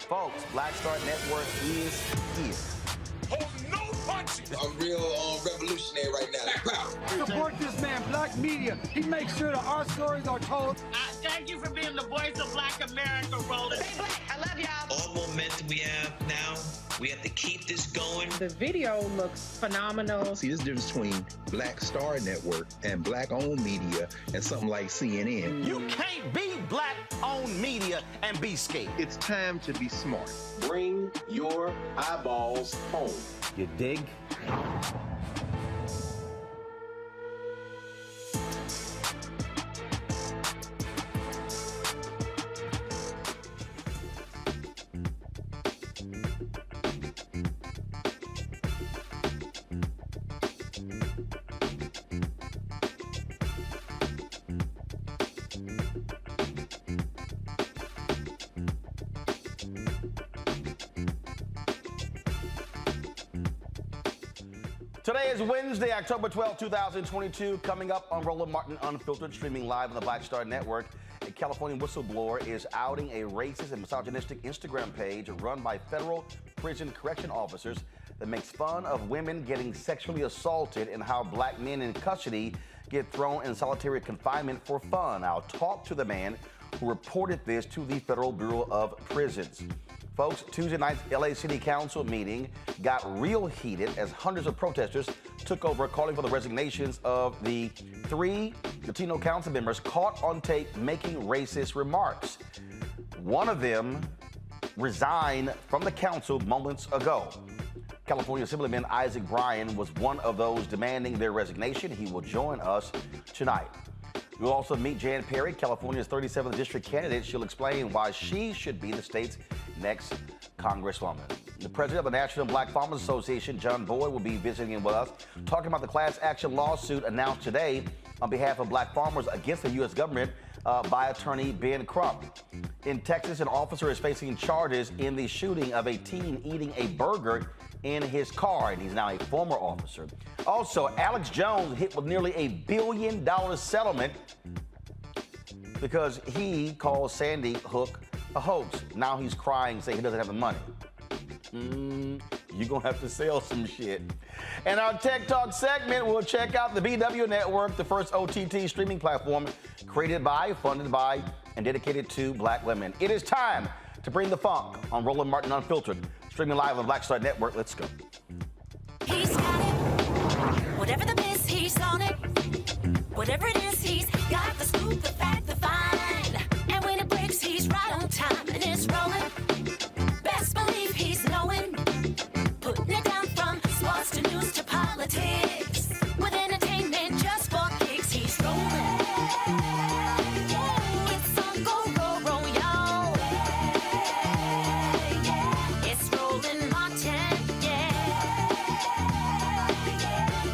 Folks, Black Star Network is here. Hold no punches. I'm real revolutionary right now. Black power. Support this man, Black black media. He makes sure that our stories are told. Thank you for being the voice of Black America, Roland. Stay black. I love y'all. All momentum we have now, we have to keep this going. The video looks phenomenal. See, this difference between Black Star Network and black-owned media and something like CNN. You can't be black-owned media and be scared. It's time to be smart. Bring your eyeballs home. You dig? Today is Wednesday, October 12, 2022. Coming up on Roland Martin Unfiltered, streaming live on the Black Star Network. A California whistleblower is outing a racist and misogynistic Instagram page run by federal prison correction officers that makes fun of women getting sexually assaulted and how black men in custody get thrown in solitary confinement for fun. I'll talk to the man who reported this to the Federal Bureau of Prisons. Folks, Tuesday night's LA City Council meeting got real heated as hundreds of protesters took over, calling for the resignations of the 3 Latino council members caught on tape making racist remarks. One of them resigned from the council moments ago. California Assemblyman Bryan was one of those demanding their resignation. He will join us tonight. We'll also meet Jan Perry, California's 37th district candidate. She'll explain why she should be the state's next congresswoman. The president of the National Black Farmers Association, John Boyd, will be visiting with us, talking about the class action lawsuit announced today on behalf of black farmers against the U.S. government by attorney Ben Crump. In Texas, an officer is facing charges in the shooting of a teen eating a burger in his car, and he's now a former officer. Also, Alex Jones hit with nearly $1 billion settlement because he called Sandy Hook a hoax. Now he's crying, saying he doesn't have the money. You're gonna have to sell some shit. And our Tech Talk segment, we'll check out the BW Network, the first OTT streaming platform created by, funded by, and dedicated to black women. It is time to bring the funk on Roland Martin Unfiltered, streaming live on the Black Star Network. Let's go. He's got it. Whatever the miss, he's on it. Whatever it is, he's got the scoop, the fact, the find. And when it breaks, he's right on time and it's rolling. Best believe he's knowing. Putting it down from sports to news to politics. With entertainment just for kicks, he's rolling. It's on go, y'all. It's Roland Martin, yeah.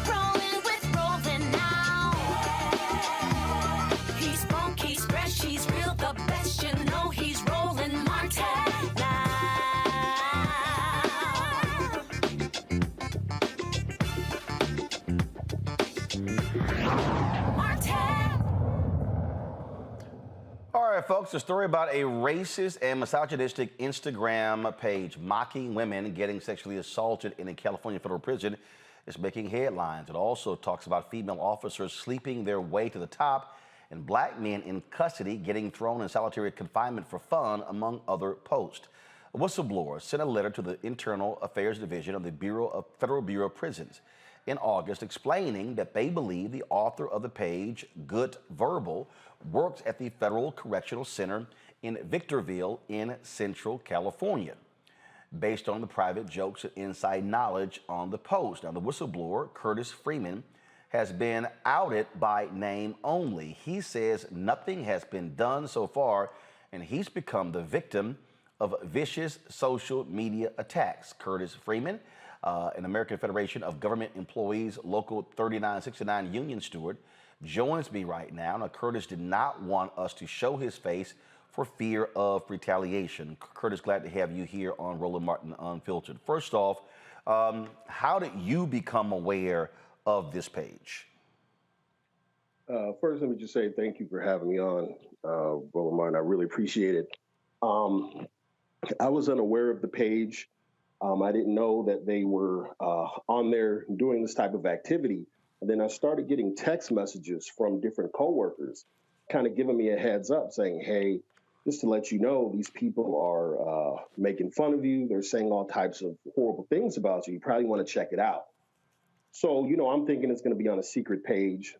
Rolling with Roland now. He's funk, he's fresh, he's real, the best, you know he's Roland Martin now. All right, folks, a story about a racist and misogynistic Instagram page mocking women getting sexually assaulted in a California federal prison is making headlines. It also talks about female officers sleeping their way to the top and black men in custody getting thrown in solitary confinement for fun, among other posts. A whistleblower sent a letter to the Internal Affairs Division of the Federal Bureau of Prisons in August explaining that they believe the author of the page, Gov't Verbal, works at the Federal Correctional Center in Victorville in Central California, based on the private jokes and inside knowledge on the post. Now, the whistleblower, Curtis Freeman, has been outed by name only. He says nothing has been done so far, and he's become the victim of vicious social media attacks. Curtis Freeman, an American Federation of Government Employees Local 3969 union steward, joins me right now. Now, Curtis did not want us to show his face for fear of retaliation. Curtis, glad to have you here on Roland Martin Unfiltered. First off, how did you become aware of this page? First, let me just say thank you for having me on, Roland Martin. I really appreciate it. I was unaware of the page. I didn't know that they were on there doing this type of activity And then I started getting text messages from different coworkers, kind of giving me a heads up saying, hey, just to let you know, these people are making fun of you. They're saying all types of horrible things about you. You probably want to check it out. So, I'm thinking it's going to be on a secret page.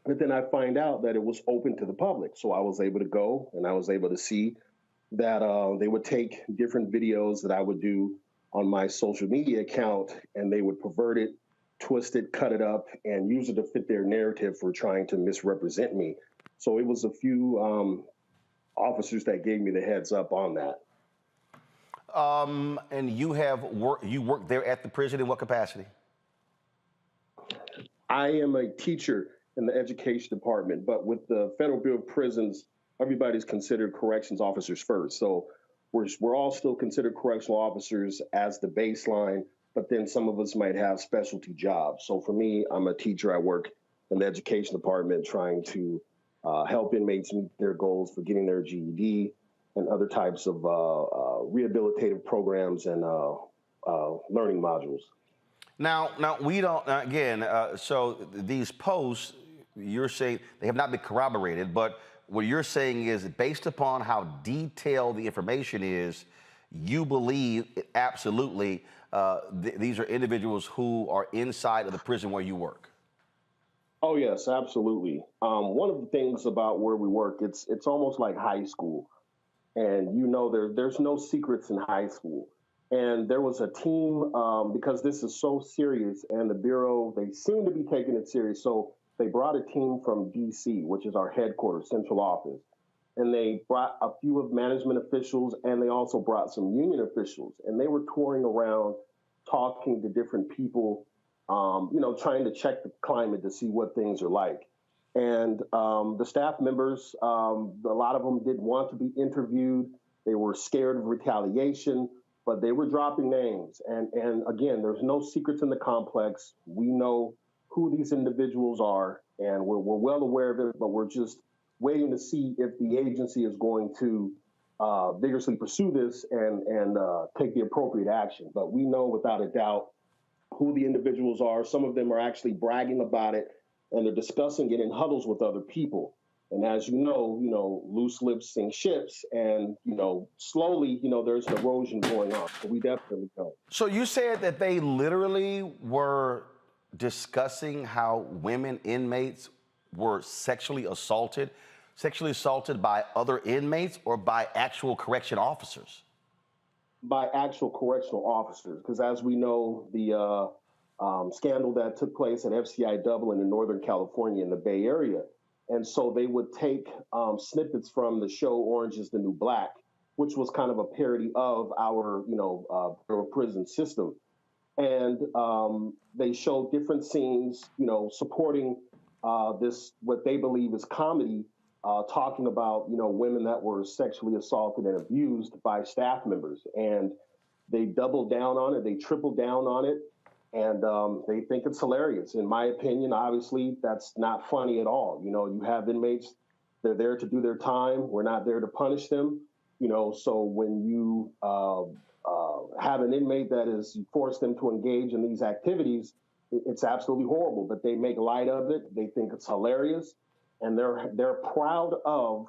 But then I find out that it was open to the public. So I was able to go and I was able to see that they would take different videos that I would do on my social media account and they would pervert it, twist it, cut it up, and use it to fit their narrative for trying to misrepresent me. So it was a few officers that gave me the heads up on that. And you work there at the prison in what capacity? I am a teacher in the education department, but with the Federal Bureau of Prisons, everybody's considered corrections officers first. So we're all still considered correctional officers as the baseline, but then some of us might have specialty jobs. So for me, I'm a teacher. I work in the education department trying to help inmates meet their goals for getting their GED and other types of rehabilitative programs and learning modules. Now we don't, again, so these posts, you're saying they have not been corroborated, but what you're saying is based upon how detailed the information is, you believe absolutely these are individuals who are inside of the prison where you work. Oh, yes, absolutely. One of the things about where we work, it's almost like high school. And there's no secrets in high school. And there was a team, because this is so serious, and the Bureau, they seem to be taking it serious. So they brought a team from D.C., which is our headquarters, central office. And they brought a few of management officials, and they also brought some union officials. And they were touring around, talking to different people, trying to check the climate to see what things are like. And the staff members, a lot of them didn't want to be interviewed. They were scared of retaliation, but they were dropping names. And again, there's no secrets in the complex. We know who these individuals are, and we're well aware of it, but we're just waiting to see if the agency is going to vigorously pursue this and take the appropriate action. But we know without a doubt who the individuals are. Some of them are actually bragging about it, and they're discussing it in huddles with other people. And as you know, loose lips sink ships, and, slowly, there's an erosion going on. So we definitely know. So you said that they literally were discussing how women inmates were sexually assaulted by other inmates or by actual correction officers? By actual correctional officers, because as we know, the scandal that took place at FCI Dublin in Northern California in the Bay Area. And so they would take snippets from the show Orange is the New Black, which was kind of a parody of our, prison system. And they showed different scenes, supporting this, what they believe is comedy, talking about, women that were sexually assaulted and abused by staff members. And they doubled down on it. They tripled down on it. And they think it's hilarious. In my opinion, obviously, that's not funny at all. You have inmates, they're there to do their time. We're not there to punish them. So when you have an inmate that is, you force them to engage in these activities, it's absolutely horrible. But they make light of it. They think it's hilarious. And they're proud of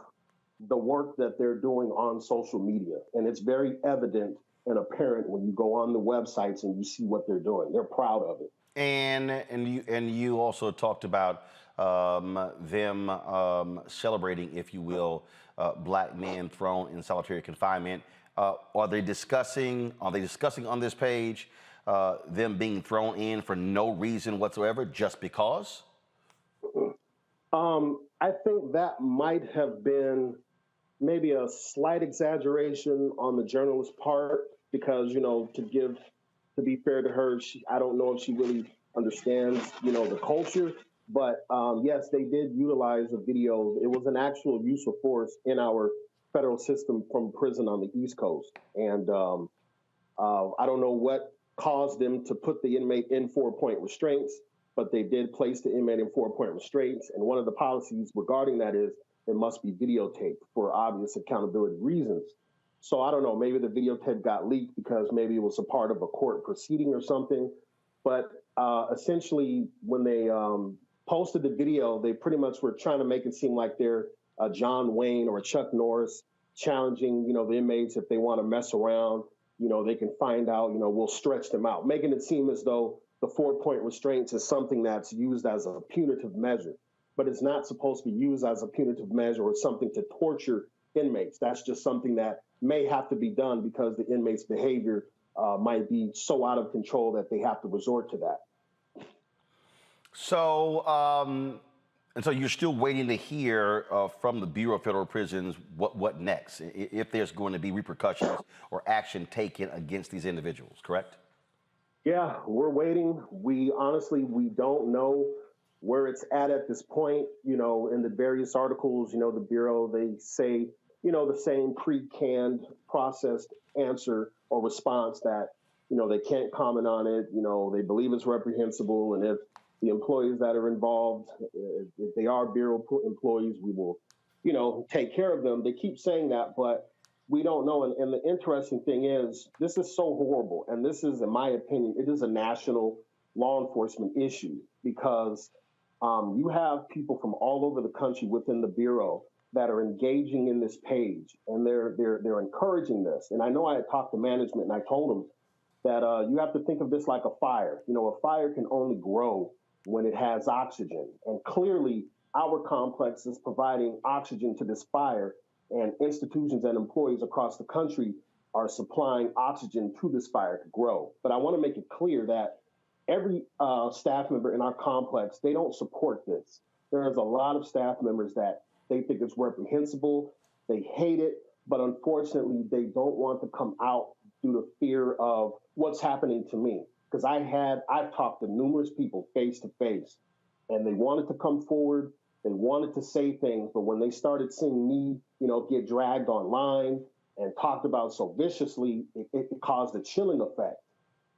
the work that they're doing on social media. And it's very evident and apparent when you go on the websites and you see what they're doing. They're proud of it. And you also talked about them celebrating, if you will, black men thrown in solitary confinement. Are they discussing on this page them being thrown in for no reason whatsoever, just because? I think that might have been maybe a slight exaggeration on the journalist's part, because, to be fair to her, I don't know if she really understands, the culture. But yes, they did utilize a video. It was an actual use of force in our federal system from prison on the East Coast. And I don't know what caused them to put the inmate in 4-point restraints, but they did place the inmate in 4-point restraints. And one of the policies regarding that is it must be videotaped for obvious accountability reasons. So I don't know, maybe the videotape got leaked because maybe it was a part of a court proceeding or something. But essentially, when they posted the video, they pretty much were trying to make it seem like they're John Wayne or Chuck Norris challenging, the inmates if they want to mess around, they can find out, we'll stretch them out, making it seem as though the 4-point restraints is something that's used as a punitive measure, but it's not supposed to be used as a punitive measure or something to torture inmates. That's just something that may have to be done because the inmate's behavior might be so out of control that they have to resort to that. So, and so you're still waiting to hear from the Bureau of Federal Prisons what next, if there's going to be repercussions or action taken against these individuals, correct? Yeah, we're waiting. We don't know where it's at this point. In the various articles, the Bureau, they say, the same pre-canned, processed answer or response that, they can't comment on it. They believe it's reprehensible. And if the employees that are involved, if they are Bureau employees, we will, take care of them. They keep saying that, but we don't know. And the interesting thing is, this is so horrible. And this is, in my opinion, it is a national law enforcement issue because you have people from all over the country within the Bureau that are engaging in this page, and they're encouraging this. And I know I had talked to management, and I told them that you have to think of this like a fire. A fire can only grow when it has oxygen. And clearly, our complex is providing oxygen to this fire, and institutions and employees across the country are supplying oxygen to this fire to grow. But I want to make it clear that every staff member in our complex, they don't support this. There's a lot of staff members that they think it's reprehensible, they hate it, but unfortunately, they don't want to come out due to fear of what's happening to me. Because I've talked to numerous people face to face, and they wanted to come forward, they wanted to say things, but when they started seeing me, get dragged online and talked about so viciously, it caused a chilling effect.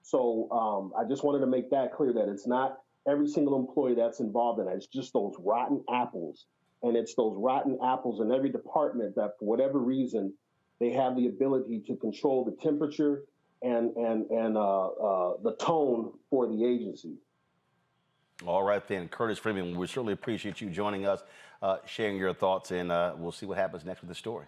So I just wanted to make that clear that it's not every single employee that's involved in it. It's just those rotten apples. And it's those rotten apples in every department that, for whatever reason, they have the ability to control the temperature and the tone for the agency. All right, then. Curtis Freeman, we certainly appreciate you joining us, sharing your thoughts, and we'll see what happens next with the story.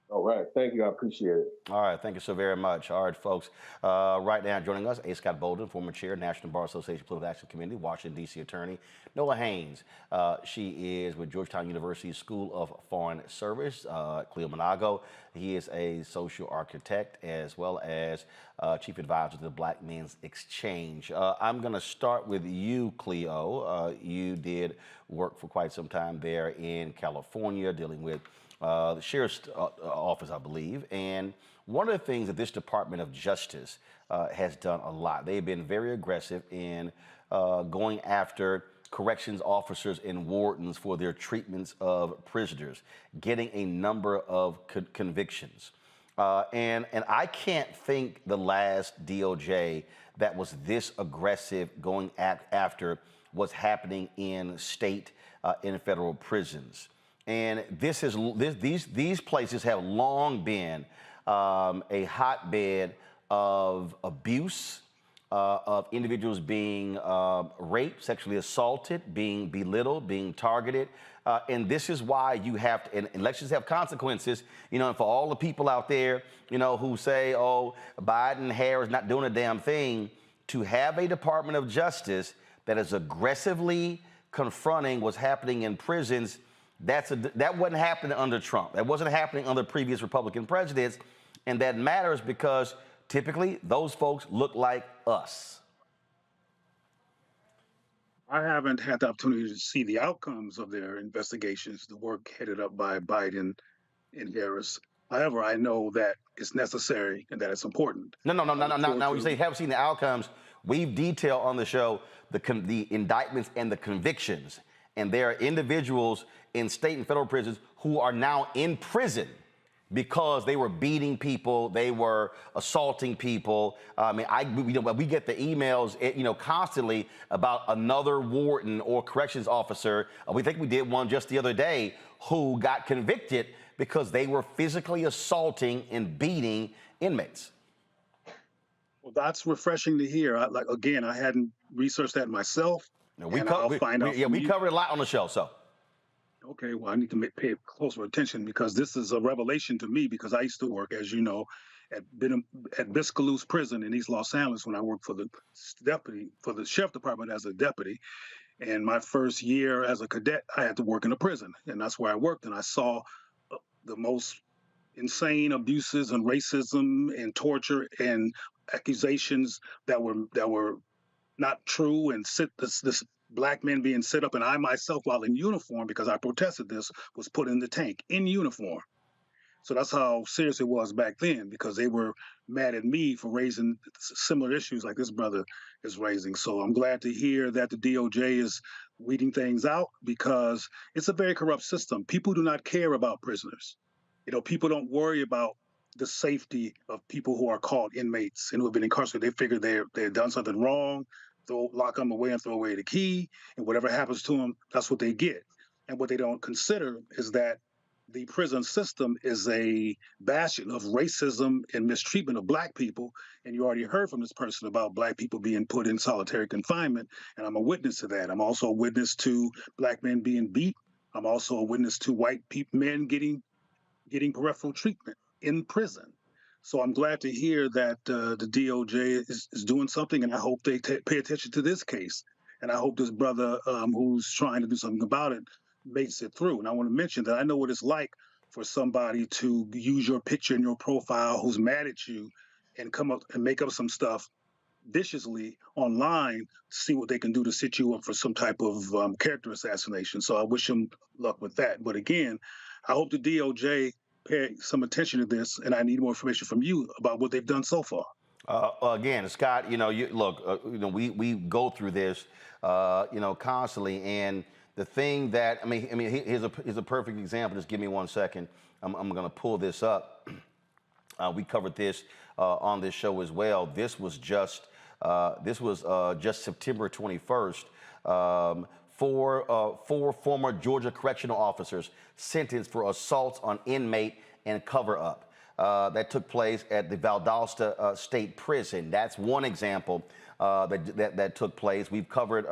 All right. Thank you. I appreciate it. All right. Thank you so very much. All right, folks. Right now joining us, A. Scott Bolden, former chair, National Bar Association Political Action Committee, Washington, D.C. attorney. Nola Haynes. She is with Georgetown University School of Foreign Service. Cleo Monago. He is a social architect as well as chief advisor to the Black Men's Exchange. I'm going to start with you, Cleo. You did work for quite some time there in California dealing with the sheriff's office, I believe. And one of the things that this Department of Justice has done a lot, they've been very aggressive in going after corrections officers and wardens for their treatments of prisoners, getting a number of convictions. And I can't think the last DOJ that was this aggressive going after what's happening in state and federal prisons. And these places have long been a hotbed of abuse, of individuals being raped, sexually assaulted, being belittled, being targeted. And this is why you have to, and elections have consequences, and for all the people out there, who say, oh, Biden, Harris not doing a damn thing, to have a Department of Justice that is aggressively confronting what's happening in prisons. That wasn't happening under Trump. That wasn't happening under previous Republican presidents. And that matters because typically those folks look like us. I haven't had the opportunity to see the outcomes of their investigations, the work headed up by Biden and Harris. However, I know that it's necessary and that it's important. No. Now, you say you haven't seen the outcomes. We've detailed on the show the indictments and the convictions. And there are individuals in state and federal prisons who are now in prison because they were beating people, they were assaulting people. We get the emails, constantly about another warden or corrections officer. We think we did one just the other day who got convicted because they were physically assaulting and beating inmates. Well, that's refreshing to hear. I hadn't researched that myself, and I'll find out. Yeah, from we you. covered a lot on the show, so. Okay, well, I need to pay closer attention because this is a revelation to me because I used to work, as you know, at Biscayne Prison in East Los Angeles when I worked for the sheriff department as a deputy. And my first year as a cadet, I had to work in a prison, and that's where I worked. And I saw the most insane abuses and racism and torture and accusations that were not true, and this black men being set up, and I myself, while in uniform, because I protested this, was put in the tank in uniform. So that's how serious it was back then, because they were mad at me for raising similar issues like this brother is raising. So I'm glad to hear that the DOJ is weeding things out, because it's a very corrupt system. People do not care about prisoners. People don't worry about the safety of people who are called inmates and who have been incarcerated. They figure they've done something wrong, lock them away and throw away the key, and whatever happens to them, that's what they get. And what they don't consider is that the prison system is a bastion of racism and mistreatment of black people. And you already heard from this person about black people being put in solitary confinement, and I'm a witness to that. I'm also a witness to black men being beat. I'm also a witness to white men getting peripheral treatment in prison. So I'm glad to hear that the DOJ is doing something, and I hope they pay attention to this case. And I hope this brother who's trying to do something about it makes it through. And I want to mention that I know what it's like for somebody to use your picture in your profile who's mad at you and come up and make up some stuff viciously online to see what they can do to set you up for some type of character assassination. So I wish them luck with that. But again, I hope the DOJ pay some attention to this, and I need more information from you about what they've done so far. Again, Scott, we go through this, constantly, and the thing that here's a perfect example. Just give me 1 second. I'm going to pull this up. We covered this on this show as well. This was just September 21st. Four former Georgia correctional officers sentenced for assaults on inmate and cover-up. That took place at the Valdosta State Prison. That's one example that took place. We've covered,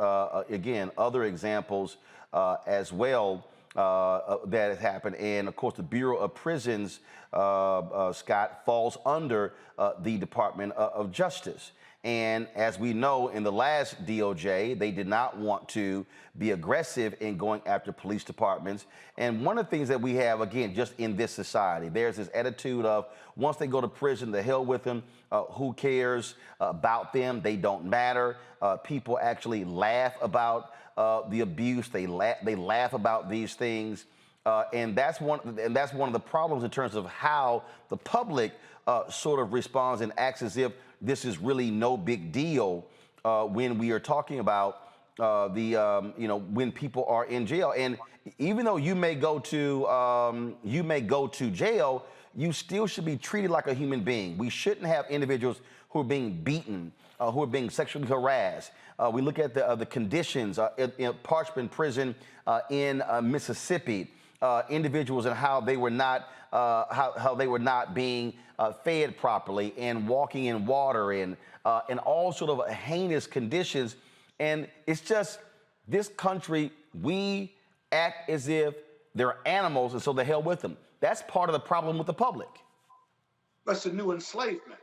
again, other examples as well that have happened. And, of course, the Bureau of Prisons, Scott, falls under the Department of Justice. And as we know, in the last DOJ, they did not want to be aggressive in going after police departments. And one of the things that we have, again, just in this society, there's this attitude of once they go to prison, the hell with them. Who cares about them? They don't matter. People actually laugh about the abuse. They laugh about these things. And that's one of the problems in terms of how the public sort of responds and acts as if this is really no big deal when we are talking about when people are in jail. And even though you may go to jail, you still should be treated like a human being. We shouldn't have individuals who are being beaten, who are being sexually harassed. We look at the conditions in Parchman Prison in Mississippi. Individuals and how they were not being fed properly and walking in water and all sort of heinous conditions. And it's just this country, we act as if they're animals, and so the hell with them. That's part of the problem with the public. That's the new enslavement.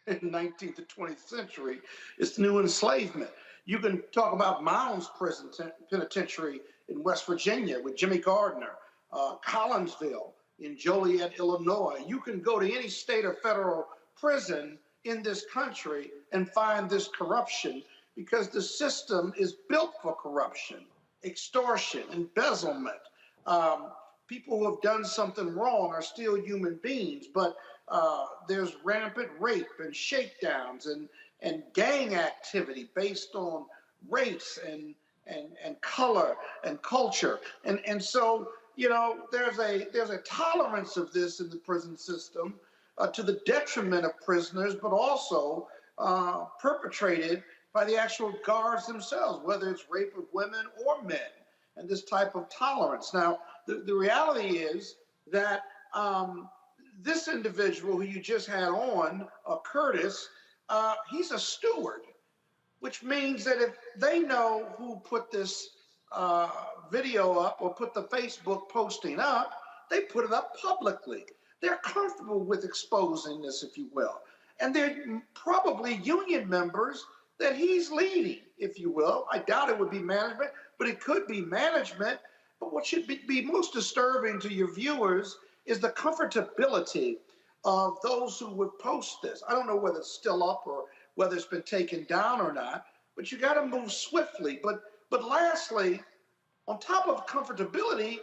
In the 19th to 20th century, it's new enslavement. You can talk about Mounds Prison Penitentiary in West Virginia with Jimmy Gardner, Collinsville in Joliet, Illinois. You can go to any state or federal prison in this country and find this corruption, because the system is built for corruption, extortion, embezzlement. People who have done something wrong are still human beings, but there's rampant rape and shakedowns and gang activity based on race and color and culture. And so, there's a tolerance of this in the prison system to the detriment of prisoners, but also perpetrated by the actual guards themselves, whether it's rape of women or men, and this type of tolerance. Now, the reality is that this individual who you just had on, Curtis, he's a steward, which means that if they know who put this video up or put the Facebook posting up, they put it up publicly. They're comfortable with exposing this, if you will. And they're probably union members that he's leading, if you will. I doubt it would be management, but it could be management. But what should be most disturbing to your viewers is the comfortability of those who would post this. I don't know whether it's still up or whether it's been taken down or not, but you got to move swiftly. But lastly, on top of comfortability,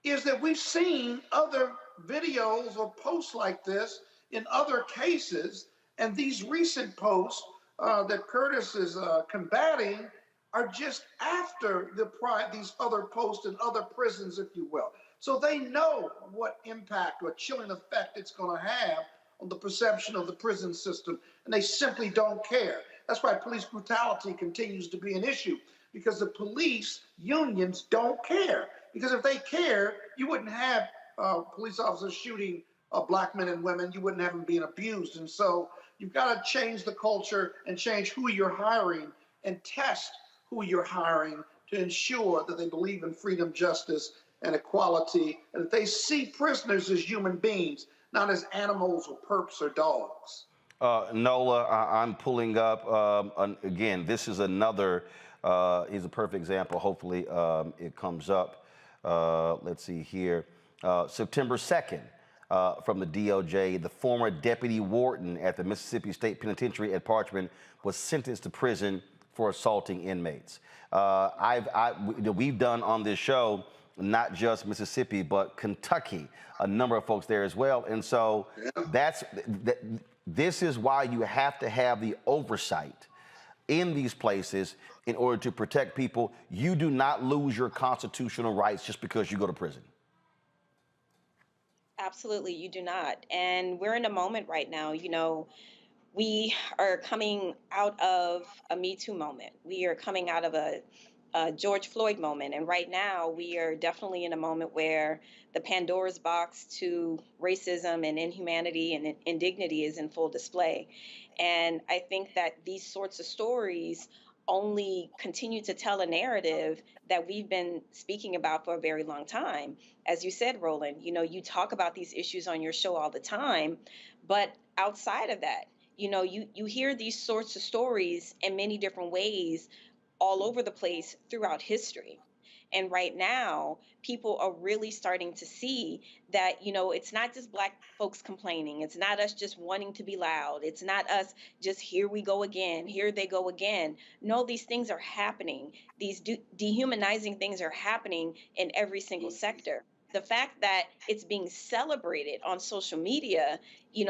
is that we've seen other videos or posts like this in other cases, and these recent posts that Curtis is combating are just after these other posts in other prisons, if you will. So they know what impact or chilling effect it's going to have on the perception of the prison system, and they simply don't care. That's why police brutality continues to be an issue, because the police unions don't care. Because if they care, you wouldn't have police officers shooting black men and women. You wouldn't have them being abused. And so you've got to change the culture and change who you're hiring and test who you're hiring to ensure that they believe in freedom, justice, and equality, and that they see prisoners as human beings, not as animals or perps or dogs. Nola, I'm pulling up, again, this is another, he's a perfect example. Hopefully it comes up. Let's see here. September 2nd, from the DOJ, the former deputy warden at the Mississippi State Penitentiary at Parchman was sentenced to prison for assaulting inmates. We've done on this show not just Mississippi, but Kentucky, a number of folks there as well. And so this is why you have to have the oversight in these places in order to protect people. You do not lose your constitutional rights just because you go to prison. Absolutely, you do not. And we're in a moment right now, we are coming out of a Me Too moment. We are coming out of a George Floyd moment. And right now, we are definitely in a moment where the Pandora's box to racism and inhumanity and indignity is in full display. And I think that these sorts of stories only continue to tell a narrative that we've been speaking about for a very long time. As you said, Roland, you talk about these issues on your show all the time, but outside of that, you hear these sorts of stories in many different ways all over the place throughout history. And right now, people are really starting to see that, it's not just Black folks complaining. It's not us just wanting to be loud. It's not us just here we go again, here they go again. No, these things are happening. These dehumanizing things are happening in every single sector. The fact that it's being celebrated on social media,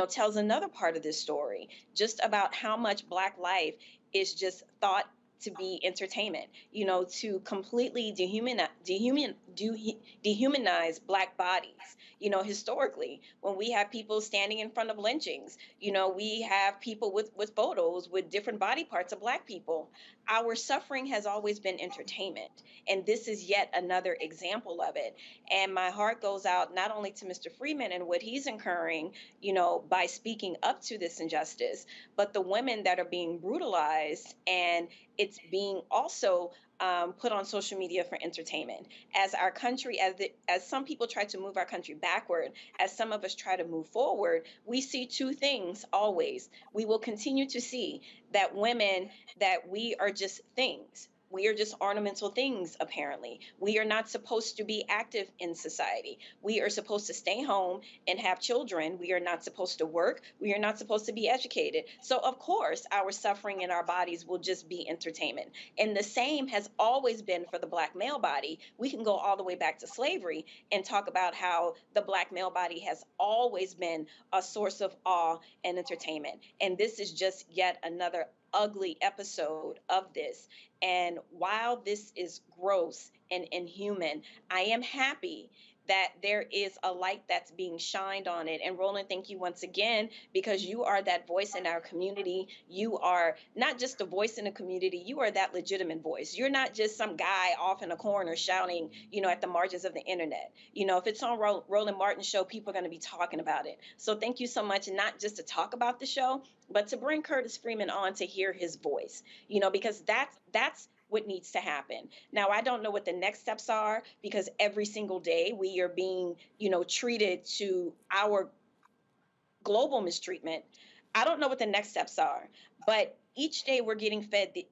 tells another part of this story, just about how much Black life is just thought to be entertainment, to completely dehumanize Black bodies. Historically, when we have people standing in front of lynchings, we have people with photos with different body parts of Black people. Our suffering has always been entertainment. And this is yet another example of it. And my heart goes out not only to Mr. Freeman and what he's incurring, by speaking up to this injustice, but the women that are being brutalized, and it's being also put on social media for entertainment. As our country, as some people try to move our country backward, as some of us try to move forward, we see two things always. We will continue to see that women, that we are just things. We are just ornamental things, apparently. We are not supposed to be active in society. We are supposed to stay home and have children. We are not supposed to work. We are not supposed to be educated. So, of course, our suffering in our bodies will just be entertainment. And the same has always been for the Black male body. We can go all the way back to slavery and talk about how the Black male body has always been a source of awe and entertainment. And this is just yet another ugly episode of this. And while this is gross and inhuman, I am happy that there is a light that's being shined on it. And Roland, thank you once again, because you are that voice in our community. You are not just a voice in the community, you are that legitimate voice. You're not just some guy off in a corner shouting, at the margins of the internet. If it's on Roland Martin's show, people are going to be talking about it. So thank you so much, not just to talk about the show, but to bring Curtis Freeman on to hear his voice, because that's what needs to happen. Now, I don't know what the next steps are, because every single day we are being, treated to our global mistreatment. I don't know what the next steps are, but each day we're getting fed the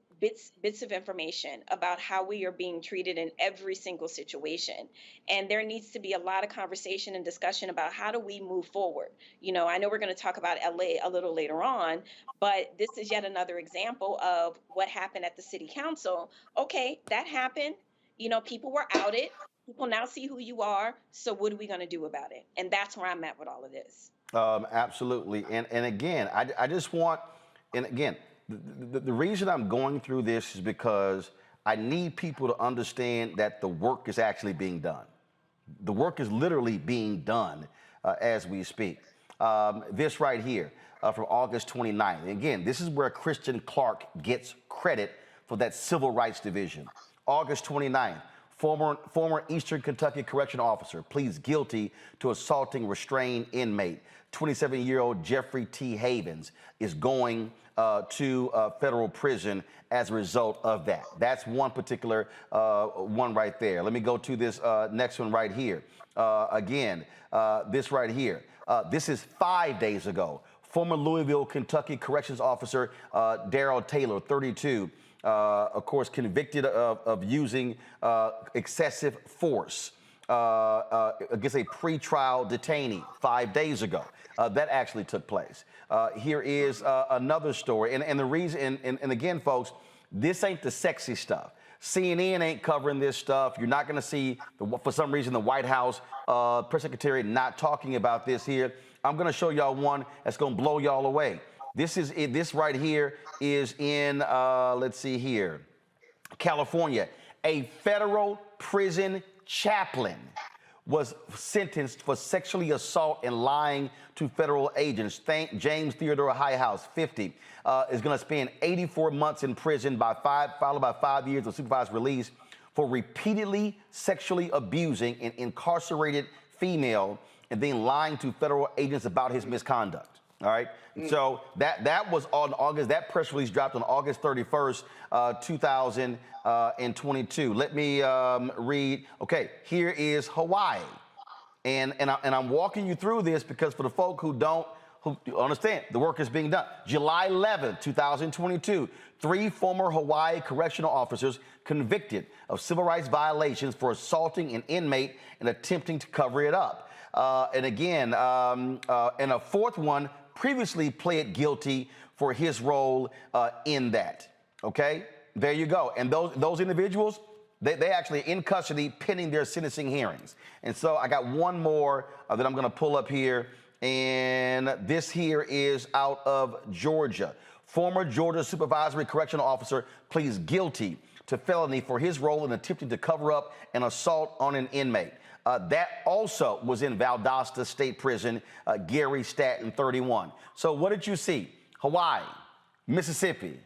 bits of information about how we are being treated in every single situation. And there needs to be a lot of conversation and discussion about how do we move forward. I know we're going to talk about LA a little later on, but this is yet another example of what happened at the city council. Okay, that happened. People were outed. People now see who you are. So what are we going to do about it? And that's where I'm at with all of this. Absolutely. And again, I just want, and again, the reason I'm going through this is because I need people to understand that the work is actually being done. The work is literally being done as we speak. This right here from August 29th. Again, this is where Christian Clark gets credit for that civil rights division. August 29th. Former Eastern Kentucky correctional officer pleads guilty to assaulting restrained inmate. 27-year-old Jeffrey T. Havens is going to federal prison as a result of that. That's one particular one right there. Let me go to this next one right here. This right here. This is 5 days ago. Former Louisville, Kentucky corrections officer Darrell Taylor, 32, of course, convicted of using excessive force against a pretrial detainee 5 days ago. That actually took place. Here is another story. And the reason, and again, folks, this ain't the sexy stuff. CNN ain't covering this stuff. You're not going to see, for some reason, the White House press secretary not talking about this here. I'm going to show y'all one that's going to blow y'all away. This right here is in, let's see here, California. A federal prison chaplain was sentenced for sexually assault and lying to federal agents. James Theodore Highhouse, 50, is going to spend 84 months in prison followed by 5 years of supervised release for repeatedly sexually abusing an incarcerated female and then lying to federal agents about his misconduct. All right. So that was on August. That press release dropped on August 31st, 2022. Let me read. OK, here is Hawaii. And I'm walking you through this because for the folk who understand, the work is being done. July 11th, 2022, 3 former Hawaii correctional officers convicted of civil rights violations for assaulting an inmate and attempting to cover it up. And again, and a 4th one previously pled guilty for his role in that. Okay, there you go. And those individuals, they actually in custody pending their sentencing hearings. And so I got one more that I'm going to pull up here. And this here is out of Georgia. Former Georgia supervisory correctional officer pleads guilty to felony for his role in attempting to cover up an assault on an inmate. That also was in Valdosta State Prison, Gary Statton, 31. So what did you see? Hawaii, Mississippi,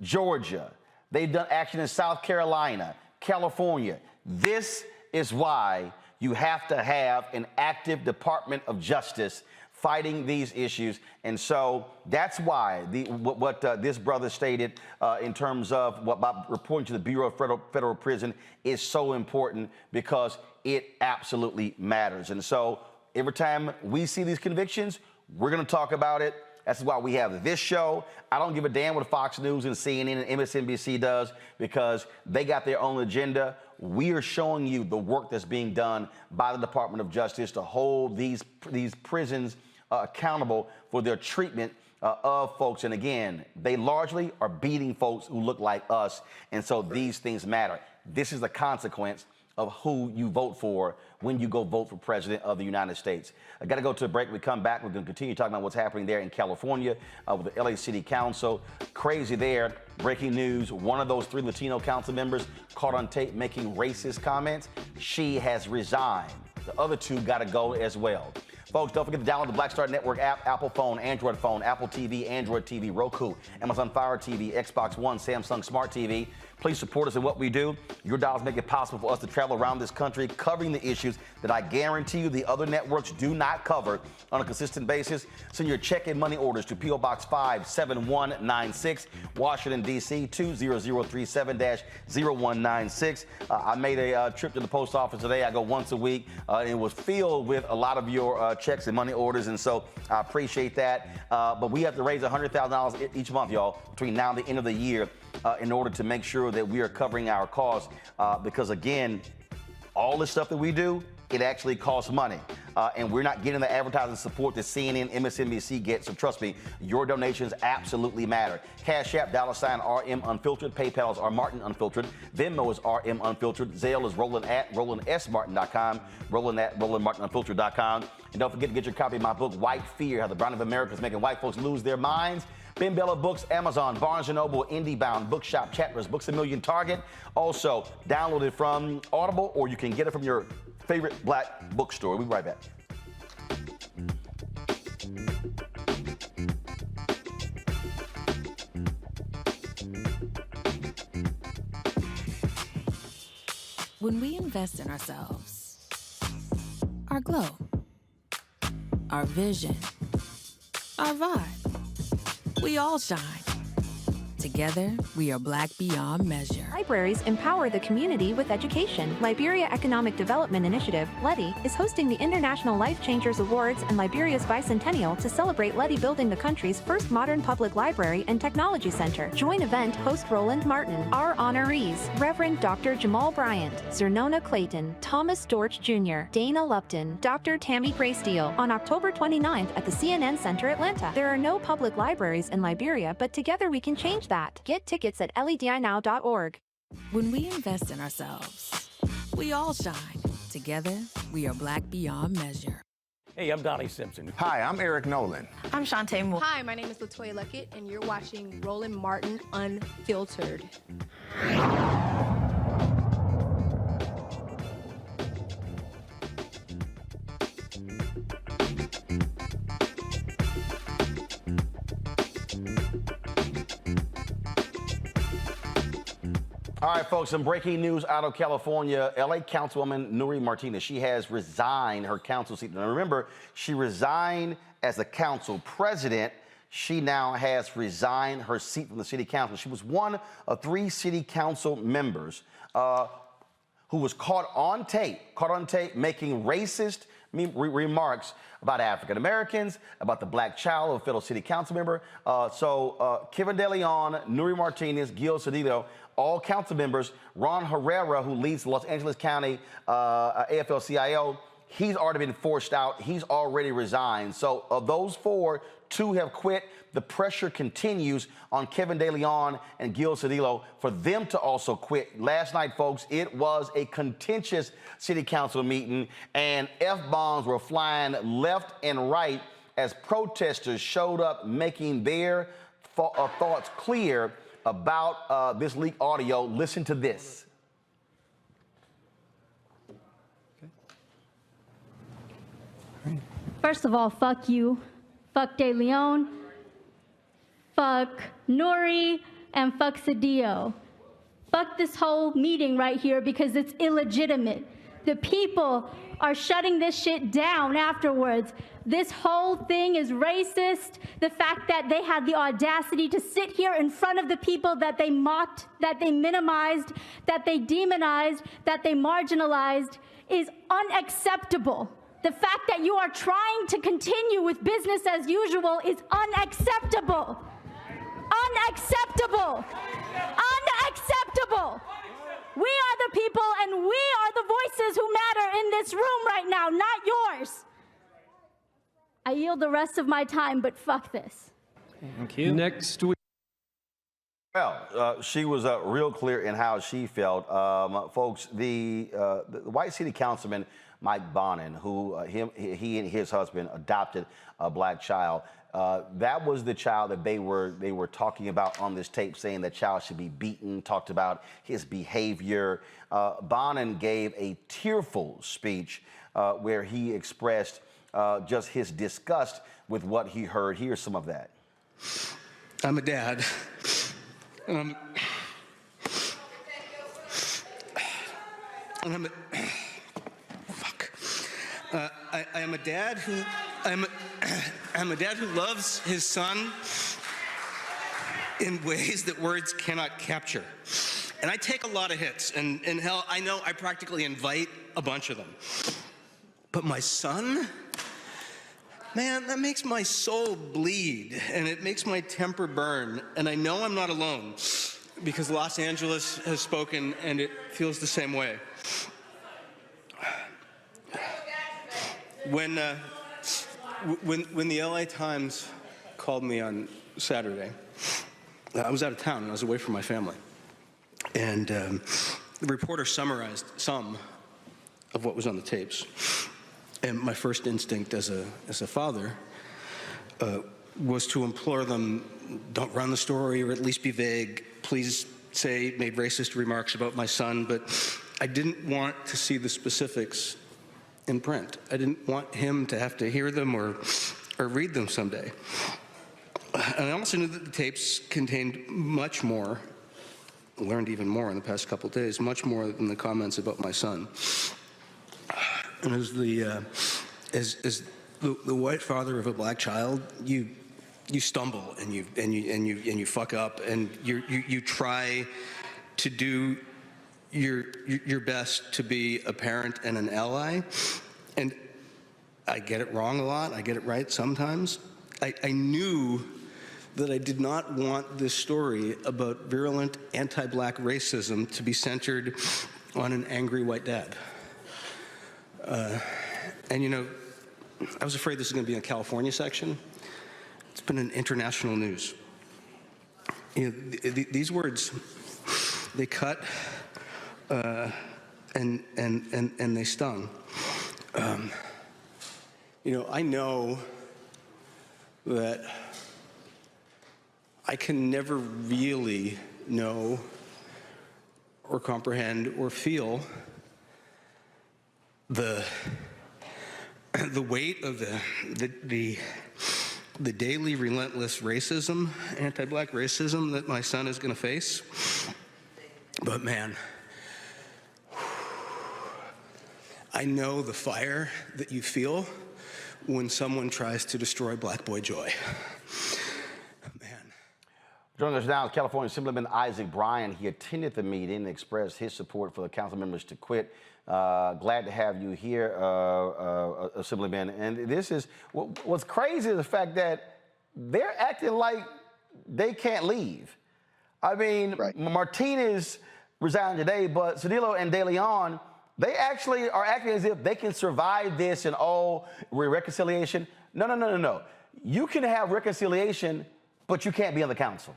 Georgia. They've done action in South Carolina, California. This is why you have to have an active Department of Justice fighting these issues. And so that's why what this brother stated in terms of by reporting to the Bureau of Federal Prison is so important, because it absolutely matters. And so every time we see these convictions, we're going to talk about it. That's why we have this show. I don't give a damn what Fox News and CNN and MSNBC does, because they got their own agenda. We are showing you the work that's being done by the Department of Justice to hold these prisons accountable for their treatment of folks. And again, they largely are beating folks who look like us. And so these things matter. This is the consequence of who you vote for when you go vote for president of the United States. I got to go to a break. When we come back, we're going to continue talking about what's happening there in California with the LA City Council. Crazy there. Breaking news. One of those 3 Latino council members caught on tape making racist comments. She has resigned. The other 2 got to go as well. Folks, don't forget to download the Black Star Network app, Apple phone, Apple TV, Android TV, Roku, Amazon Fire TV, Xbox One, Samsung Smart TV. Please support us in what we do. Your dollars make it possible for us to travel around this country covering the issues that I guarantee you the other networks do not cover on a consistent basis. Send your check and money orders to P.O. Box 57196, Washington, D.C. 20037-0196. I made a trip to the post office today. I go once a week. It was filled with a lot of your checks and money orders, and so I appreciate that. But we have to raise $100,000 each month, y'all, between now and the end of the year in order to make sure that we are covering our costs because, again, all the stuff that we do, it actually costs money. And we're not getting the advertising support that CNN, MSNBC gets. So trust me, your donations absolutely matter. Cash App, $RM Unfiltered. PayPal is RMartin Unfiltered. Venmo is RM Unfiltered. Zelle is Roland at RolandSMartin.com. Roland at RolandMartinUnfiltered.com. And don't forget to get your copy of my book, White Fear, How the Bryan of America is Making White Folks Lose Their Minds. Ben Bella Books, Amazon, Barnes & Noble, IndieBound, Bookshop, Chatter's, Books A Million, Target. Also, download it from Audible, or you can get it from your favorite black bookstore. We'll be right back. When we invest in ourselves, our glow, our vision, our vibe, we all shine. Together, we are Black beyond measure. Libraries empower the community with education. Liberia Economic Development Initiative, LEDI, is hosting the International Life Changers Awards and Liberia's bicentennial to celebrate LEDI building the country's first modern public library and technology center. Join event host Roland Martin. Our honorees, Reverend Dr. Jamal Bryant, Zernona Clayton, Thomas Dortch Jr., Dana Lupton, Dr. Tammy Graysteel on October 29th at the CNN Center, Atlanta. There are no public libraries in Liberia, but together we can change that. Get tickets at ledinow.org. When we invest in ourselves, we all shine. Together, we are Black beyond measure. Hey, I'm Donnie Simpson. Hi, I'm Eric Nolan. I'm Shantae Moore. Hi, my name is LaToya Luckett, and you're watching Roland Martin Unfiltered. All right, folks, some breaking news out of California. LA Councilwoman Nury Martinez, she has resigned her council seat. Now, remember, she resigned as the council president. She now has resigned her seat from the city council. She was one of 3 city council members who was caught on tape making racist remarks about African Americans, about the black child of a fellow city council member. Kevin De Leon, Nury Martinez, Gil Cedillo, all council members, Ron Herrera, who leads the Los Angeles County AFL-CIO, he's already been forced out. He's already resigned. So of those 4, 2 have quit. The pressure continues on Kevin De Leon and Gil Cedillo for them to also quit. Last night, folks, it was a contentious city council meeting, and F-bombs were flying left and right as protesters showed up making their thoughts clear about this leaked audio. Listen to this. First of all, fuck you, fuck De Leon, fuck Nury, and fuck Cedillo. Fuck this whole meeting right here because it's illegitimate. The people are shutting this shit down afterwards. This whole thing is racist. The fact that they had the audacity to sit here in front of the people that they mocked, that they minimized, that they demonized, that they marginalized is unacceptable. The fact that you are trying to continue with business as usual is unacceptable. Unacceptable. Unacceptable. We are the people and we are the voices who matter in this room right now, not yours. I yield the rest of my time, but fuck this. Thank you. Next week. Well, she was real clear in how she felt. Folks, the white city councilman, Mike Bonin, who he and his husband adopted a black child. That was the child that they were talking about on this tape, saying that child should be beaten, talked about his behavior. Bonin gave a tearful speech where he expressed just his disgust with what he heard. Here's some of that. I'm a dad. And I'm a fuck. I am a dad who I'm a dad who loves his son in ways that words cannot capture. And I take a lot of hits, and hell, I know I practically invite a bunch of them. But my son, man, that makes my soul bleed, and it makes my temper burn. And I know I'm not alone, because Los Angeles has spoken, and it feels the same way. When the LA Times called me on Saturday, I was out of town and I was away from my family. And the reporter summarized some of what was on the tapes. And my first instinct as a father was to implore them, don't run the story or at least be vague. Please say made racist remarks about my son, but I didn't want to see the specifics in print. I didn't want him to have to hear them or read them someday. And I also knew that the tapes contained much more, learned even more in the past couple of days, much more than the comments about my son. And as the white father of a black child, you stumble and you fuck up, and you try to do your best to be a parent and an ally. And I get it wrong a lot. I get it right sometimes. I knew that I did not want this story about virulent anti-black racism to be centered on an angry white dad. And you know, I was afraid this was going to be in the California section. It's been in international news. You know, these words, they cut and they stung. You know, I know that I can never really know or comprehend or feel the weight of the daily relentless racism, anti-black racism that my son is going to face. But man, I know the fire that you feel when someone tries to destroy black boy joy. Joining us now is California Assemblyman Bryan. He attended the meeting and expressed his support for the council members to quit. Glad to have you here, Assemblyman. And this is, what's crazy is the fact that they're acting like they can't leave. I mean, right. Martinez resigned today, but Cedillo and De Leon, they actually are acting as if they can survive this and reconciliation. No. You can have reconciliation, but you can't be on the council.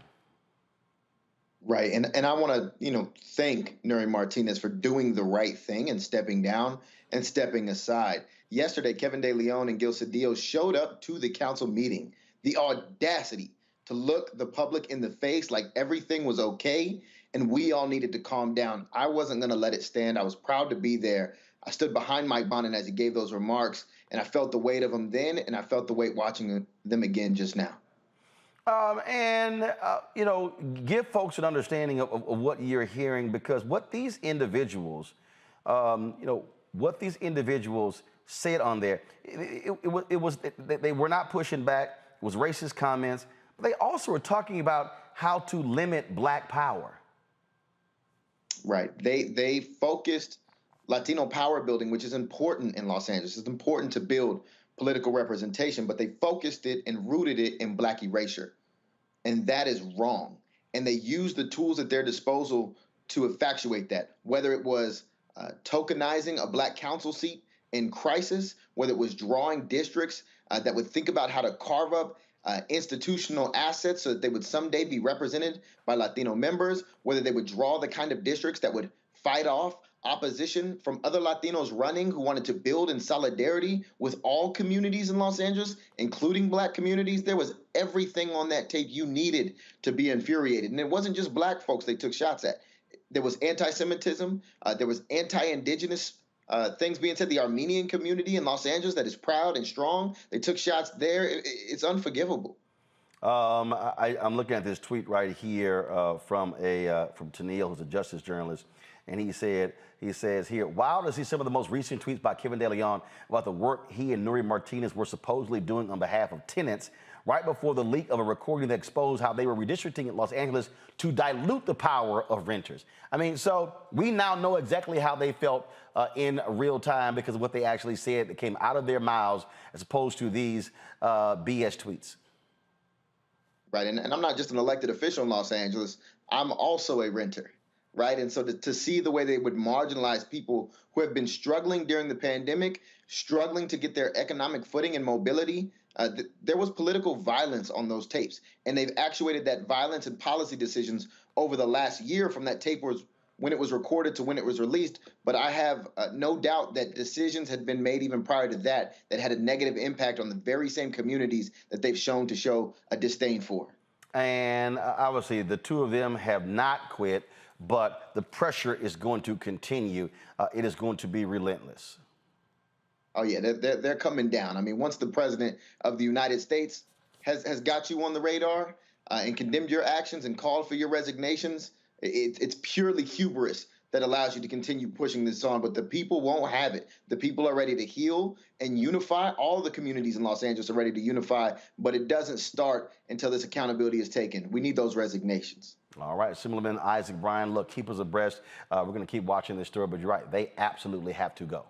Right. And I want to, thank Nuri Martinez for doing the right thing and stepping down and stepping aside. Yesterday, Kevin De Leon and Gil Cedillo showed up to the council meeting. The audacity to look the public in the face like everything was okay and we all needed to calm down. I wasn't going to let it stand. I was proud to be there. I stood behind Mike Bonin as he gave those remarks, and I felt the weight of them then, and I felt the weight watching them again just now. Give folks an understanding of what you're hearing, because what these individuals, said on there, they were not pushing back. It was racist comments. But they also were talking about how to limit black power. Right. They focused Latino power building, which is important in Los Angeles. It's important to build political representation, but they focused it and rooted it in black erasure. And that is wrong. And they used the tools at their disposal to effectuate that, whether it was tokenizing a black council seat in crisis, whether it was drawing districts that would think about how to carve up institutional assets so that they would someday be represented by Latino members, whether they would draw the kind of districts that would fight off opposition from other Latinos running who wanted to build in solidarity with all communities in Los Angeles, including black communities. There was everything on that tape you needed to be infuriated. And it wasn't just black folks they took shots at. There was anti-Semitism. There was anti-indigenous things being said. The Armenian community in Los Angeles that is proud and strong, they took shots there. It's unforgivable. I'm looking at this tweet right here from Tennille, who's a justice journalist, and he says here, wild to see some of the most recent tweets by Kevin De Leon about the work he and Nuri Martinez were supposedly doing on behalf of tenants right before the leak of a recording that exposed how they were redistricting in Los Angeles to dilute the power of renters. I mean, so we now know exactly how they felt in real time because of what they actually said that came out of their mouths as opposed to these BS tweets. Right, and I'm not just an elected official in Los Angeles. I'm also a renter, right? And so to see the way they would marginalize people who have been struggling during the pandemic, struggling to get their economic footing and mobility, there was political violence on those tapes. And they've actuated that violence and policy decisions over the last year from that tape was when it was recorded to when it was released. But I have no doubt that decisions had been made even prior to that had a negative impact on the very same communities that they've shown to show a disdain for. And obviously, the two of them have not quit, but the pressure is going to continue. It is going to be relentless. Oh, yeah, they're coming down. I mean, once the president of the United States has got you on the radar and condemned your actions and called for your resignations, it's purely hubris that allows you to continue pushing this on. But the people won't have it. The people are ready to heal and unify. All the communities in Los Angeles are ready to unify, but it doesn't start until this accountability is taken. We need those resignations. All right, Assemblyman Isaac Bryan, look, keep us abreast. We're going to keep watching this story, but you're right. They absolutely have to go.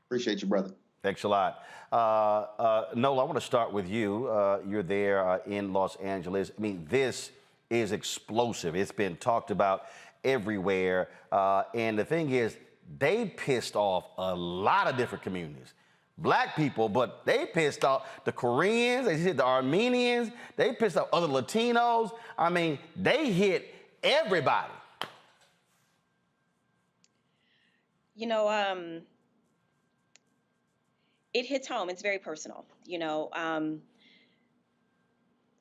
Appreciate you, brother. Thanks a lot. Nola, I want to start with you. You're there in Los Angeles. I mean, this is explosive. It's been talked about everywhere. And the thing is, they pissed off a lot of different communities. Black people, but they pissed off the Koreans, they hit the Armenians, they pissed off other Latinos. I mean, they hit everybody. You know, it hits home. It's very personal. You know,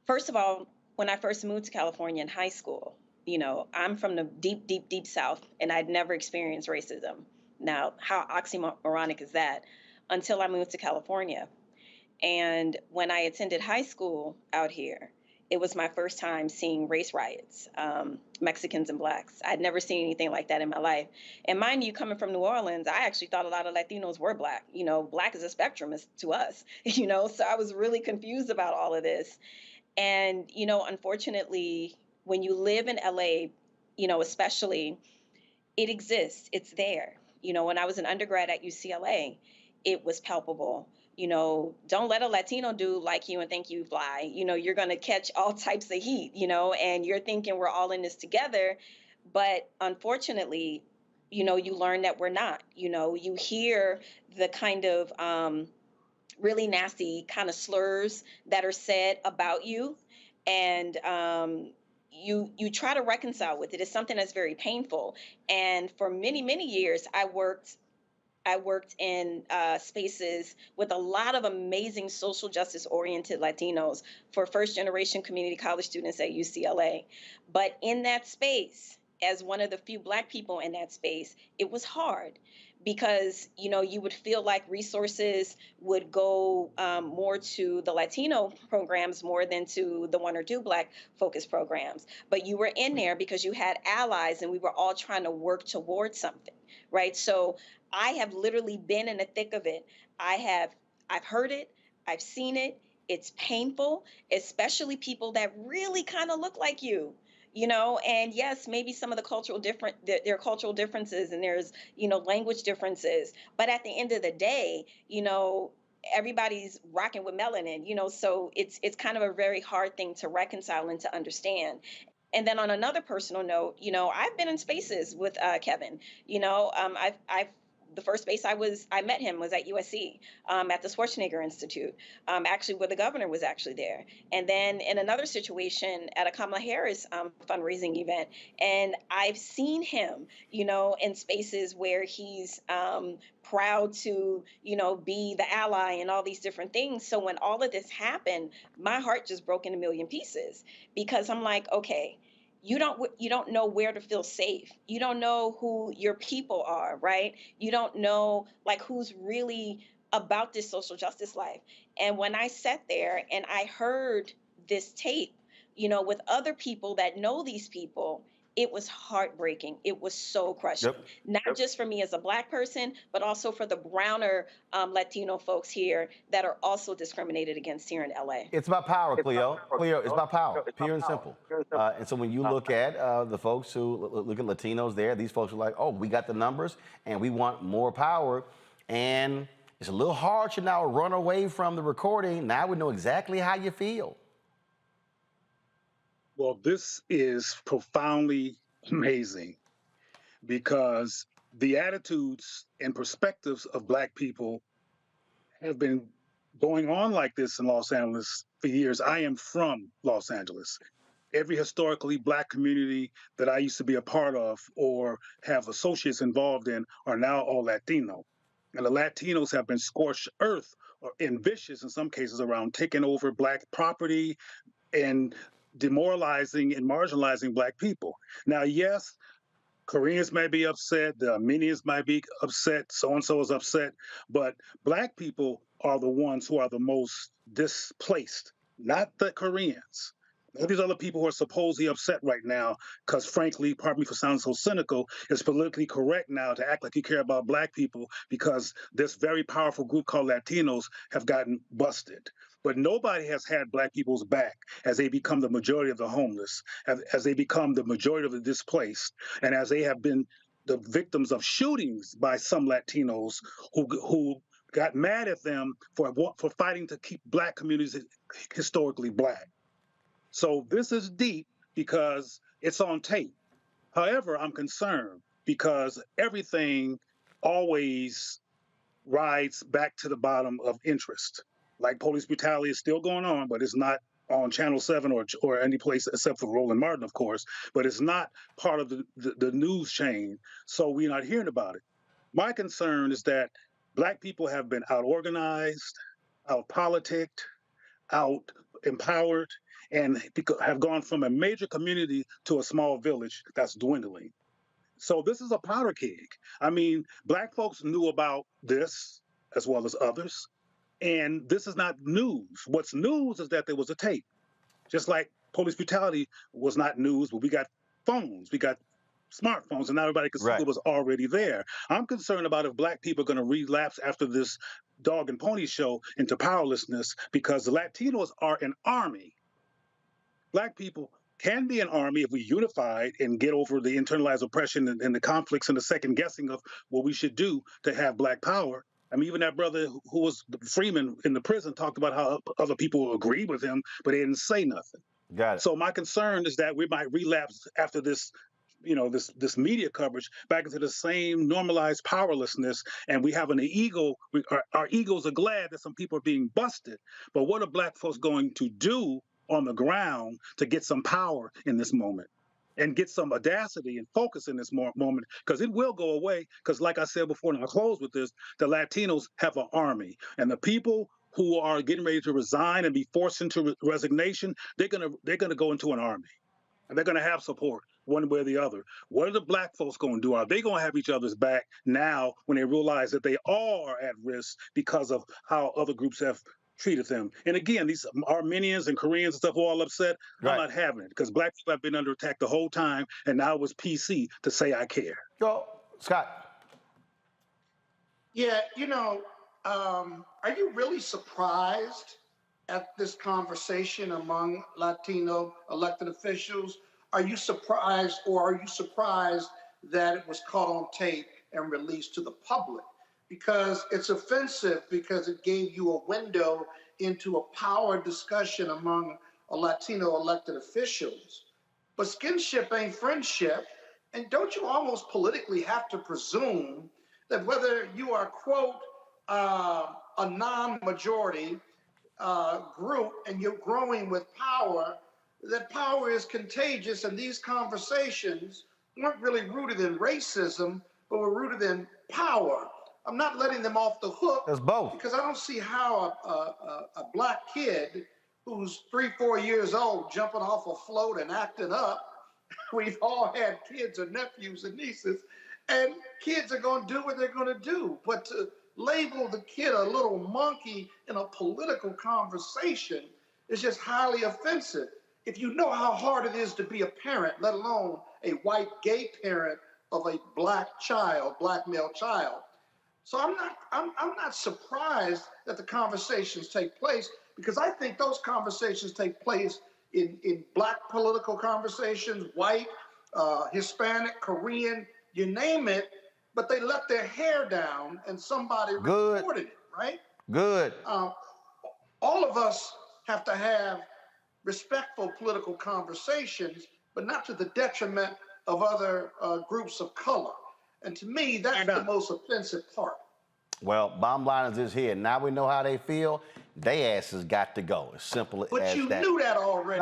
first of all, when I first moved to California in high school, you know, I'm from the deep, deep, deep South, and I'd never experienced racism. Now, how oxymoronic is that? Until I moved to California. And when I attended high school out here, it was my first time seeing race riots, Mexicans and Blacks. I'd never seen anything like that in my life. And mind you, coming from New Orleans, I actually thought a lot of Latinos were Black. You know, Black is a spectrum to us, you know, so I was really confused about all of this. And, you know, unfortunately, when you live in LA, you know, especially, it exists, it's there. You know, when I was an undergrad at UCLA, it was palpable. You know, don't let a Latino dude like you and think you fly. You know, you're going to catch all types of heat, you know, and you're thinking we're all in this together. But unfortunately, you know, you learn that we're not. You know, you hear the kind of really nasty kind of slurs that are said about you. And you try to reconcile with it. It's something that's very painful. And for many, many years, I worked in spaces with a lot of amazing social justice oriented Latinos for first generation community college students at UCLA. But in that space, as one of the few Black people in that space, it was hard because, you know, you would feel like resources would go more to the Latino programs more than to the one or two Black focused programs. But you were in there because you had allies and we were all trying to work towards something, right? So I have literally been in the thick of it. I've heard it, I've seen it. It's painful, especially people that really kind of look like you, you know, and yes, maybe some of the there are cultural differences and there's, you know, language differences. But at the end of the day, you know, everybody's rocking with melanin, you know, so it's kind of a very hard thing to reconcile and to understand. And then on another personal note, you know, I've been in spaces with Kevin, you know, the first space I met him was at USC, at the Schwarzenegger Institute, actually where the governor was actually there. And then in another situation at a Kamala Harris fundraising event. And I've seen him, you know, in spaces where he's proud to, you know, be the ally and all these different things. So when all of this happened, my heart just broke in a million pieces because I'm like, okay, you don't know where to feel safe. You don't know who your people are, right? You don't know like who's really about this social justice life. And when I sat there and I heard this tape, with other people that know these people, it was heartbreaking. It was soul crushing, not just for me as a Black person, but also for the browner Latino folks here that are also discriminated against here in LA. It's about power, Cleo. Cleo, it's about power, pure and simple. And so when you look at the folks who look at Latinos there, these folks are like, oh, we got the numbers and we want more power. And it's a little hard to now run away from the recording. Now we know exactly how you feel. Well, this is profoundly amazing because the attitudes and perspectives of Black people have been going on like this in Los Angeles for years. I am from Los Angeles. Every historically Black community that I used to be a part of or have associates involved in are now all Latino. And the Latinos have been scorched earth or vicious in some cases around taking over Black property and demoralizing and marginalizing Black people. Now, yes, Koreans may be upset, the Armenians might be upset, so-and-so is upset, but Black people are the ones who are the most displaced, not the Koreans. All these other people who are supposedly upset right now, because frankly, pardon me for sounding so cynical, it's politically correct now to act like you care about Black people because this very powerful group called Latinos have gotten busted. But nobody has had Black people's back as they become the majority of the homeless, as they become the majority of the displaced, and as they have been the victims of shootings by some Latinos who got mad at them for fighting to keep Black communities historically Black. So this is deep because it's on tape. However, I'm concerned because everything always rides back to the bottom of interest. Like police brutality is still going on, but it's not on Channel 7 or any place except for Roland Martin, of course, but it's not part of the news chain, so we're not hearing about it. My concern is that Black people have been out-organized, out-politicked, out-empowered, and have gone from a major community to a small village that's dwindling. So this is a powder keg. I mean, Black folks knew about this as well as others. And this is not news. What's news is that there was a tape. Just like police brutality was not news, but we got phones, we got smartphones, and now everybody can see it was already there. I'm concerned about if Black people are going to relapse after this dog and pony show into powerlessness because the Latinos are an army. Black people can be an army if we unified and get over the internalized oppression and the conflicts and the second guessing of what we should do to have Black power. I mean, even that brother who was Freeman in the prison talked about how other people agreed with him, but they didn't say nothing. Got it. So my concern is that we might relapse after this, this media coverage back into the same normalized powerlessness, and we have an ego. Our egos are glad that some people are being busted, but what are Black folks going to do on the ground to get some power in this moment? And get some audacity and focus in this moment, because it will go away. Because like I said before, and I'll close with this, the Latinos have an army. And the people who are getting ready to resign and be forced into resignation, they're gonna go into an army. And they're gonna have support one way or the other. What are the Black folks gonna do? Are they gonna have each other's back now when they realize that they are at risk because of how other groups have treated them? And again, these Armenians and Koreans and stuff are all upset. I'm not having it because Black people have been under attack the whole time, and now it was PC to say I care. Go, Scott. Yeah, are you really surprised at this conversation among Latino elected officials? Are you surprised, or are you surprised that it was caught on tape and released to the public? Because it's offensive, because it gave you a window into a power discussion among Latino elected officials. But skinship ain't friendship. And don't you almost politically have to presume that whether you are, quote, a non-majority group and you're growing with power, that power is contagious, and these conversations weren't really rooted in racism, but were rooted in power. I'm not letting them off the hook. That's both. Because I don't see how a Black kid who's 3-4 years old jumping off a float and acting up We've all had kids or nephews and nieces, and kids are going to do what they're going to do. But to label the kid a little monkey in a political conversation is just highly offensive. If you know how hard it is to be a parent, let alone a white gay parent of a black male child. So I'm not surprised that the conversations take place, because I think those conversations take place in black political conversations, white, Hispanic, Korean, you name it, but they let their hair down and somebody reported it, right? Good. All of us have to have respectful political conversations, but not to the detriment of other groups of color. And to me, that's the most offensive part. Well, bottom line is this here. Now we know how they feel. They asses got to go. As simple as that. But you knew that already.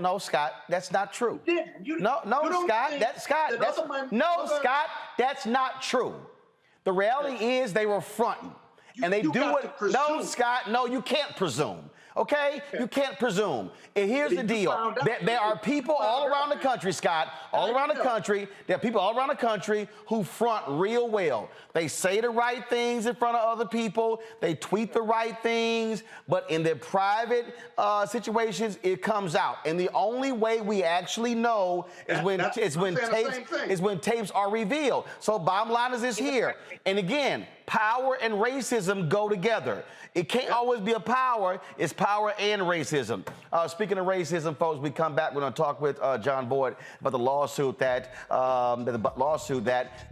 No, Scott. That's not true. You didn't. Scott. That's not true. The reality is they were fronting. And they do what? No, Scott. No, you can't presume. Okay? You can't presume. And here's the deal. There are people all around the country, Scott, all around the country. There are people all around the country who front real well. They say the right things in front of other people. They tweet the right things. But in their private situations, it comes out. And the only way we actually know is when tapes are revealed. So bottom line is this here. And again, power and racism go together. It can't always be a power. It's power and racism. Speaking of racism, folks, we come back. We're going to talk with John Boyd about the lawsuit that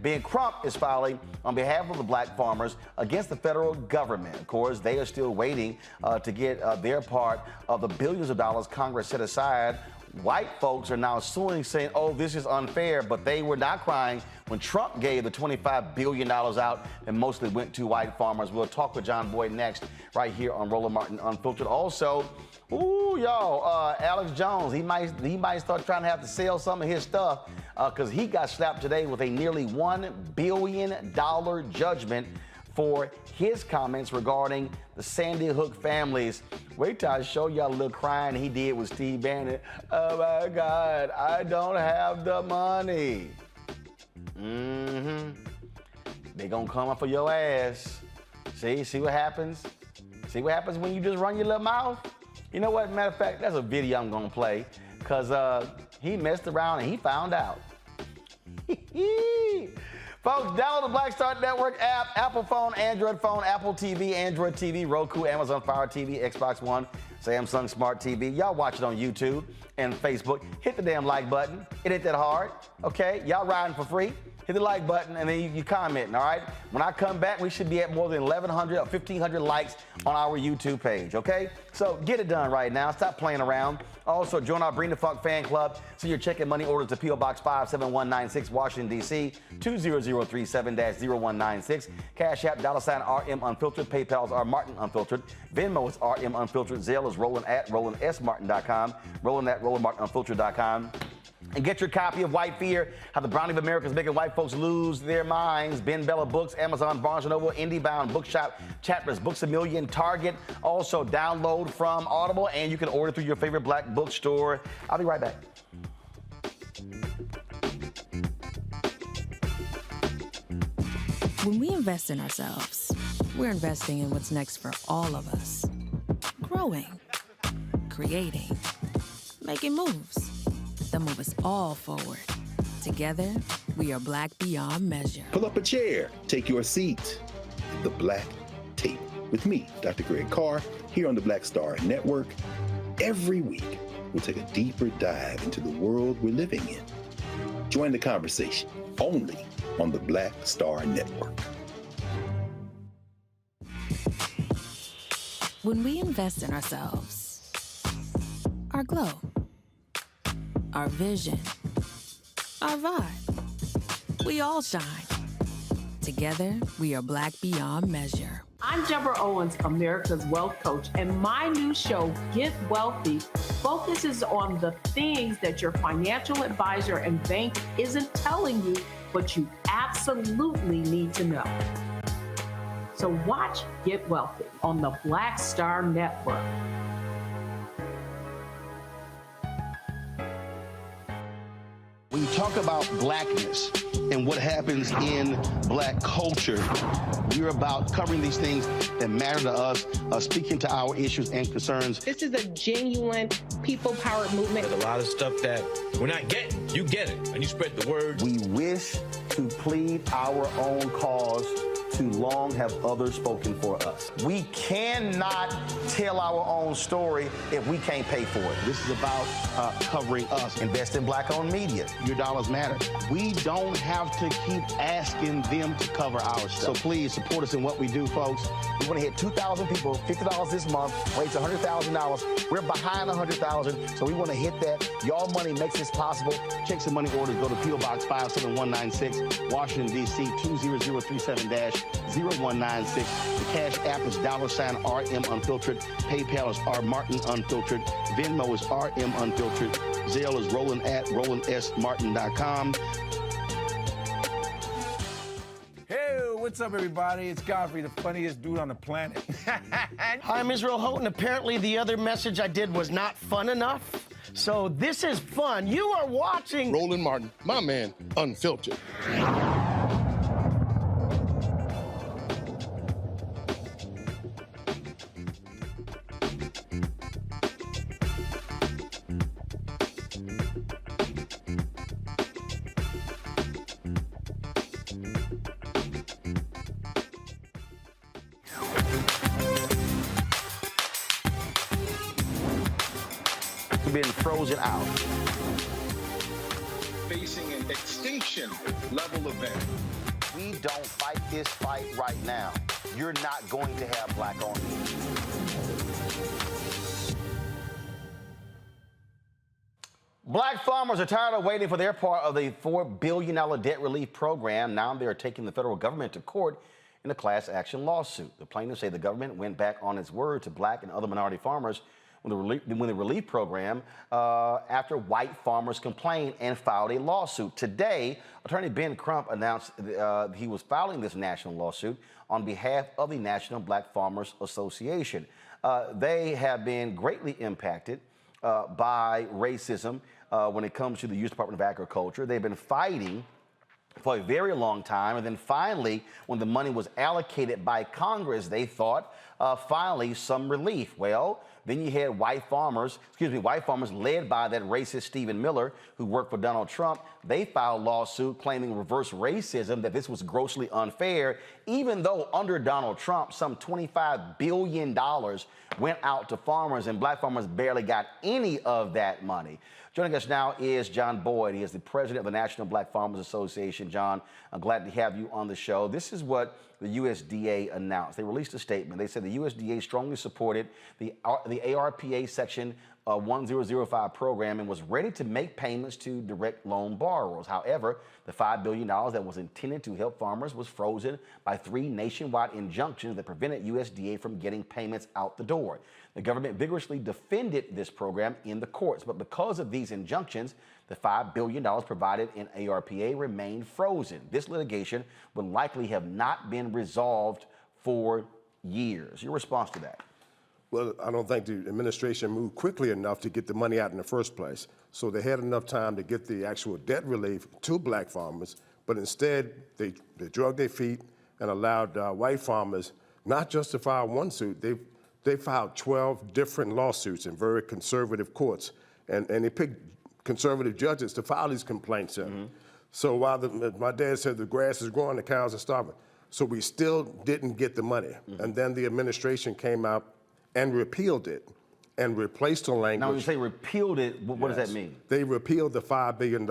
Ben Crump is filing on behalf of the black farmers against the federal government. Of course, they are still waiting to get their part of the billions of dollars Congress set aside. White folks are now suing, saying, oh, this is unfair, but they were not crying when Trump gave the $25 billion out and mostly went to white farmers. We'll talk with John Boyd next, right here on Roland Martin Unfiltered. Also, Alex Jones, he might start trying to have to sell some of his stuff because he got slapped today with a nearly $1 billion judgment for his comments regarding the Sandy Hook families. Wait till I show y'all a little crying he did with Steve Bannon. Oh my God, I don't have the money. They gonna come up for your ass. See what happens? See what happens when you just run your little mouth? You know what, matter of fact, that's a video I'm gonna play, because he messed around and he found out. Folks, download the Black Star Network app, Apple phone, Android phone, Apple TV, Android TV, Roku, Amazon Fire TV, Xbox One, Samsung Smart TV. Y'all watch it on YouTube and Facebook. Hit the damn like button. It ain't that hard, okay? Y'all riding for free. Hit the like button and then you commenting, all right? When I come back, we should be at more than 1,100 or 1,500 likes on our YouTube page, okay? So get it done right now. Stop playing around. Also, join our Bring the Funk fan club. Send your check and money orders to P.O. Box 57196, Washington, D.C., 20037-0196. Cash App, $RM Unfiltered. PayPal's R Martin Unfiltered. Venmo is RM Unfiltered. Zelle is Roland at RolandSMartin.com. Roland at RolandMartinUnfiltered.com. And get your copy of White Fear, How the Browning of America is Making White Folks Lose Their Minds. Ben Bella Books, Amazon, Barnes & Noble, IndieBound, Bookshop, Chapters, Books A Million, Target. Also download from Audible, and you can order through your favorite black bookstore. I'll be right back. When we invest in ourselves, we're investing in what's next for all of us. Growing, creating, making moves that move us all forward. Together, we are black beyond measure. Pull up a chair, take your seat. The Black Tape with me, Dr. Greg Carr, here on the Black Star Network. Every week, we'll take a deeper dive into the world we're living in. Join the conversation only on the Black Star Network. When we invest in ourselves, our glow, our vision, our vibe, we all shine. Together, we are black beyond measure. I'm Deborah Owens, America's Wealth Coach, and my new show, Get Wealthy, focuses on the things that your financial advisor and bank isn't telling you, but you absolutely need to know. So watch Get Wealthy on the Black Star Network. When you talk about blackness and what happens in black culture, we're about covering these things that matter to us, speaking to our issues and concerns. This is a genuine people-powered movement. There's a lot of stuff that we're not getting. You get it, and you spread the word. We wish to plead our own cause. Too long have others spoken for us. We cannot tell our own story if we can't pay for it. This is about covering us. Invest in black-owned media. Your dollars matter. We don't have to keep asking them to cover our stuff. So please support us in what we do, folks. We want to hit 2,000 people, $50 this month, raise $100,000. We're behind 100,000, so we want to hit that. Y'all money makes this possible. Check some money orders. Go to P.O. Box 57196, Washington, D.C. 20037-0196. The Cash App is $RM Unfiltered. PayPal is R Martin Unfiltered. Venmo is RM Unfiltered. Zelle is Roland at RolandSMartin.com. Hey, what's up, everybody? It's Godfrey, the funniest dude on the planet. Hi, I'm Israel Houghton. Apparently, the other message I did was not fun enough. So this is fun. You are watching Roland Martin, my man, Unfiltered. Been frozen out. Facing an extinction level event. We don't fight this fight right now. You're not going to have black-owned media. Black farmers are tired of waiting for their part of the $4 billion debt relief program. Now they are taking the federal government to court in a class action lawsuit. The plaintiffs say the government went back on its word to black and other minority farmers when the relief program after white farmers complained and filed a lawsuit. Today, Attorney Ben Crump announced he was filing this national lawsuit on behalf of the National Black Farmers Association. They have been greatly impacted by racism when it comes to the U.S. Department of Agriculture. They've been fighting for a very long time, and then finally, when the money was allocated by Congress, they thought finally some relief. Well, then you had white farmers led by that racist Stephen Miller, who worked for Donald Trump. They filed a lawsuit claiming reverse racism, that this was grossly unfair, even though under Donald Trump, some $25 billion went out to farmers, and black farmers barely got any of that money. Joining us now is John Boyd. He is the president of the National Black Farmers Association. John, I'm glad to have you on the show. This is what the USDA announced. They released a statement. They said the USDA strongly supported the ARPA Section 1005 program and was ready to make payments to direct loan borrowers. However, the $5 billion that was intended to help farmers was frozen by 3 nationwide injunctions that prevented USDA from getting payments out the door. The government vigorously defended this program in the courts, but because of these injunctions, the $5 billion provided in ARPA remained frozen. This litigation would likely have not been resolved for years. Your response to that? Well, I don't think the administration moved quickly enough to get the money out in the first place. So they had enough time to get the actual debt relief to black farmers, but instead they drug their feet and allowed white farmers not just to file one suit. They filed 12 different lawsuits in very conservative courts, and they picked conservative judges to file these complaints in. Mm-hmm. So while my dad said the grass is growing, the cows are starving. So we still didn't get the money. Mm-hmm. And then the administration came out and repealed it and replaced the language. Now, when you say repealed it, what does that mean? They repealed the $5 billion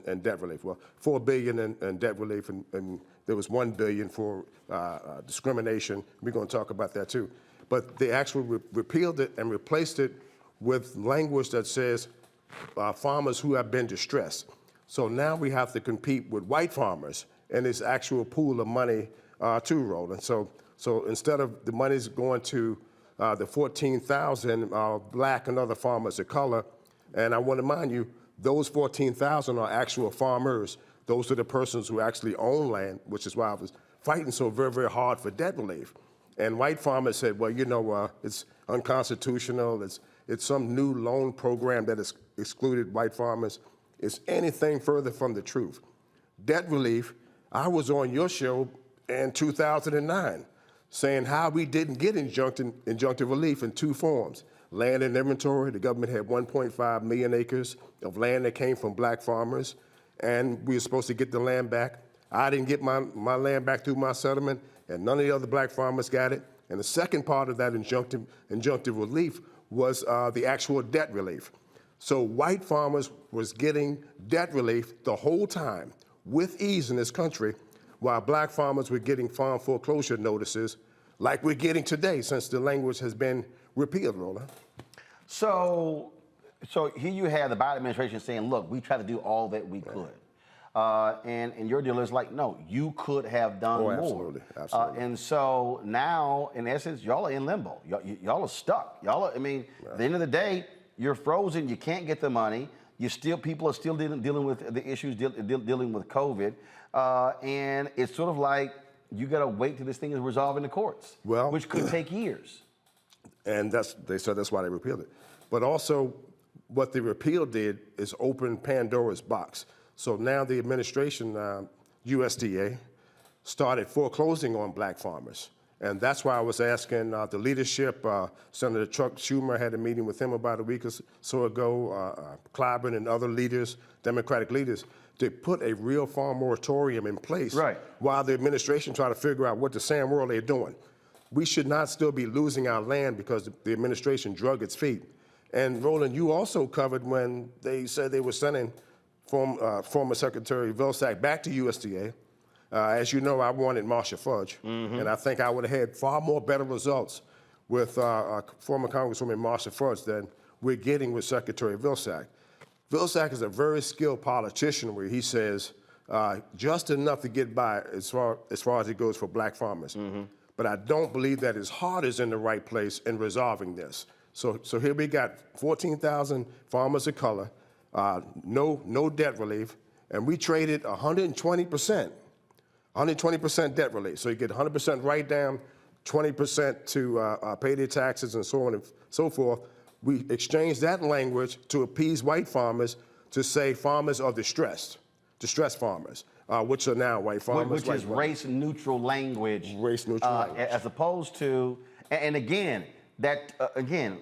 in debt relief. Well, $4 billion in debt relief, and there was $1 billion for discrimination. We're going to talk about that too. But they actually repealed it and replaced it with language that says farmers who have been distressed. So now we have to compete with white farmers in this actual pool of money too, Roland. So instead of the money's going to the 14,000 black and other farmers of color, and I want to remind you, those 14,000 are actual farmers. Those are the persons who actually own land, which is why I was fighting so very, very hard for debt relief. And white farmers said, well, you know, it's unconstitutional. It's some new loan program that has excluded white farmers. is anything further from the truth. Debt relief, I was on your show in 2009 saying how we didn't get injunctive relief in two forms. Land and inventory, the government had 1.5 million acres of land that came from black farmers, and we were supposed to get the land back. I didn't get my land back through my settlement, and none of the other black farmers got it. And the second part of that injunctive relief was the actual debt relief. So white farmers was getting debt relief the whole time with ease in this country, while black farmers were getting farm foreclosure notices like we're getting today since the language has been repealed, Roland. So here you have the Biden administration saying, look, we tried to do all that we could. And your deal is like, no, you could have done more. Absolutely, absolutely. And so now, in essence, y'all are in limbo. Y'all are stuck. At the end of the day, you're frozen. You can't get the money. People are still dealing with the issues, dealing with COVID. And it's sort of like you got to wait till this thing is resolved in the courts, which could take years. And they said that's why they repealed it. But also, what the repeal did is open Pandora's box. So now the administration, USDA, started foreclosing on black farmers. And that's why I was asking the leadership, Senator Chuck Schumer had a meeting with him about a week or so ago, Clyburn and other leaders, Democratic leaders, to put a real farm moratorium in place while the administration try to figure out what the sand world they're doing. We should not still be losing our land because the administration drug its feet. And Roland, you also covered when they said they were sending former Secretary Vilsack back to USDA. As you know, I wanted Marcia Fudge, and I think I would have had far more better results with former Congresswoman Marcia Fudge than we're getting with Secretary Vilsack. Vilsack is a very skilled politician where he says just enough to get by as far as it goes for black farmers. But I don't believe that his heart is in the right place in resolving this. So here we got 14,000 farmers of color, no debt relief, and we traded 120% debt relief. So you get 100% write down, 20% to pay their taxes and so on and so forth. We exchanged that language to appease white farmers to say farmers are distressed farmers, which are now white farmers. Which is race-neutral language. Race-neutral language. As opposed to, and again,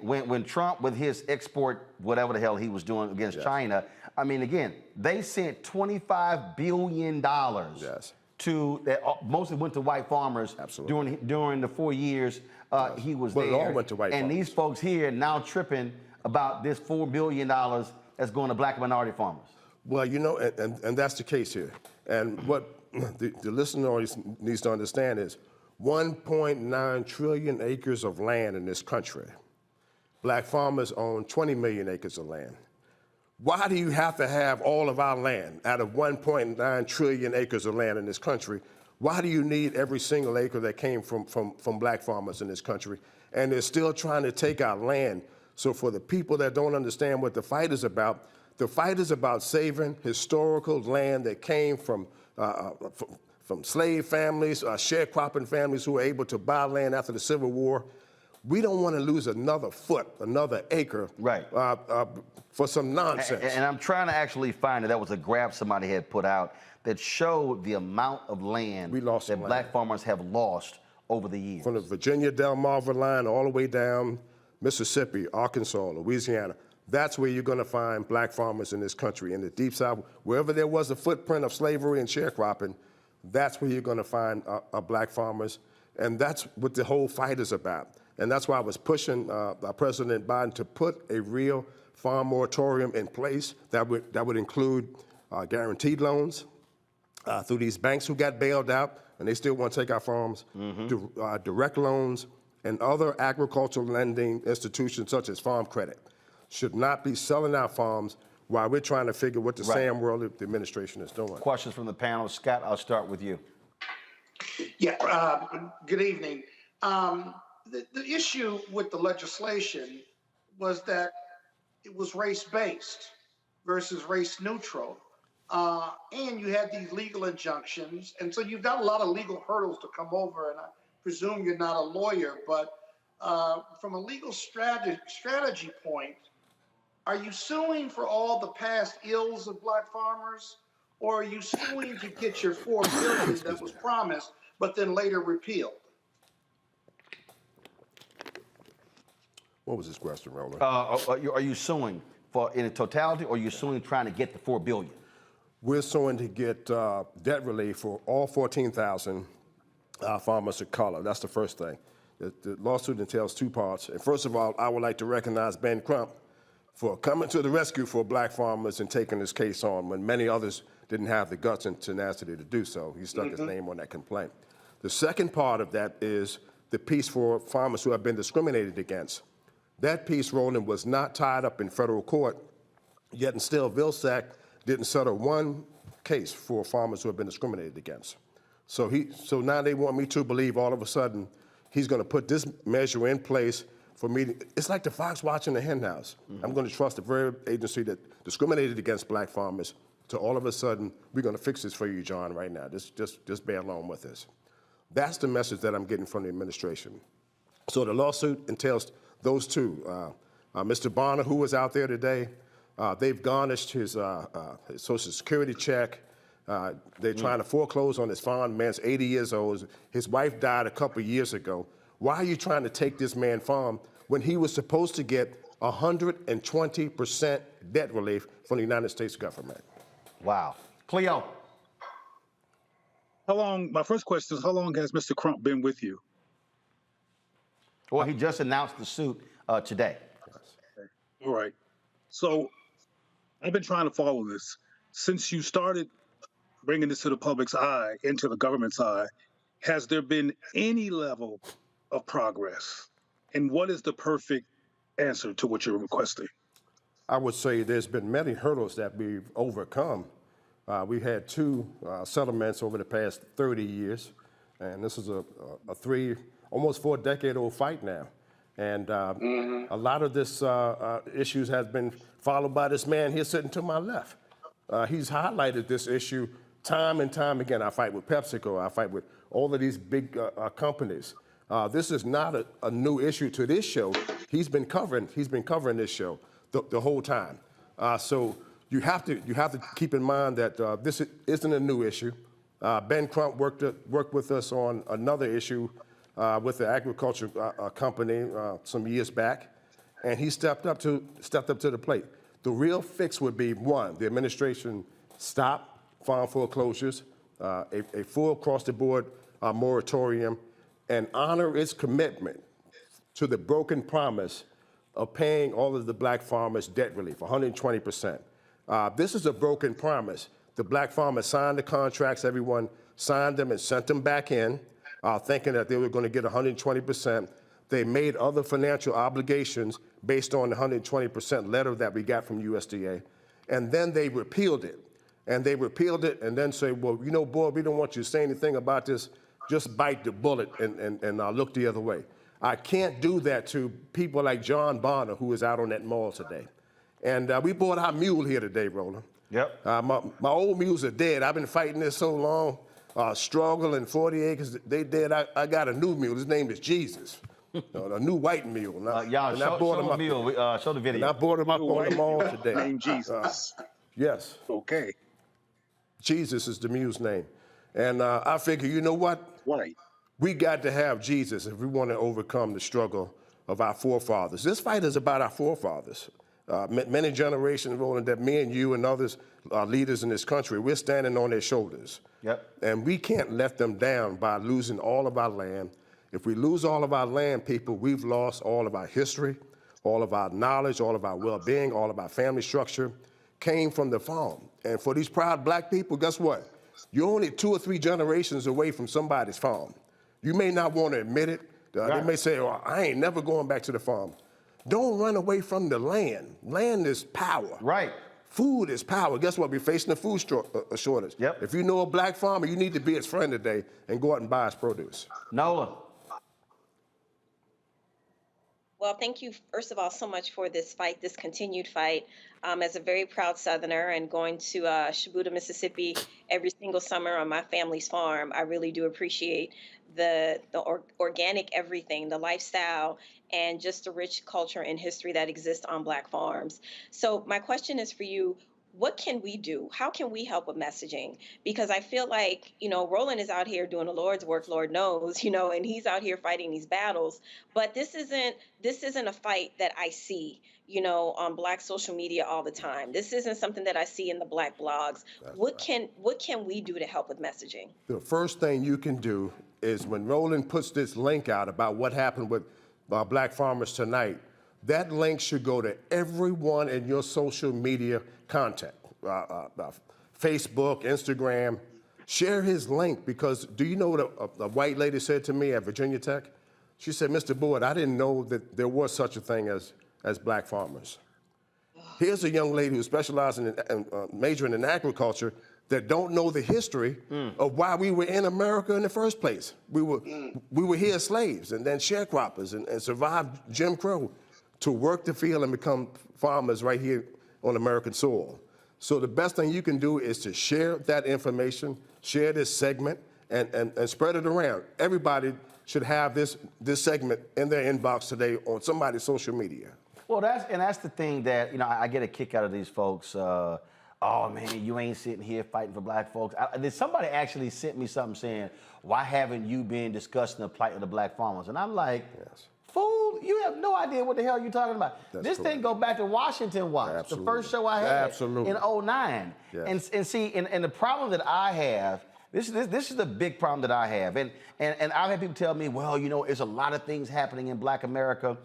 when Trump with his export, whatever the hell he was doing against China, again, they sent $25 billion that mostly went to white farmers during the 4 years he was there. It all went to white farmers. These folks here now tripping about this $4 billion that's going to black and minority farmers. Well, and that's the case here. And what the listener needs to understand is 1.9 trillion acres of land in this country. Black farmers own 20 million acres of land. Why do you have to have all of our land out of 1.9 trillion acres of land in this country? Why do you need every single acre that came from black farmers in this country? And they're still trying to take our land. So for the people that don't understand what the fight is about saving historical land that came from slave families, sharecropping families who were able to buy land after the Civil War. We don't want to lose another acre for some nonsense. And I'm trying to actually find that was a graph somebody had put out that showed the amount of land that black farmers have lost over the years. From the Virginia Delmarva line all the way down Mississippi, Arkansas, Louisiana. That's where you're going to find black farmers in this country, in the Deep South. Wherever there was a footprint of slavery and sharecropping, that's where you're going to find black farmers. And that's what the whole fight is about. And that's why I was pushing President Biden to put a real farm moratorium in place that would include guaranteed loans through these banks who got bailed out and they still want to take our farms, direct loans, and other agricultural lending institutions such as Farm Credit should not be selling our farms while we're trying to figure what the sand world the administration is doing. Questions from the panel. Scott, I'll start with you. Yeah, good evening. The issue with the legislation was that it was race-based versus race-neutral. And you had these legal injunctions. And so you've got a lot of legal hurdles to come over. And I presume you're not a lawyer, but from a legal strategy point, Are you suing for all the past ills of black farmers, or are you suing to get your $4 billion that was promised but then later repealed? What was this question, Roland? Are you suing for in totality, or are you suing trying to get the $4 billion? We're suing to get debt relief for all 14,000 farmers of color. That's the first thing. The lawsuit entails two parts. And first of all, I would like to recognize Ben Crump for coming to the rescue for black farmers and taking this case on when many others didn't have the guts and tenacity to do so. He stuck his name on that complaint. The second part of that is the piece for farmers who have been discriminated against. That piece, Roland, was not tied up in federal court, yet and still Vilsack didn't settle one case for farmers who have been discriminated against. So now they want me to believe all of a sudden he's going to put this measure in place for me. It's like the fox watching the hen house. I'm going to trust the very agency that discriminated against black farmers to all of a sudden, we're going to fix this for you, John, right now. Just bear along with us. That's the message that I'm getting from the administration. So the lawsuit entails those two. Mr. Bonner, who was out there today, they've garnished his Social Security check. They're trying to foreclose on his farm. The man's 80 years old. His wife died a couple years ago. Why are you trying to take this man's farm when he was supposed to get 120% debt relief from the United States government? Wow. Cleo. My first question is, how long has Mr. Crump been with you? Well, he just announced the suit today. All right. So I've been trying to follow this. Since you started bringing this to the public's eye, into the government's eye, has there been any level of progress? And what is the perfect answer to what you're requesting? I would say there's been many hurdles that we've overcome. We had two settlements over the past 30 years, and this is a almost 4-decade-old fight now. And a lot of this issues has been followed by this man here sitting to my left. He's highlighted this issue time and time again. I fight with PepsiCo. I fight with all of these big companies. This is not a new issue to this show. He's been covering this show the whole time. So you have to keep in mind that this isn't a new issue. Ben Crump worked with us on another issue with the agriculture company some years back, and he stepped up to the plate. The real fix would be, one, the administration stop farm foreclosures, a full across-the-board moratorium, and honor its commitment to the broken promise of paying all of the black farmers debt relief, 120%. This is a broken promise. The black farmers signed the contracts, everyone signed them and sent them back in, thinking that they were going to get 120%. They made other financial obligations based on the 120% letter that we got from USDA, and then they repealed it. And they repealed it and then say, well, you know, boy, we don't want you to say anything about this. Just bite the bullet and look the other way. I can't do that to people like John Bonner, who is out on that mall today. And we bought our mule here today, Roland. Yep. My old mules are dead. I've been fighting this so long, struggling 40 acres. They dead. I got a new mule. His name is Jesus. A new white mule. Show the mule. Show the video. And I bought him up on the mall today. Name Jesus. Yes. Okay. Jesus is the mule's name. And I figure, you know what? Right. We got to have Jesus if we want to overcome the struggle of our forefathers. This fight is about our forefathers. Many generations, Roland, that me and you and others leaders in this country, we're standing on their shoulders. Yep. And we can't let them down by losing all of our land. If we lose all of our land, people, we've lost all of our history, all of our knowledge, all of our well-being, all of our family structure came from the farm. And for these proud black people, guess what? You're only 2 or 3 generations away from somebody's farm. You may not want to admit it. They may say, oh, I ain't never going back to the farm. Don't run away from the land. Land is power. Right. Food is power. Guess what? We're facing a food shortage. Yep. If you know a black farmer, you need to be his friend today and go out and buy his produce. Nola. Well, thank you, first of all, so much for this fight, this continued fight. As a very proud Southerner and going to Shibuya, Mississippi every single summer on my family's farm, I really do appreciate the organic everything, the lifestyle, and just the rich culture and history that exists on Black farms. So my question is for you. What can we do? How can we help with messaging? Because I feel like, Roland is out here doing the Lord's work, Lord knows, and he's out here fighting these battles. But this isn't a fight that I see, on Black social media all the time. This isn't something that I see in the Black blogs. What can we do to help with messaging? The first thing you can do is when Roland puts this link out about what happened with Black farmers tonight, that link should go to everyone in your social media contact, Facebook, Instagram. Share his link, because do you know what a white lady said to me at Virginia Tech? She said, Mr. Boyd, I didn't know that there was such a thing as Black farmers. Here's a young lady who specializes in majoring in agriculture that don't know the history of why we were in America in the first place. We were here as slaves and then sharecroppers and survived Jim Crow to work the field and become farmers right here on American soil. So the best thing you can do is to share that information, share this segment, and spread it around. Everybody should have this segment in their inbox today on somebody's social media. Well, that's the thing that, I get a kick out of these folks. Oh man, you ain't sitting here fighting for Black folks. Somebody actually sent me something saying, why haven't you been discussing the plight of the Black farmers? And I'm like, fool, you have no idea what the hell you're talking about. This thing go back to Washington Watch, the first show I had in 09. Yes. And see, and the problem that I have, this is the big problem that I have. And I've had people tell me, well, there's a lot of things happening in Black America.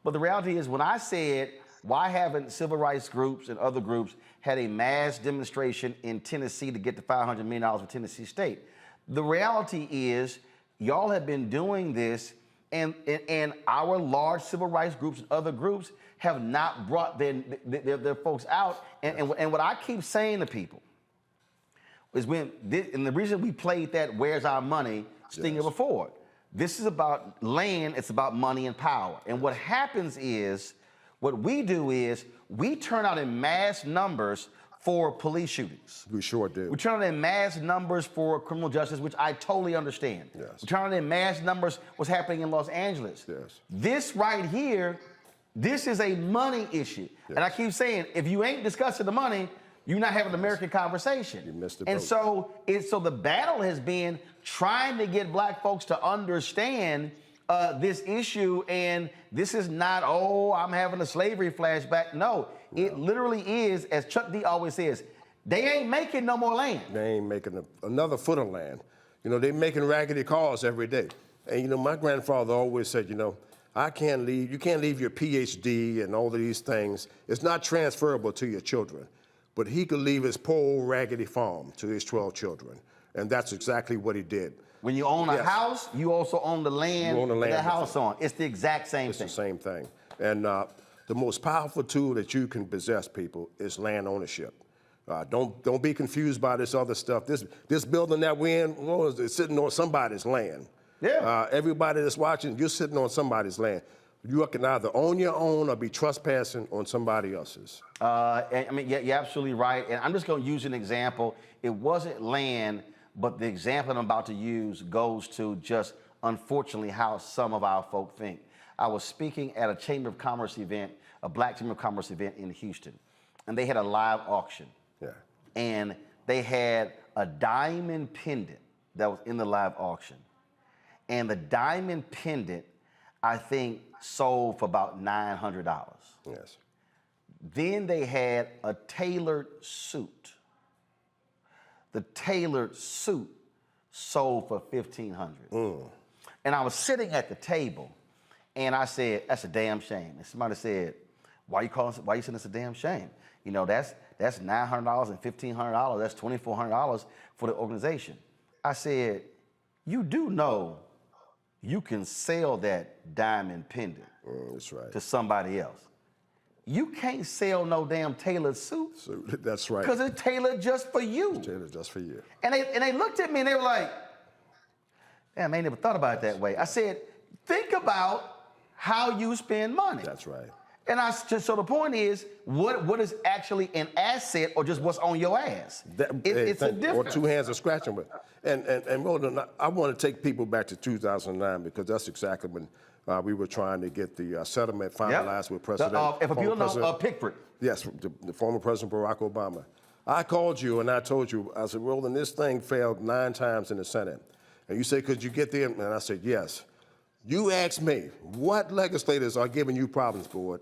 But the reality is, when I said, why haven't civil rights groups and other groups had a mass demonstration in Tennessee to get the $500 million for Tennessee State? The reality is, y'all have been doing this, and our large civil rights groups and other groups have not brought their folks out. And what I keep saying to people is, and the reason we played that "Where's Our Money" stinger before, this is about land, it's about money and power. And what happens is, what we do is, we turn out in mass numbers for police shootings. We sure do. We turn out in mass numbers for criminal justice, which I totally understand. Yes. We turn out in mass numbers what's happening in Los Angeles. Yes. This right here, this is a money issue. Yes. And I keep saying, if you ain't discussing the money, you're not having an American conversation. You missed the boat. And so the battle has been trying to get Black folks to understand this issue, and this is not, I'm having a slavery flashback. No, it literally is, as Chuck D always says, they ain't making no more land. They ain't making another foot of land. They're making raggedy cars every day. And my grandfather always said, you can't leave your PhD and all of these things. It's not transferable to your children. But he could leave his poor old raggedy farm to his 12 children. And that's exactly what he did. When you own a house, you also own the land that house on. It's the exact same thing. It's the same thing. And the most powerful tool that you can possess, people, is land ownership. Don't be confused by this other stuff. This building that we're in, is sitting on somebody's land. Yeah. Everybody that's watching, you're sitting on somebody's land. You can either own your own or be trespassing on somebody else's. You're absolutely right. And I'm just going to use an example. It wasn't land, but the example I'm about to use goes to just, unfortunately, how some of our folk think. I was speaking at a Chamber of Commerce event, a Black Chamber of Commerce event in Houston, and they had a live auction. Yeah. And they had a diamond pendant that was in the live auction. And the diamond pendant, I think, sold for about $900. Yes. Then they had a tailored suit. The tailored suit sold for $1,500. And I was sitting at the table, and I said, "That's a damn shame." And somebody said, "Why you saying it's a damn shame? That's $900 and $1,500. That's $2,400 for the organization." I said, "You do know you can sell that diamond pendant that's right. to somebody else. You can't sell no damn tailored suit." That's right. Because it's tailored just for you. It's tailored just for you. And they looked at me and they were like, "Damn, I ain't never thought about it that way." I said, "Think about how you spend money. That's right. And so the point is, what is actually an asset or just what's on your ass? It's a difference. Or two hands are scratching with. And Roland, I want to take people back to 2009 because that's exactly when we were trying to get the settlement finalized with President. If you don't know, Pickford. Yes, the former President Barack Obama. I called you and I told you, I said, Roland, this thing failed 9 times in the Senate. And you said, could you get there? And I said, yes. You asked me, what legislators are giving you problems, board?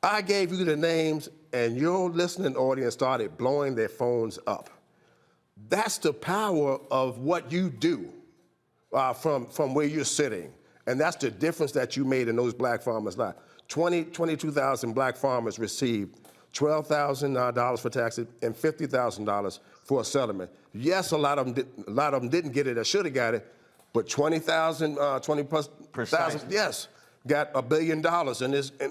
I gave you the names, and your listening audience started blowing their phones up. That's the power of what you do from where you're sitting. And that's the difference that you made in those black farmers' lives. 22,000 black farmers received $12,000 for taxes and $50,000 for a settlement. Yes, a lot of them didn't get it or should have got it, but 20,000, 20,000, yes, got $1 billion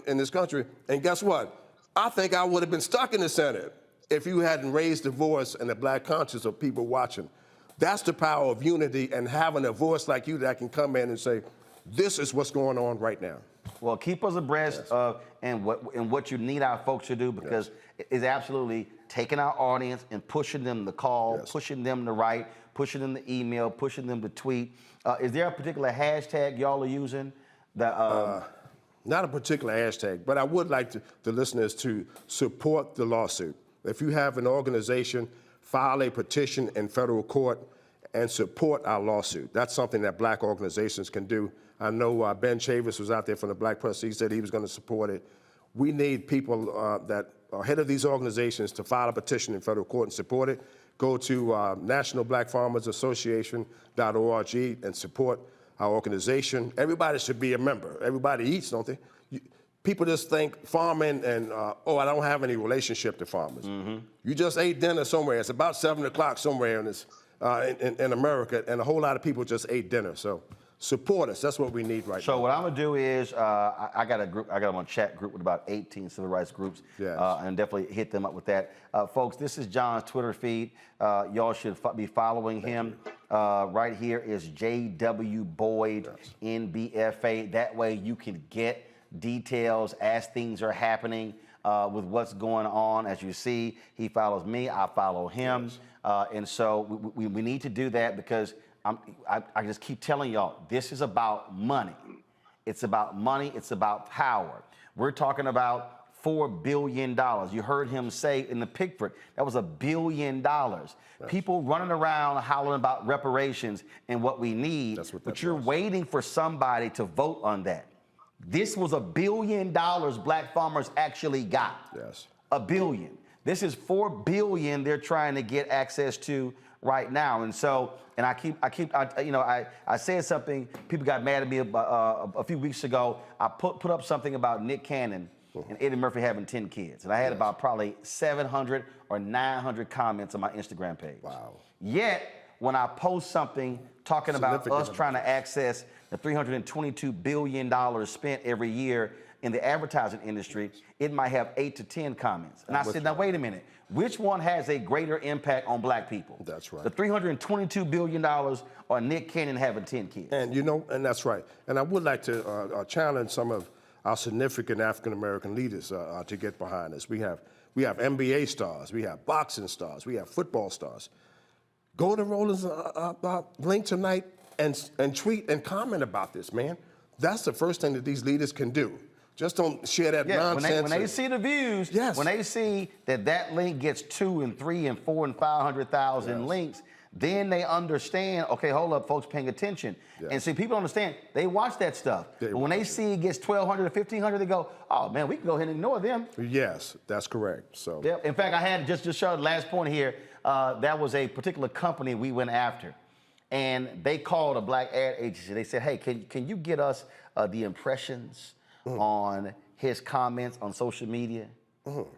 in this country. And guess what? I think I would have been stuck in the Senate if you hadn't raised the voice and the black conscience of people watching. That's the power of unity and having a voice like you that can come in and say, this is what's going on right now. Well, keep us abreast of and what you need our folks to do, because it's absolutely taking our audience and pushing them to call, pushing them to write, pushing them to email, pushing them to tweet. Is there a particular hashtag y'all are using? Not a particular hashtag, but I would like the listeners to support the lawsuit. If you have an organization, file a petition in federal court and support our lawsuit. That's something that black organizations can do. I know Ben Chavis was out there from the Black Press. He said he was going to support it. We need people that are head of these organizations to file a petition in federal court and support it. Go to nationalblackfarmersassociation.org and support our organization. Everybody should be a member. Everybody eats, don't they? People just think farming and, oh, I don't have any relationship to farmers. Mm-hmm. You just ate dinner somewhere. It's about 7 o'clock somewhere in America, and a whole lot of people just ate dinner. So support us. That's what we need right now. So what I'm gonna do is, I got a group. I got them on chat group with about 18 civil rights groups, and definitely hit them up with that. Folks, this is John's Twitter feed. Y'all should be following him. Right here is J.W. Boyd, NBFA. That way you can get details as things are happening with what's going on. As you see, he follows me. I follow him, and so we need to do that because. I just keep telling y'all, this is about money. It's about money. It's about power. We're talking about $4 billion. You heard him say in the Pickford, that was $1 billion. Yes. People running around hollering about reparations and what we need, but you're waiting for somebody to vote on that. This was $1 billion black farmers actually got. Yes. $1 billion. This is $4 billion they're trying to get access to right now. And so, and I said something, people got mad at me about, a few weeks ago. I put up something about Nick Cannon and Eddie Murphy having 10 kids. And I had about probably 700 or 900 comments on my Instagram page. Wow. Yet, when I post something talking about us trying to access the $322 billion spent every year in the advertising industry, it might have 8 to 10 comments. And I said, now wait a minute. Which one has a greater impact on black people? That's right. The $322 billion or Nick Cannon having 10 kids? And and that's right. And I would like to challenge some of our significant African-American leaders to get behind us. We have NBA stars, we have boxing stars, we have football stars. Go to Roland's link tonight and tweet and comment about this, man. That's the first thing that these leaders can do. Just don't share that nonsense. When they see the views, when they see that link gets 2 and 3 and 4 and 500,000 links, then they understand, okay, hold up, folks paying attention. Yes. And see, people understand, they watch that stuff. But when they see it gets 1,200 or 1,500, they go, oh man, we can go ahead and ignore them. Yes, that's correct. So. Yep. In fact, I had, just show the last point here, that was a particular company we went after. And they called a black ad agency. They said, hey, can you get us the impressions on his comments on social media?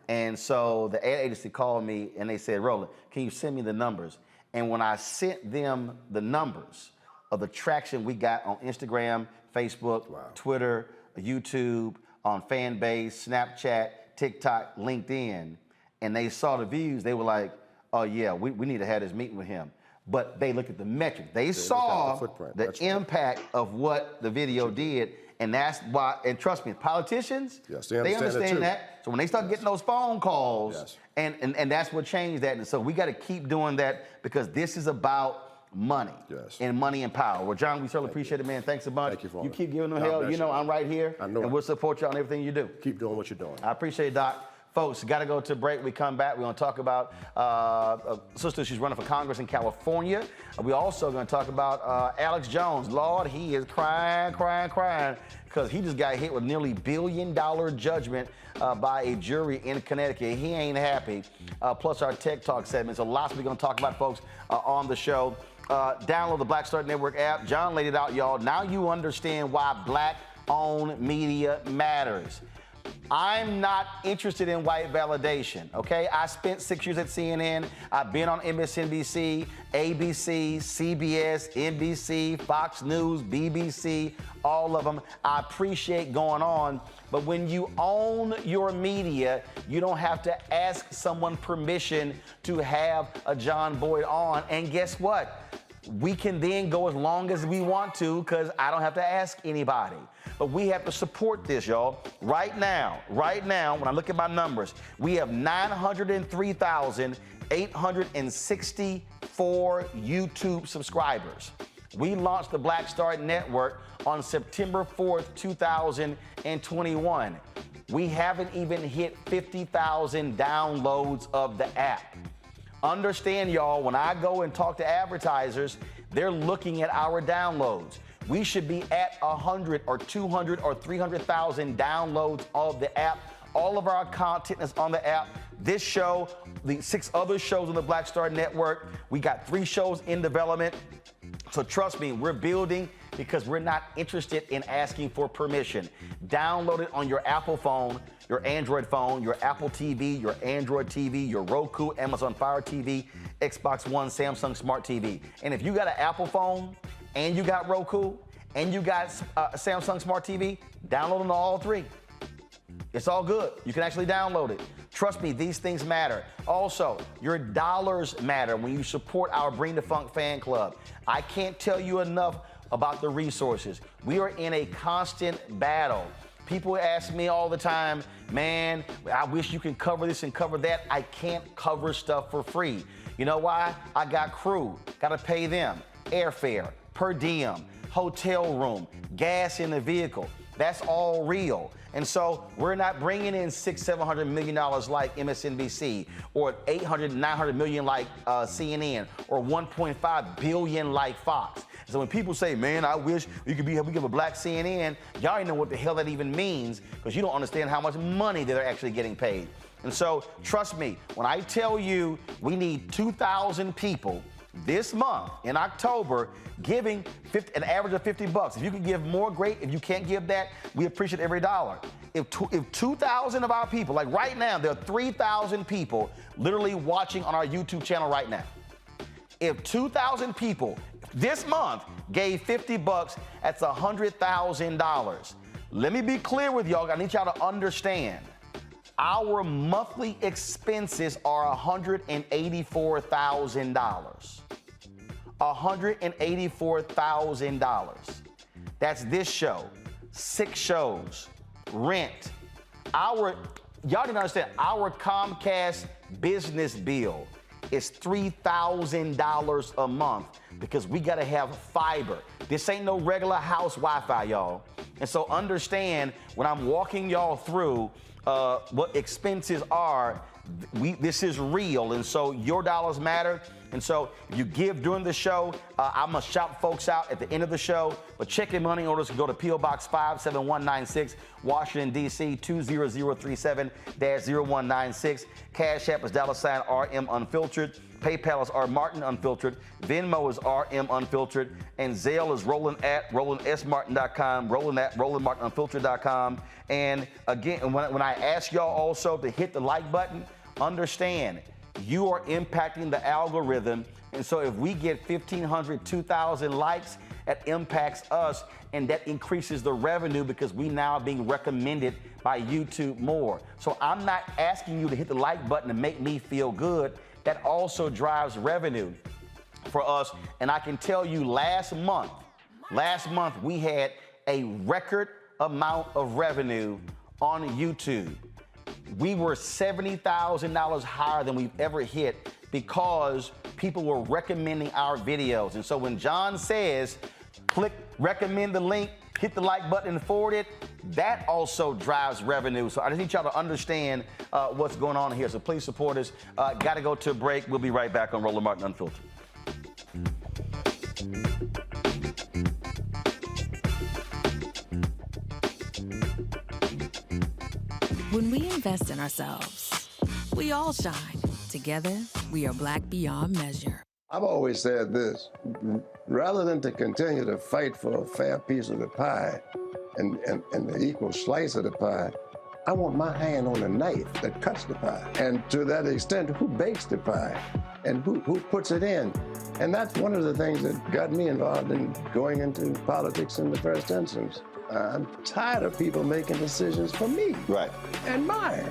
And so the ad agency called me and they said, Roland, can you send me the numbers? And when I sent them the numbers of the traction we got on Instagram, Facebook, Twitter, YouTube, on Fanbase, Snapchat, TikTok, LinkedIn, and they saw the views, they were like, oh yeah, we need to have this meeting with him. But they looked at the metrics. They saw the impact of what the video did, And that's why, and trust me, politicians, Yes, they understand that. So when they start getting those phone calls, and that's what changed that. And so we got to keep doing that because this is about money and money and power. Well, John, we certainly appreciate it, man. Thanks a bunch. Thank you for You it. keep giving them God hell. bless You know I'm right here, I know and it. we'll support you on everything you do. Keep doing what you're doing. I appreciate it, Doc. Folks, got to go to break. We come back. We're going to talk about a sister. She's running for Congress in California. We also going to talk about Alex Jones. Lord, he is crying because he just got hit with nearly $1 billion judgment by a jury in Connecticut. He ain't happy. Plus our Tech Talk segment. So lots we're going to talk about, folks, on the show. Download the Black Star Network app. John laid it out, y'all. Now you understand why black-owned media matters. I'm not interested in white validation, okay? I spent 6 years at CNN. I've been on MSNBC, ABC, CBS, NBC, Fox News, BBC, all of them. I appreciate going on, but when you own your media, you don't have to ask someone permission to have a John Boyd on. And guess what? We can then go as long as we want to because I don't have to ask anybody. But we have to support this, y'all. Right now, when I look at my numbers, we have 903,864 YouTube subscribers. We launched the Black Star Network on September 4th, 2021. We haven't even hit 50,000 downloads of the app. Understand, y'all, when I go and talk to advertisers, they're looking at our downloads. We should be at 100 or 200 or 300,000 downloads of the app. All of our content is on the app. This show, the 6 other shows on the Black Star Network, we got 3 shows in development. So trust me, we're building because we're not interested in asking for permission. Download it on your Apple phone, your Android phone, your Apple TV, your Android TV, your Roku, Amazon Fire TV, Xbox One, Samsung Smart TV. And if you got an Apple phone and you got Roku and you got Samsung Smart TV, download them to all 3. It's all good. You can actually download it. Trust me, these things matter. Also, your dollars matter when you support our Bring the Funk fan club. I can't tell you enough about the resources. We are in a constant battle. People ask me all the time, man, I wish you can cover this and cover that. I can't cover stuff for free. You know why? I got crew, gotta pay them, airfare, per diem, hotel room, gas in the vehicle. That's all real. And so we're not bringing in $600-700 million like MSNBC or 800-900 million like CNN or 1.5 billion like Fox. So when people say, man, I wish we could give a black CNN, y'all already know what the hell that even means because you don't understand how much money they're actually getting paid. And so trust me, when I tell you we need 2,000 people this month in October giving an average of $50. If you can give more, great. If you can't give that, we appreciate every dollar. If 2,000 of our people, like right now, there are 3,000 people literally watching on our YouTube channel right now. If 2,000 people this month gave $50, that's $100,000. Let me be clear with y'all. I need y'all to understand. Our monthly expenses are $184,000. $184,000. That's this show, 6 shows, rent. Y'all didn't understand, our Comcast business bill is $3,000 a month because we gotta have fiber. This ain't no regular house Wi-Fi, y'all. And so understand when I'm walking y'all through what expenses are, this is real, and so your dollars matter. And so if you give during the show, I'm gonna shout folks out at the end of the show. But check your money orders can go to P.O. Box 57196, Washington, D.C. 20037-0196. Cash App is $RM Unfiltered. PayPal is R Martin Unfiltered. Venmo is RM Unfiltered. And Zelle is Roland at RolandSMartin.com, Roland at RolandMartinUnfiltered.com. And again, when I ask y'all also to hit the like button, understand you are impacting the algorithm. And so if we get 1,500, 2,000 likes, that impacts us and that increases the revenue because we now are being recommended by YouTube more. So I'm not asking you to hit the like button to make me feel good. That also drives revenue for us. And I can tell you last month we had a record amount of revenue on YouTube. We were $70,000 higher than we've ever hit because people were recommending our videos. And so when John says, click, recommend the link, hit the like button and forward it, that also drives revenue. So I just need y'all to understand what's going on here. So please support us. Got to go to a break. We'll be right back on Roland Martin Unfiltered. When we invest in ourselves, we all shine. Together, we are Black beyond measure. I've always said this, rather than to continue to fight for a fair piece of the pie and the equal slice of the pie, I want my hand on the knife that cuts the pie. And to that extent, who bakes the pie and who puts it in? And that's one of the things that got me involved in going into politics in the first instance. I'm tired of people making decisions for me. Right. And mine.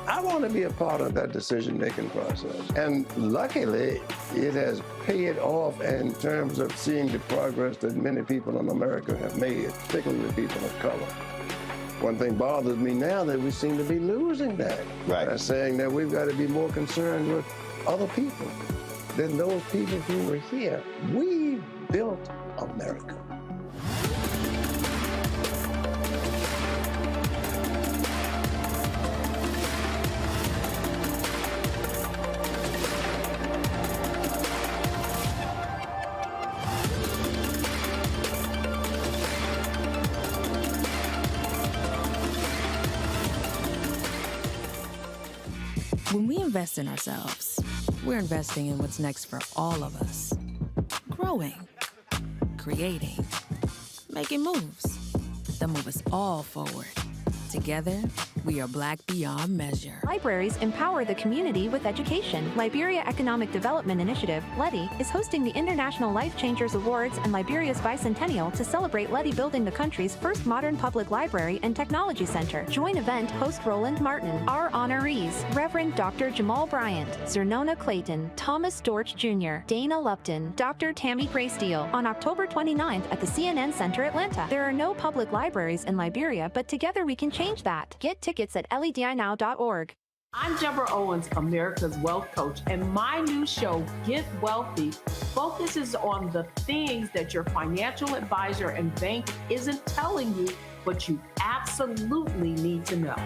I want to be a part of that decision-making process. And luckily, it has paid off in terms of seeing the progress that many people in America have made, particularly people of color. One thing bothers me now that we seem to be losing that. Right. By saying that we've got to be more concerned with other people than those people who were here. We built America. When we invest in ourselves, we're investing in what's next for all of us. Growing, creating, making moves that move us all forward. Together, we are Black beyond measure. Libraries empower the community with education. Liberia Economic Development Initiative, LEDI, is hosting the International Life Changers Awards and Liberia's bicentennial to celebrate LEDI building the country's first modern public library and technology center. Join event host Roland Martin. Our honorees, Reverend Dr. Jamal Bryant, Zernona Clayton, Thomas Dorch Jr., Dana Lupton, Dr. Tammy Graysteel, on October 29th at the CNN Center, Atlanta. There are no public libraries in Liberia, but together we can change that. Get tickets at ledinow.org. I'm Deborah Owens, America's Wealth Coach, and my new show, Get Wealthy, focuses on the things that your financial advisor and bank isn't telling you, but you absolutely need to know.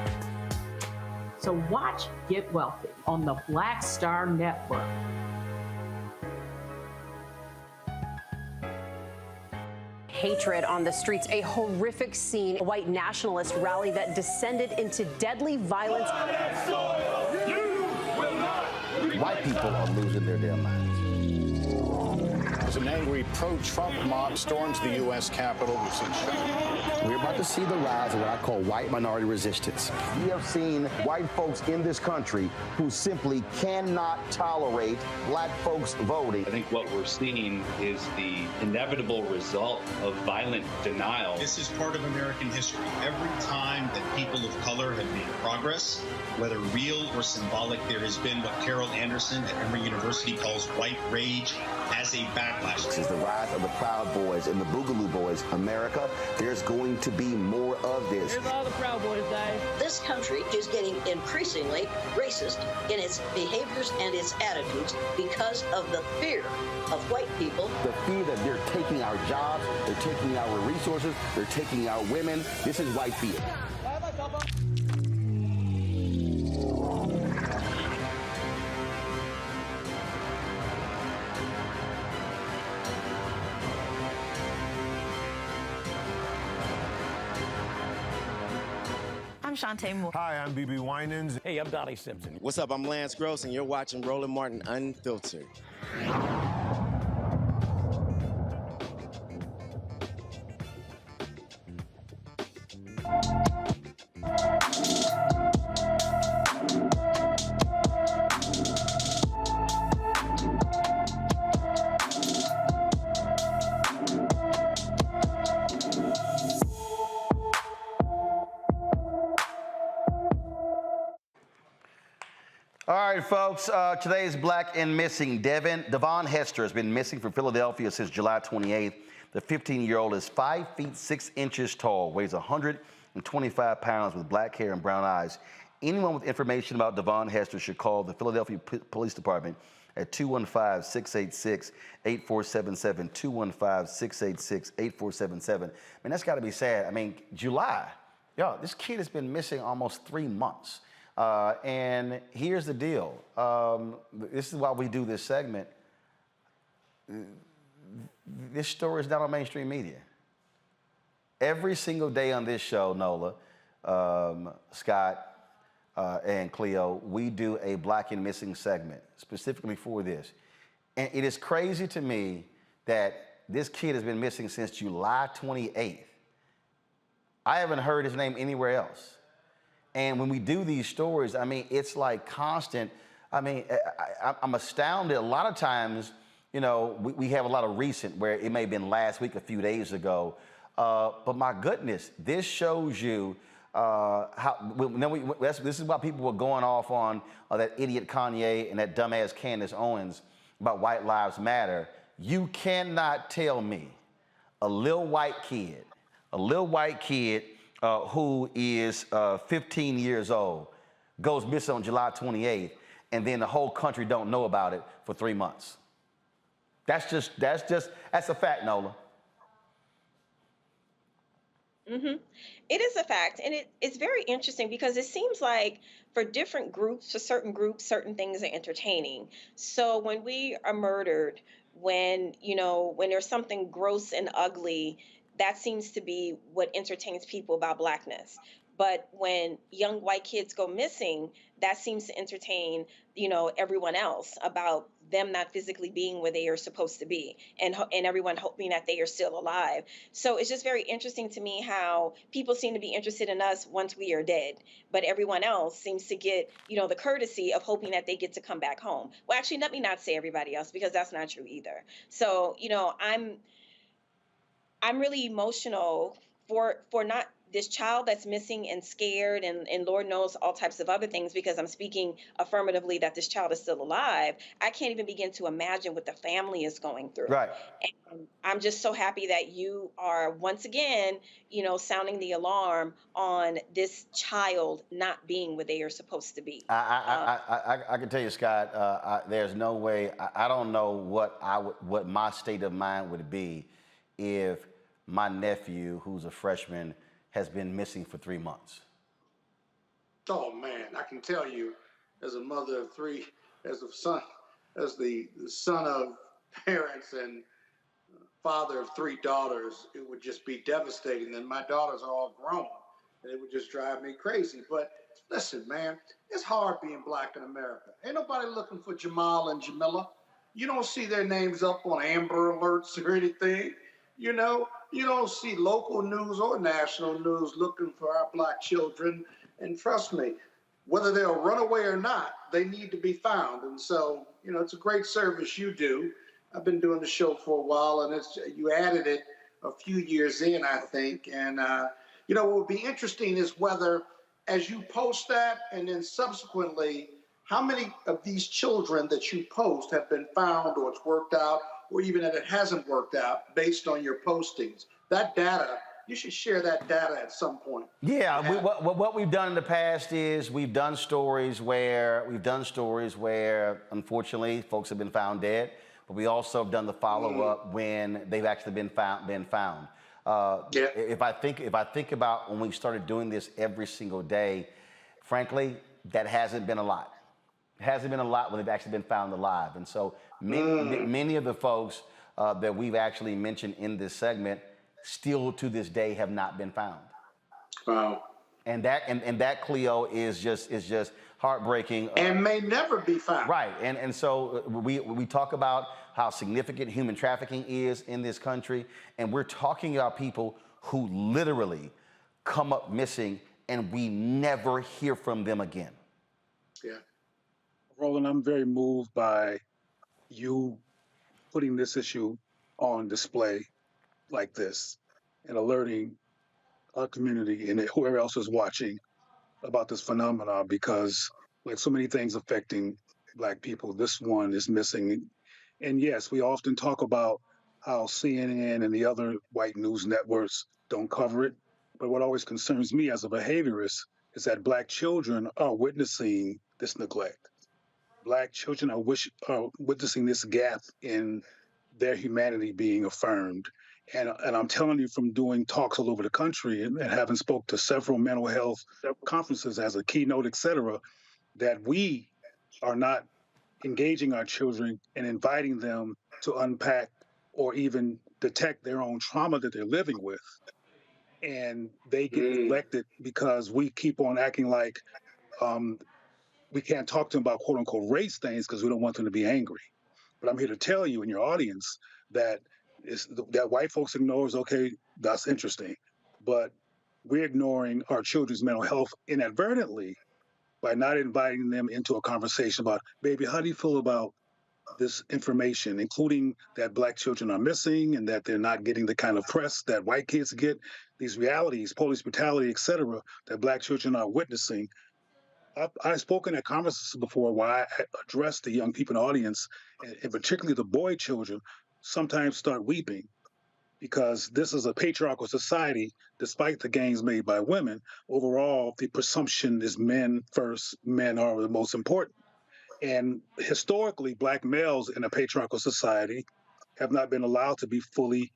So watch Get Wealthy on the Black Star Network. Hatred on the streets, a horrific scene, a white nationalist rally that descended into deadly violence. White people are losing their damn minds. As an angry pro-Trump mob storms the U.S. Capitol, we've seen We're about to see the rise of what I call white minority resistance. We have seen white folks in this country who simply cannot tolerate black folks voting. I think what we're seeing is the inevitable result of violent denial. This is part of American history. Every time that people of color have made progress, whether real or symbolic, there has been what Carol Anderson at Emory University calls white rage as a backlash. This is the rise of the Proud Boys and the Boogaloo Boys. America, there's going to be more of this. Here's all the Proud Boys, Dave. This country is getting increasingly racist in its behaviors and its attitudes because of the fear of white people. The fear that they're taking our jobs, they're taking our resources, they're taking our women. This is white fear. I'm Shantae Moore. Hi, I'm BB Winans. Hey, I'm Donnie Simpson. What's up? I'm Lance Gross, and you're watching Roland Martin Unfiltered. All right, folks, today is Black and Missing. Devon Hester has been missing from Philadelphia since July 28th. The 15-year-old is 5 feet 6 inches tall, weighs 125 pounds with black hair and brown eyes. Anyone with information about Devon Hester should call the Philadelphia Police Department at 215-686-8477, 215-686-8477. Man, that's got to be sad. I mean, July, yo, this kid has been missing almost 3 months. And here's the deal. This is why we do this segment. This story is not on mainstream media. Every single day on this show, Nola, Scott, and Cleo, we do a Black and Missing segment specifically for this. And it is crazy to me that this kid has been missing since July 28th. I haven't heard his name anywhere else. And when we do these stories, I mean, it's like constant. I mean, I'm astounded. A lot of times, you know, we have a lot of recent where it may have been last week, a few days ago. But my goodness, this shows you this is why people were going off on that idiot Kanye and that dumbass Candace Owens about White Lives Matter. You cannot tell me a little white kid who is 15 years old goes missing on July 28th, and then the whole country don't know about it for 3 months. That's a fact, Nola. Mm-hmm. It is a fact. And it's very interesting because it seems like for different groups, for certain groups, certain things are entertaining. So when we are murdered, when there's something gross and ugly, that seems to be what entertains people about Blackness. But when young white kids go missing, that seems to entertain, everyone else about them not physically being where they are supposed to be, and everyone hoping that they are still alive. So it's just very interesting to me how people seem to be interested in us once we are dead, but everyone else seems to get, the courtesy of hoping that they get to come back home. Well, actually, let me not say everybody else, because that's not true either. So, I'm really emotional for not this child that's missing and scared and Lord knows all types of other things, because I'm speaking affirmatively that this child is still alive. I can't even begin to imagine what the family is going through. Right. And I'm just so happy that you are once again, sounding the alarm on this child not being where they are supposed to be. I can tell you, Scott, there's no way. I don't know what my state of mind would be if my nephew, who's a freshman, has been missing for 3 months. Oh man, I can tell you, as a mother of three, as the son of parents and father of 3 daughters, it would just be devastating. And my daughters are all grown, and it would just drive me crazy. But listen, man, it's hard being Black in America. Ain't nobody looking for Jamal and Jamila. You don't see their names up on Amber Alerts or anything. You don't see local news or national news looking for our Black children. And trust me, whether they'll run away or not, they need to be found. And so, it's a great service you do. I've been doing the show for a while, and you added it a few years in, I think. And, what would be interesting is whether, as you post that, and then subsequently, how many of these children that you post have been found, or it's worked out, or even that it hasn't worked out based on your postings. That data, you should share that data at some point. Yeah, what we've done in the past is we've done stories where unfortunately folks have been found dead, but we also have done the follow-up when they've actually been found. If I think about when we started doing this every single day, frankly, that hasn't been a lot. It hasn't been a lot when they've actually been found alive. And so many of the folks that we've actually mentioned in this segment still to this day have not been found. Wow. And that Cleo is just heartbreaking. And may never be found. Right. And so we talk about how significant human trafficking is in this country, and we're talking about people who literally come up missing and we never hear from them again. Yeah. Roland, I'm very moved by you putting this issue on display like this and alerting our community and whoever else is watching about this phenomenon, because like so many things affecting Black people, this one is missing. And yes, we often talk about how CNN and the other white news networks don't cover it. But what always concerns me as a behaviorist is that Black children are witnessing this neglect. Black children are witnessing this gap in their humanity being affirmed. And I'm telling you from doing talks all over the country and having spoke to several mental health conferences as a keynote, et cetera, that we are not engaging our children and inviting them to unpack or even detect their own trauma that they're living with. And they get neglected because we keep on acting like we can't talk to them about quote unquote race things because we don't want them to be angry. But I'm here to tell you in your audience that that white folks ignores, okay, that's interesting. But we're ignoring our children's mental health inadvertently by not inviting them into a conversation about, baby, how do you feel about this information, including that Black children are missing and that they're not getting the kind of press that white kids get, these realities, police brutality, et cetera, that Black children are witnessing. I've spoken at conferences before where I address the young people in the audience, and particularly the boy children, sometimes start weeping because this is a patriarchal society. Despite the gains made by women, overall, the presumption is men first, men are the most important. And historically, Black males in a patriarchal society have not been allowed to be fully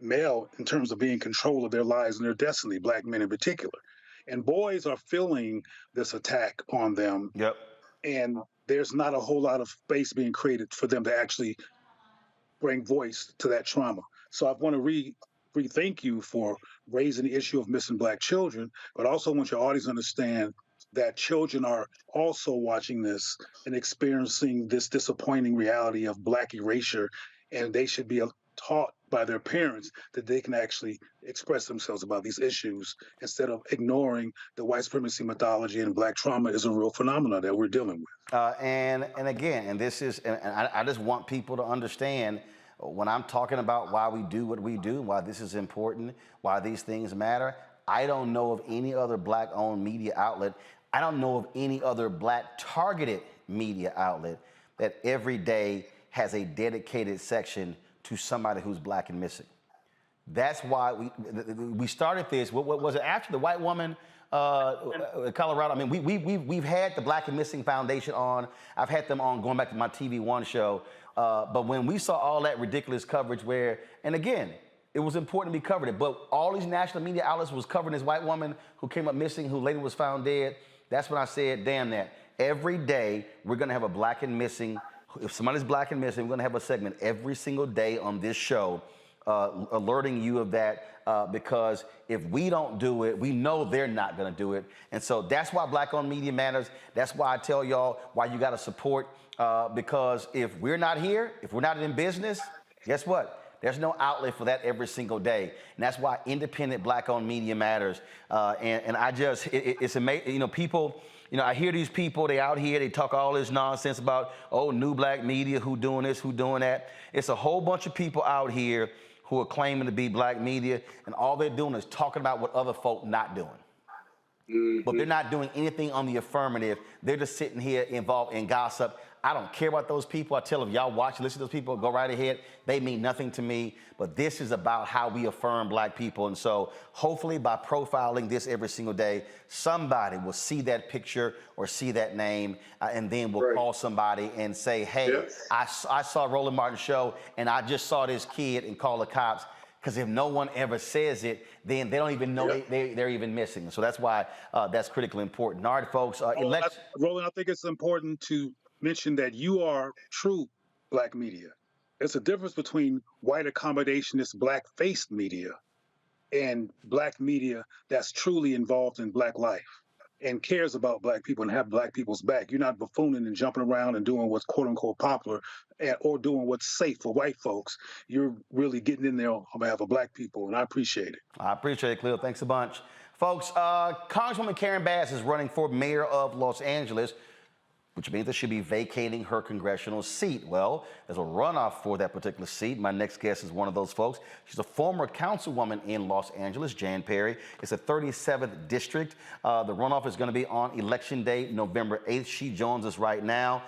male in terms of being in control of their lives and their destiny, Black men in particular. And boys are feeling this attack on them. Yep. And there's not a whole lot of space being created for them to actually bring voice to that trauma. So I want to thank you for raising the issue of missing Black children, but also want your audience to understand that children are also watching this and experiencing this disappointing reality of Black erasure, and they should be taught by their parents that they can actually express themselves about these issues instead of ignoring the white supremacy mythology and Black trauma is a real phenomenon that we're dealing with. And again, this is, and I just want people to understand when I'm talking about why we do what we do, why this is important, why these things matter. I don't know of any other Black-owned media outlet. I don't know of any other Black-targeted media outlet that every day has a dedicated section to somebody who's Black and missing. That's why we started this. What was it after the white woman in Colorado? I mean, we've had the Black and Missing Foundation on. I've had them on going back to my TV One show. But when we saw all that ridiculous coverage where, and again, it was important to be covered, but all these national media outlets was covering this white woman who came up missing, who later was found dead. That's when I said, damn that. Every day, we're gonna have a Black and Missing. If somebody's Black and missing, we're gonna have a segment every single day on this show alerting you of that because if we don't do it, we know they're not gonna do it. And so that's why Black-owned media matters. That's why I tell y'all why you gotta support because if we're not here, if we're not in business, guess what? There's no outlet for that every single day. And that's why independent Black-owned media matters. And I just, it's amazing, you know, people, you know, I hear these people, they out here, they talk all this nonsense about, oh, new Black media, who doing this, who doing that. It's a whole bunch of people out here who are claiming to be Black media, and all they're doing is talking about what other folk not doing. Mm-hmm. But they're not doing anything on the affirmative. They're just sitting here involved in gossip. I don't care about those people. I tell them, y'all watch, listen to those people, go right ahead. They mean nothing to me. But this is about how we affirm Black people. And so hopefully by profiling this every single day, somebody will see that picture or see that name and then will call somebody and say, hey, I saw Roland Martin's show and I just saw this kid and call the cops. Because if no one ever says it, then they don't even know they're even missing. So that's why that's critically important. All right, folks. Roland, I think it's important to mention that you are true Black media. There's a difference between white accommodationist Black-faced media and Black media that's truly involved in Black life and cares about Black people and have Black people's back. You're not buffooning and jumping around and doing what's quote unquote popular or doing what's safe for white folks. You're really getting in there on behalf of Black people, and I appreciate it. I appreciate it, Cleo. Thanks a bunch. Folks, Congresswoman Karen Bass is running for mayor of Los Angeles. which means that she'll be vacating her congressional seat. Well, there's a runoff for that particular seat. My next guest is one of those folks. She's a former councilwoman in Los Angeles, Jan Perry. It's the 37th district. The runoff is going to be on Election Day, November 8th. She joins us right now.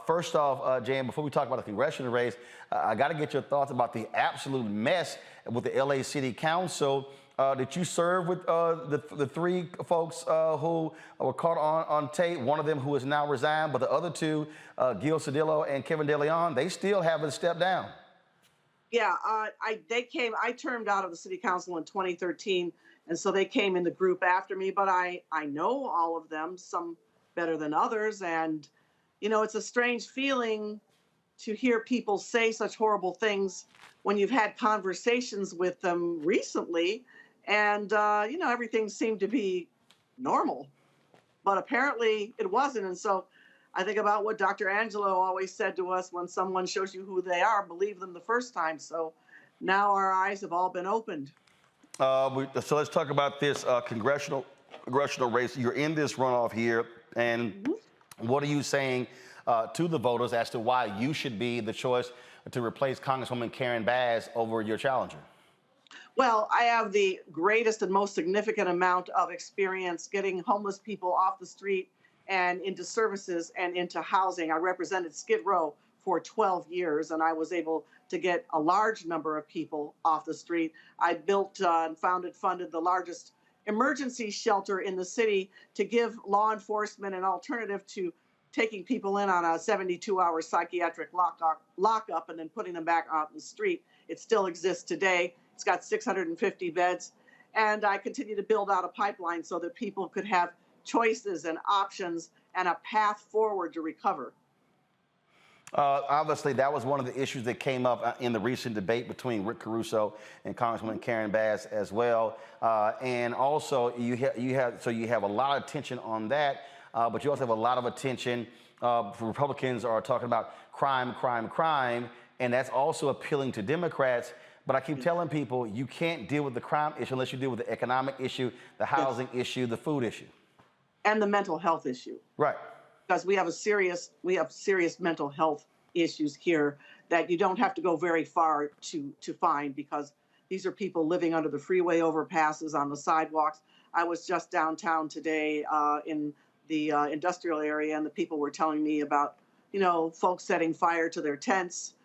First off, Jan, before we talk about the congressional race, I got to get your thoughts about the absolute mess with the LA City Council. Did you serve with the three folks who were caught on tape? One of them who is now resigned, but the other two, Gil Cedillo and Kevin De Leon, they still haven't stepped down. Yeah, I termed out of the city council in 2013, and so they came in the group after me, but I know all of them, some better than others, and, you know, it's a strange feeling to hear people say such horrible things when you've had conversations with them recently. And, you know, everything seemed to be normal, but apparently it wasn't. And so I think about what Dr. Angelo always said to us: when someone shows you who they are, believe them the first time. So now our eyes have all been opened. So let's talk about this congressional race. You're in this runoff here, and what are you saying to the voters as to why you should be the choice to replace Congresswoman Karen Bass over your challenger? Well, I have the greatest and most significant amount of experience getting homeless people off the street and into services and into housing. I represented Skid Row for 12 years, and I was able to get a large number of people off the street. I built and funded the largest emergency shelter in the city to give law enforcement an alternative to taking people in on a 72-hour psychiatric lockup and then putting them back out in the street. It still exists today. It's got 650 beds. And I continue to build out a pipeline so that people could have choices and options and a path forward to recover. Obviously, that was one of the issues that came up in the recent debate between Rick Caruso and Congresswoman Karen Bass as well. And also, you have a lot of attention on that, but you also have a lot of attention. Republicans are talking about crime, and that's also appealing to Democrats. But I keep telling people you can't deal with the crime issue unless you deal with the economic issue, the housing issue, the food issue, and the mental health issue. Right. Because we have serious mental health issues here that you don't have to go very far to find, because these are people living under the freeway overpasses, on the sidewalks. I was just downtown today in the industrial area, and the people were telling me about, you know, folks setting fire to their tents,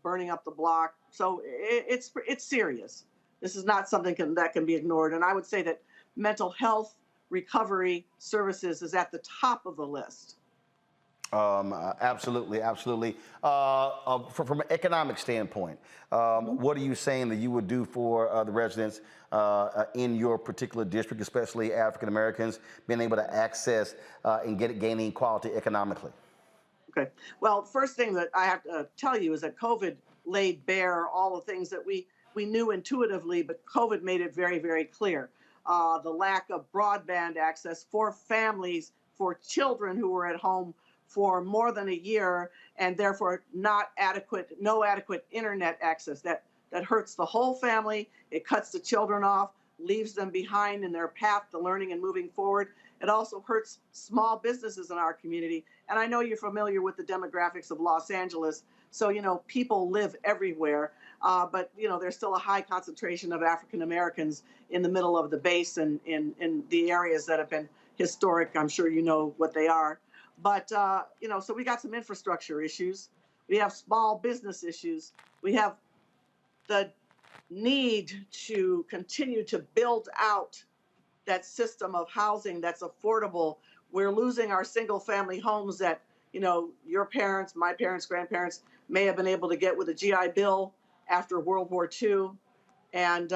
burning up the block. So it's serious. This is not something that can be ignored. And I would say that mental health recovery services is at the top of the list. Absolutely. From an economic standpoint, what are you saying that you would do for the residents in your particular district, especially African Americans, being able to access and gaining equality economically? Okay. Well, first thing that I have to tell you is that COVID laid bare all the things that we knew intuitively, but COVID made it very, very clear. The lack of broadband access for families, for children who were at home for more than a year, and therefore no adequate internet access. That hurts the whole family. It cuts the children off, leaves them behind in their path to learning and moving forward. It also hurts small businesses in our community. And I know you're familiar with the demographics of Los Angeles. So, you know, people live everywhere. But, you know, there's still a high concentration of African Americans in the middle of the basin in the areas that have been historic. I'm sure you know what they are. But, you know, so we got some infrastructure issues. We have small business issues. We have the need to continue to build out that system of housing that's affordable. We're losing our single family homes that, you know, your parents, my parents, grandparents may have been able to get with a GI Bill after World War II. And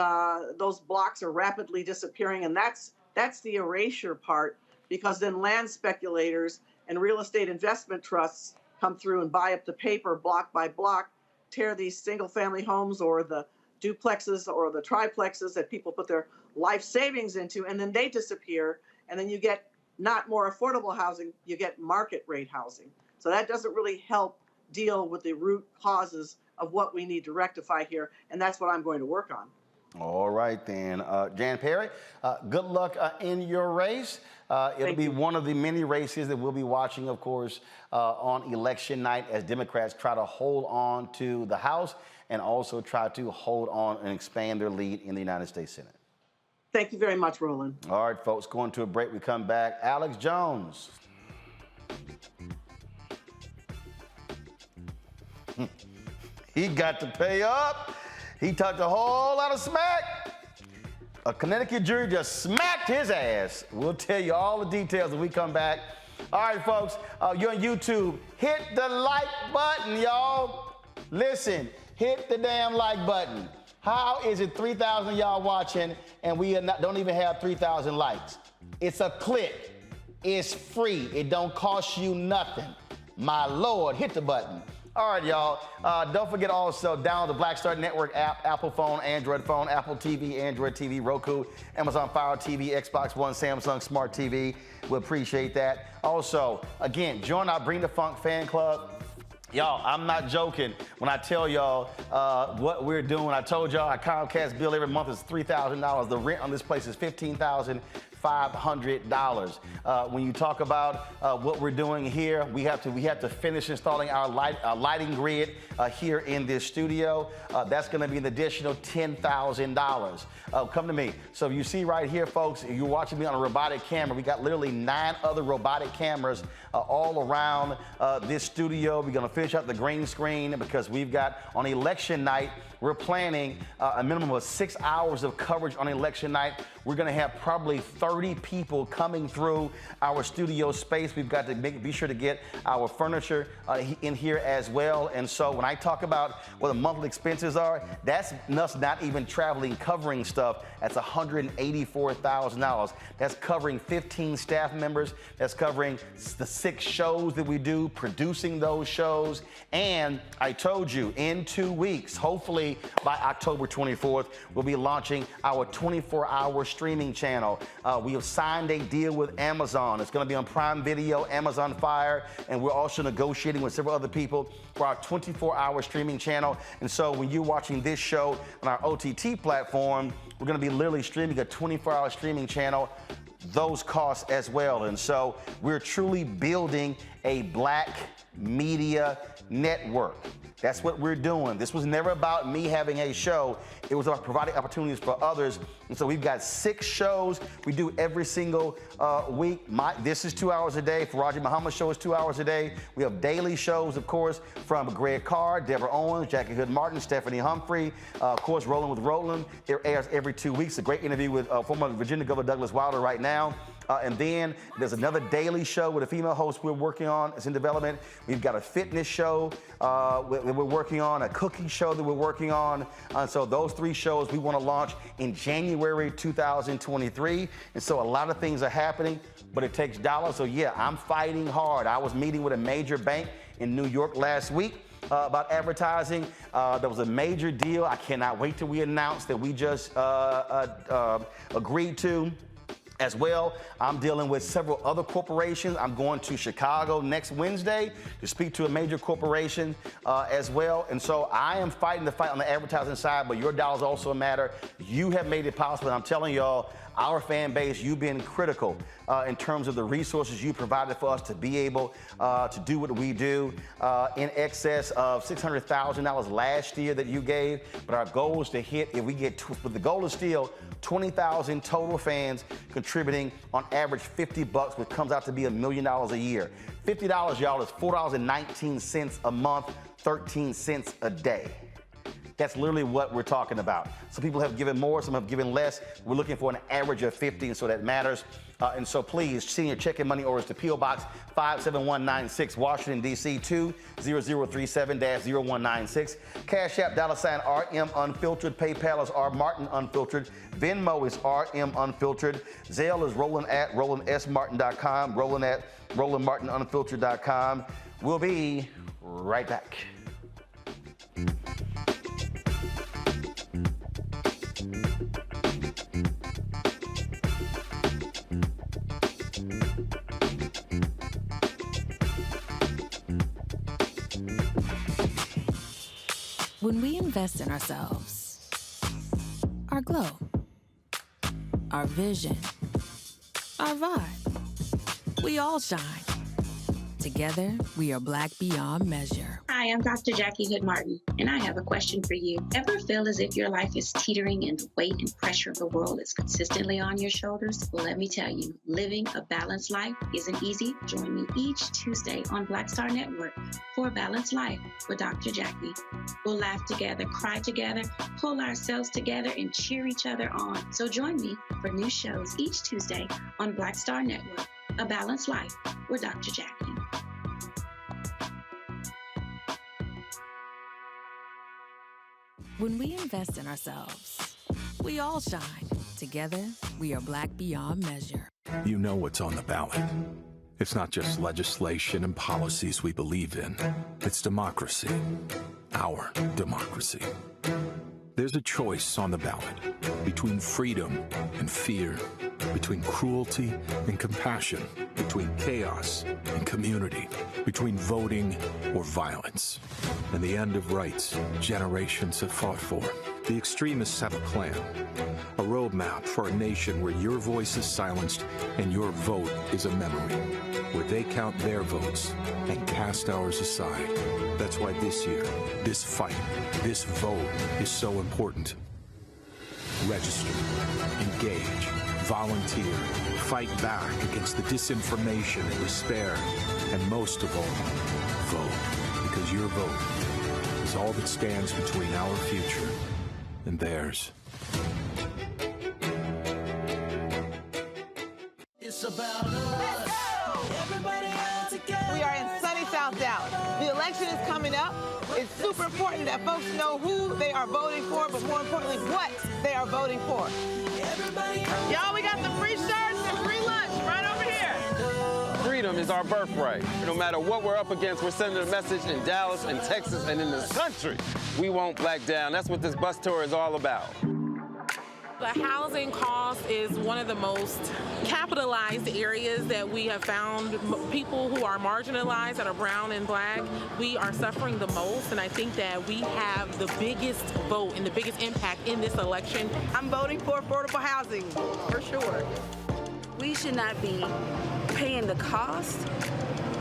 those blocks are rapidly disappearing. And that's the erasure part, because then land speculators and real estate investment trusts come through and buy up the paper block by block, tear these single family homes or the duplexes or the triplexes that people put their life savings into, and then they disappear. And then you get not more affordable housing, you get market rate housing. So that doesn't really help deal with the root causes of what we need to rectify here. And that's what I'm going to work on. All right, then. Jan Perry, good luck in your race. It'll be one of the many races that we'll be watching, of course, on election night as Democrats try to hold on to the House and also try to hold on and expand their lead in the United States Senate. Thank you very much, Roland. All right, folks, going to a break. We come back. Alex Jones. He got to pay up. He talked a whole lot of smack. A Connecticut jury just smacked his ass. We'll tell you all the details when we come back. All right, folks, you're on YouTube. Hit the like button, y'all. Listen, hit the damn like button. How is it 3,000 y'all watching and we don't even have 3,000 likes? It's a click. It's free. It don't cost you nothing. My Lord, hit the button. All right, y'all. Don't forget also download the Black Star Network app, Apple phone, Android phone, Apple TV, Android TV, Roku, Amazon Fire TV, Xbox One, Samsung Smart TV. We appreciate that. Also, again, join our Bring the Funk fan club. Y'all, I'm not joking when I tell y'all what we're doing. I told y'all our Comcast bill every month is $3,000. The rent on this place is $15,500. When you talk about what we're doing here, we have to finish installing our lighting grid here in this studio. That's going to be an additional $10,000. Come to me. So you see right here, folks, you're watching me on a robotic camera. We got literally 9 other robotic cameras all around this studio. We're going to finish up the green screen because we've got on election night, we're planning a minimum of 6 hours of coverage on election night. We're going to have probably 30 people coming through our studio space. We've got to be sure to get our furniture in here as well. And so when I talk about what the monthly expenses are, that's us not even traveling, covering stuff. That's $184,000. That's covering 15 staff members. That's covering the 6 shows that we do, producing those shows. And I told you, in 2 weeks, hopefully by October 24th, we'll be launching our 24-hour streaming channel. We have signed a deal with Amazon. It's going to be on Prime Video, Amazon Fire, and we're also negotiating with several other people for our 24-hour streaming channel. And so when you're watching this show on our OTT platform, we're going to be literally streaming a 24-hour streaming channel, those costs as well. And so we're truly building a black media network. That's what we're doing. This was never about me having a show. It was about providing opportunities for others. And so we've got 6 shows we do every single week. This is 2 hours a day. Faraji Muhammad's show is 2 hours a day. We have daily shows, of course, from Greg Carr, Deborah Owens, Jackie Hood Martin, Stephanie Humphrey, of course, Roland with Roland. It airs every 2 weeks. A great interview with former Virginia Governor Douglas Wilder right now. And then there's another daily show with a female host we're working on. It's in development. We've got a fitness show that we're working on, a cooking show that we're working on. So those 3 shows we want to launch in January 2023. And so a lot of things are happening, but it takes dollars. So yeah, I'm fighting hard. I was meeting with a major bank in New York last week about advertising. There was a major deal. I cannot wait till we announce that we just agreed to. As well, I'm dealing with several other corporations. I'm going to Chicago next Wednesday to speak to a major corporation as well. And so I am fighting the fight on the advertising side, but your dollars also matter. You have made it possible. And I'm telling y'all, our fan base, you've been critical in terms of the resources you provided for us to be able to do what we do. In excess of $600,000 last year that you gave, but our goal is to hit, if we get, but the goal is still 20,000 total fans contributing on average $50, which comes out to be $1 million a year. $50, y'all, is $4.19 a month, 13 cents a day. That's literally what we're talking about. Some people have given more, some have given less. We're looking for an average of 50, and so that matters. And so please, send your check and money orders to P.O. Box 57196, Washington, D.C. 20037-0196. Cash App, $RM Unfiltered. PayPal is R Martin Unfiltered. Venmo is RM Unfiltered. Zelle is Roland at RolandSMartin.com. Roland at RolandMartinUnfiltered.com. We'll be right back. When we invest in ourselves, our glow, our vision, our vibe. We all shine. Together, we are Black beyond measure. Hi, I'm Dr. Jackie Hood Martin, and I have a question for you. Ever feel as if your life is teetering and the weight and pressure of the world is consistently on your shoulders? Well, let me tell you, living a balanced life isn't easy. Join me each Tuesday on Black Star Network for A Balanced Life with Dr. Jackie. We'll laugh together, cry together, pull ourselves together, and cheer each other on. So join me for new shows each Tuesday on Black Star Network, A Balanced Life with Dr. Jackie. When we invest in ourselves, we all shine. Together, we are Black beyond measure. You know what's on the ballot. It's not just legislation and policies we believe in. It's democracy. Our democracy. There's a choice on the ballot between freedom and fear, between cruelty and compassion, between chaos and community, between voting or violence, and the end of rights generations have fought for. The extremists have a plan, a roadmap for a nation where your voice is silenced and your vote is a memory, where they count their votes and cast ours aside. That's why this year, this fight, this vote is so important. Register, engage, volunteer, fight back against the disinformation and despair, and most of all, vote, because your vote is all that stands between our future and theirs. It's about us. Everybody out together. We are in sunny South Dallas. The election is coming up. It's super important that folks know who they are voting for, but more importantly, what they are voting for. Y'all, we got the free shirts and free lunch right over here. Freedom is our birthright. No matter what we're up against, we're sending a message in Dallas and Texas and in this country. We won't back down. That's what this bus tour is all about. The housing cost is one of the most capitalized areas that we have found. People who are marginalized, that are brown and black, we are suffering the most, and I think that we have the biggest vote and the biggest impact in this election. I'm voting for affordable housing, for sure. We should not be paying the cost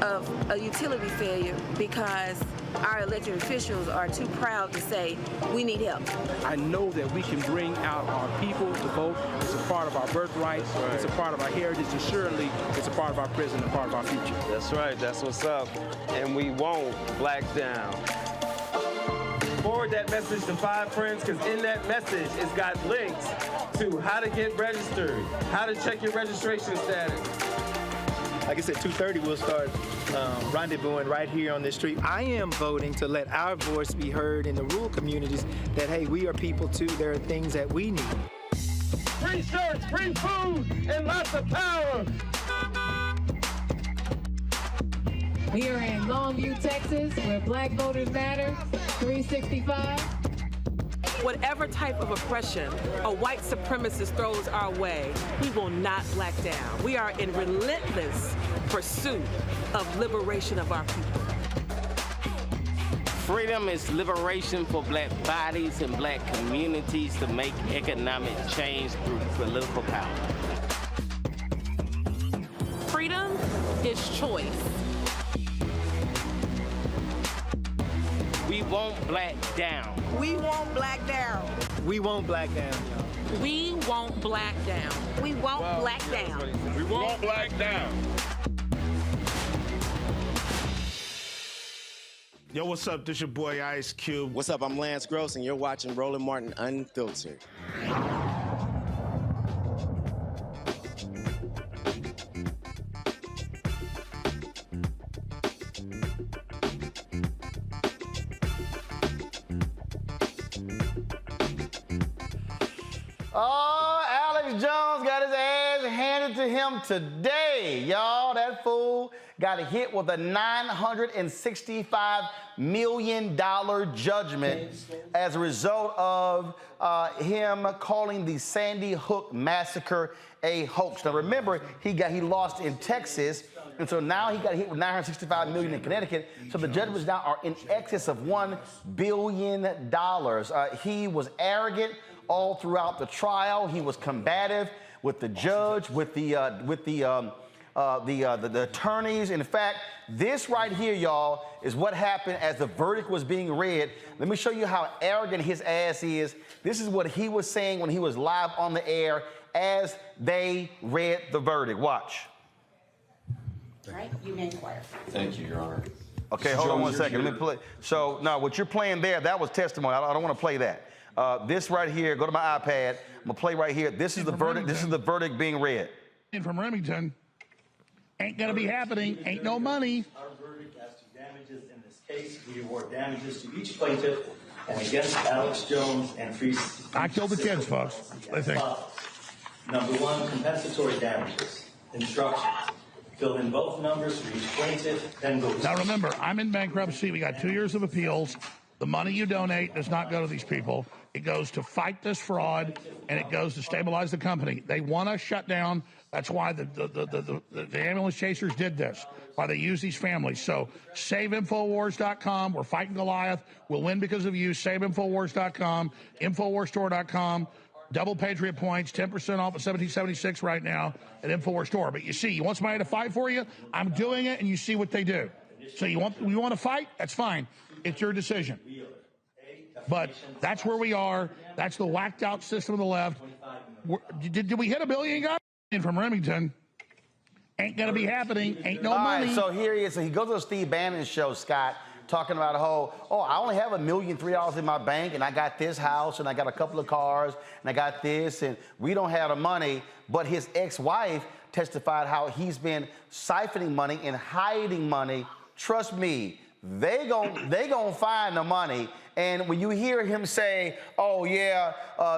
of a utility failure because our elected officials are too proud to say we need help. I know that we can bring out our people to vote. It's a part of our birthright. Right. It's a part of our heritage, and surely it's a part of our present and part of our future. That's right. That's what's up. And we won't black down. Forward that message to 5 friends, because in that message, it's got links to how to get registered, how to check your registration status. Like I said, 2:30 we'll start rendezvousing right here on this street. I am voting to let our voice be heard in the rural communities that, hey, we are people too. There are things that we need. Free shirts, free food, and lots of power. We are in Longview, Texas, where Black Voters Matter, 365. Whatever type of oppression a white supremacist throws our way, we will not black down. We are in relentless pursuit of liberation of our people. Freedom is liberation for black bodies and black communities to make economic change through political power. Freedom is choice. We won't black down. We won't black down. We won't black down, y'all. We won't black down. We won't black down. We won't black down. Yo, what's up? This your boy Ice Cube. What's up? I'm Lance Gross, and you're watching Roland Martin Unfiltered. Oh, Alex Jones got his ass handed to him today, y'all. That fool got hit with a $965 million judgment as a result of him calling the Sandy Hook massacre a hoax. Now remember, he lost in Texas, and so now he got hit with $965 million in Connecticut. So the judgments now are in excess of $1 billion. He was arrogant, all throughout the trial. He was combative with the judge, with the attorneys. In fact, this right here, y'all, is what happened as the verdict was being read. Let me show you how arrogant his ass is. This is what he was saying when he was live on the air as they read the verdict. Watch. Right? You may inquire. Thank you, Your Honor. Okay, hold on one second. Let me play. So now what you're playing there, that was testimony. I don't want to play that. This right here, go to my iPad. I'm gonna play right here. This is the verdict. This is the verdict being read. From Remington, ain't gonna be happening. Ain't no money. Our verdict as to damages in this case, we award damages to each plaintiff and against Alex Jones and Free. I killed the kids, folks. I think. Number one, compensatory damages. Instructions. Fill in both numbers for each plaintiff, then go. Now remember, I'm in bankruptcy. We got 2 years of appeals. The money you donate does not go to these people. It goes to fight this fraud, and it goes to stabilize the company. They want us shut down. That's why the ambulance chasers did this, why they use these families. So SaveInfowars.com. We're fighting Goliath. We'll win because of you. SaveInfowars.com, InfoWarsStore.com. Double Patriot points, 10% off at $17.76 right now at InfoWars Store. But you see, you want somebody to fight for you? I'm doing it, and you see what they do. So you want to fight? That's fine. It's your decision. But that's where we are. That's the whacked out system of the left. Did we hit $1 billion, guys? From Remington. Ain't going to be happening. Ain't no money. All right, so here he is. So he goes to the Steve Bannon show, Scott, talking about I only have $1,003 in my bank, and I got this house, and I got a couple of cars, and I got this, and we don't have the money. But his ex-wife testified how he's been siphoning money and hiding money. Trust me, they gon' find the money. And when you hear him say, oh, yeah,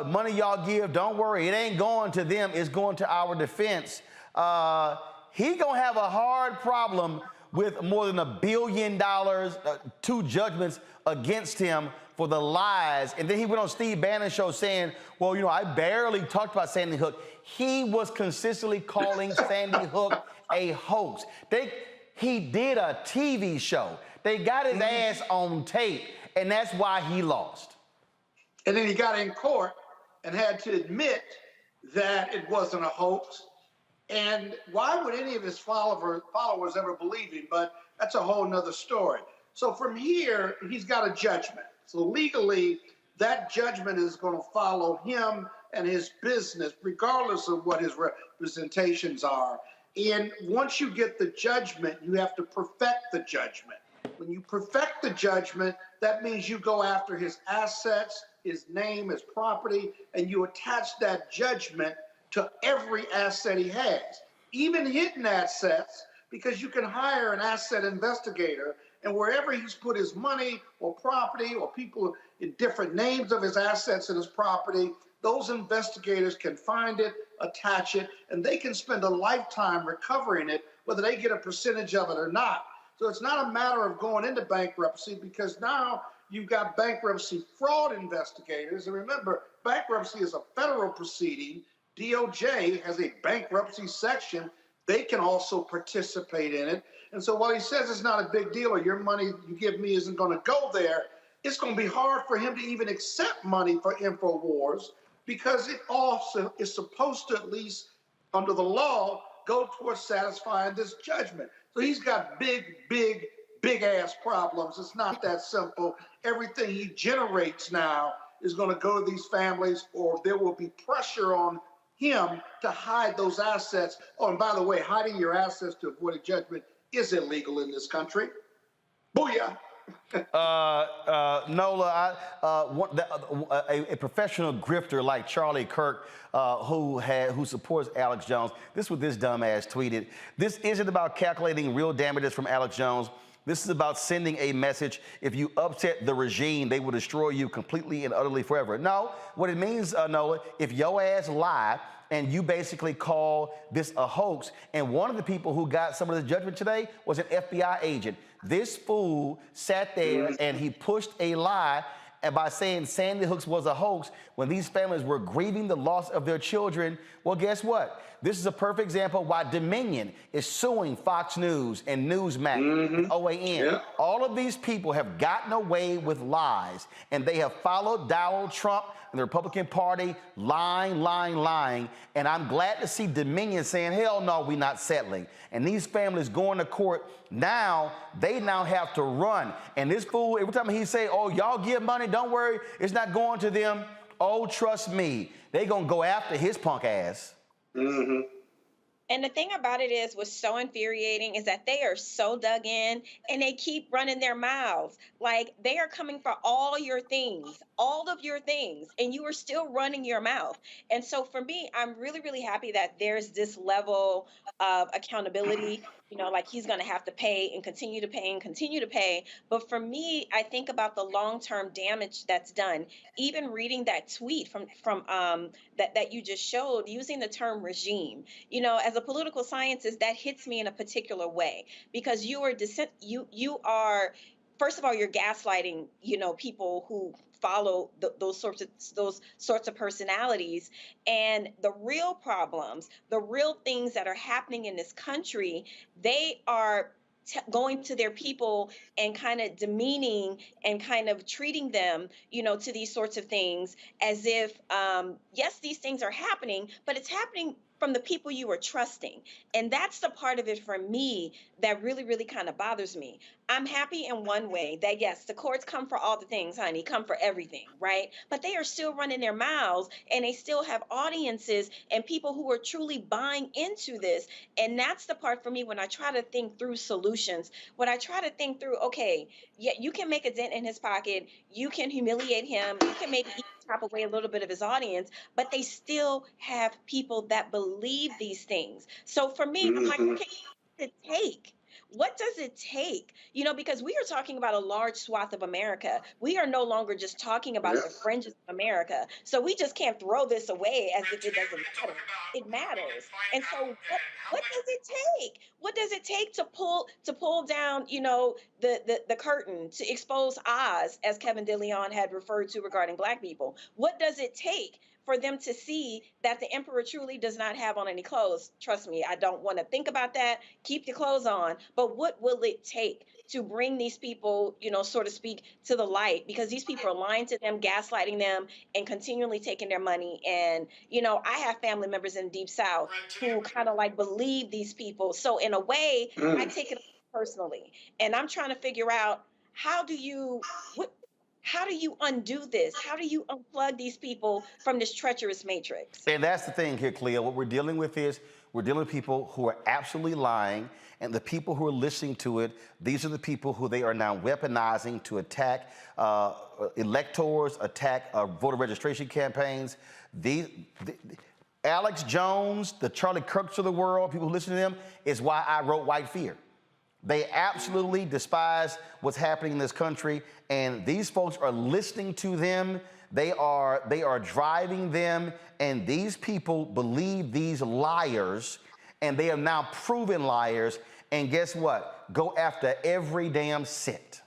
money y'all give, don't worry, it ain't going to them, it's going to our defense, he gonna have a hard problem with more than $1 billion, 2 judgments against him for the lies. And then he went on Steve Bannon's show saying, well, you know, I barely talked about Sandy Hook. He was consistently calling Sandy Hook a hoax. He did a TV show. They got his ass on tape, and that's why he lost. And then he got in court and had to admit that it wasn't a hoax. And why would any of his followers ever believe him? But that's a whole nother story. So from here, he's got a judgment. So legally, that judgment is going to follow him and his business, regardless of what his representations are. And once you get the judgment, you have to perfect the judgment. When you perfect the judgment, that means you go after his assets, his name, his property, and you attach that judgment to every asset he has, even hidden assets, because you can hire an asset investigator, and wherever he's put his money or property or people in different names of his assets and his property, those investigators can find it, attach it, and they can spend a lifetime recovering it, whether they get a percentage of it or not. So it's not a matter of going into bankruptcy, because now you've got bankruptcy fraud investigators. And remember, bankruptcy is a federal proceeding. DOJ has a bankruptcy section. They can also participate in it. And so while he says it's not a big deal or your money you give me isn't going to go there, it's going to be hard for him to even accept money for InfoWars, because it also is supposed to, at least under the law, go towards satisfying this judgment. So he's got big ass problems. It's not that simple. Everything he generates now is going to go to these families, or there will be pressure on him to hide those assets. Oh, and by the way, hiding your assets to avoid a judgment is illegal in this country. Booyah. Nola, a professional grifter like Charlie Kirk, who supports Alex Jones, this is what this dumbass tweeted. This isn't about calculating real damages from Alex Jones. This is about sending a message. If you upset the regime, they will destroy you completely and utterly forever. No, what it means, Nola, if your ass lie and you basically call this a hoax, and one of the people who got some of the judgment today was an FBI agent. This fool sat there and he pushed a lie, and by saying Sandy Hook was a hoax when these families were grieving the loss of their children. Well, guess what? This is a perfect example why Dominion is suing Fox News and Newsmax and OAN. Yeah. All of these people have gotten away with lies, and they have followed Donald Trump and the Republican Party lying. And I'm glad to see Dominion saying, hell no, we're not settling. And these families going to court now, they now have to run. And this fool, every time he say, oh, y'all give money, don't worry, it's not going to them. Oh, trust me, they gonna go after his punk ass. Mm-hmm. And the thing about it is, what's so infuriating is that they are so dug in and they keep running their mouths. Like, they are coming for all of your things, and you are still running your mouth. And so for me, I'm really, really happy that there's this level of accountability. You know, like, he's going to have to pay and continue to pay and continue to pay. But for me, I think about the long-term damage that's done. Even reading that tweet from that you just showed, using the term regime, you know, as a political scientist, that hits me in a particular way, because you are, first of all, you're gaslighting, you know, people who follow those sorts of personalities. And the real problems, the real things that are happening in this country, they are going to their people and kind of demeaning and kind of treating them, you know, to these sorts of things as if, yes, these things are happening, but it's happening from the people you are trusting. And that's the part of it for me that really, really kind of bothers me. I'm happy in one way that, yes, the courts come for all the things, honey, come for everything, right? But they are still running their mouths, and they still have audiences and people who are truly buying into this. And that's the part for me when I try to think through solutions, when I try to think through, okay, yeah, you can make a dent in his pocket, you can humiliate him, you can maybe chop away a little bit of his audience, but they still have people that believe these things. So for me, I'm like, okay, what does it take? What does it take? You know, because we are talking about a large swath of America. We are no longer just talking about the fringes of America. So we just can't throw this away as if it doesn't matter. It matters. And so what does it take? What does it take to pull down, you know, the curtain, to expose Oz, as Kevin DeLeon had referred to regarding Black people? What does it take for them to see that the emperor truly does not have on any clothes? Trust me, I don't want to think about that. Keep your clothes on. But what will it take to bring these people, you know, so to speak, to the light? Because these people are lying to them, gaslighting them, and continually taking their money. And, you know, I have family members in the Deep South who kind of like believe these people. So in a way, I take it personally. And I'm trying to figure out, how do you undo this? How do you unplug these people from this treacherous matrix? And that's the thing here, Cleo. What we're dealing with is we're dealing with people who are absolutely lying, and the people who are listening to it, these are the people who they are now weaponizing to attack electors, attack voter registration campaigns. Alex Jones, the Charlie Kirks of the world, people who listen to them, is why I wrote White Fear. They absolutely despise what's happening in this country, and these folks are listening to them. They are driving them, and these people believe these liars, and they are now proven liars. And guess what? Go after every damn cent.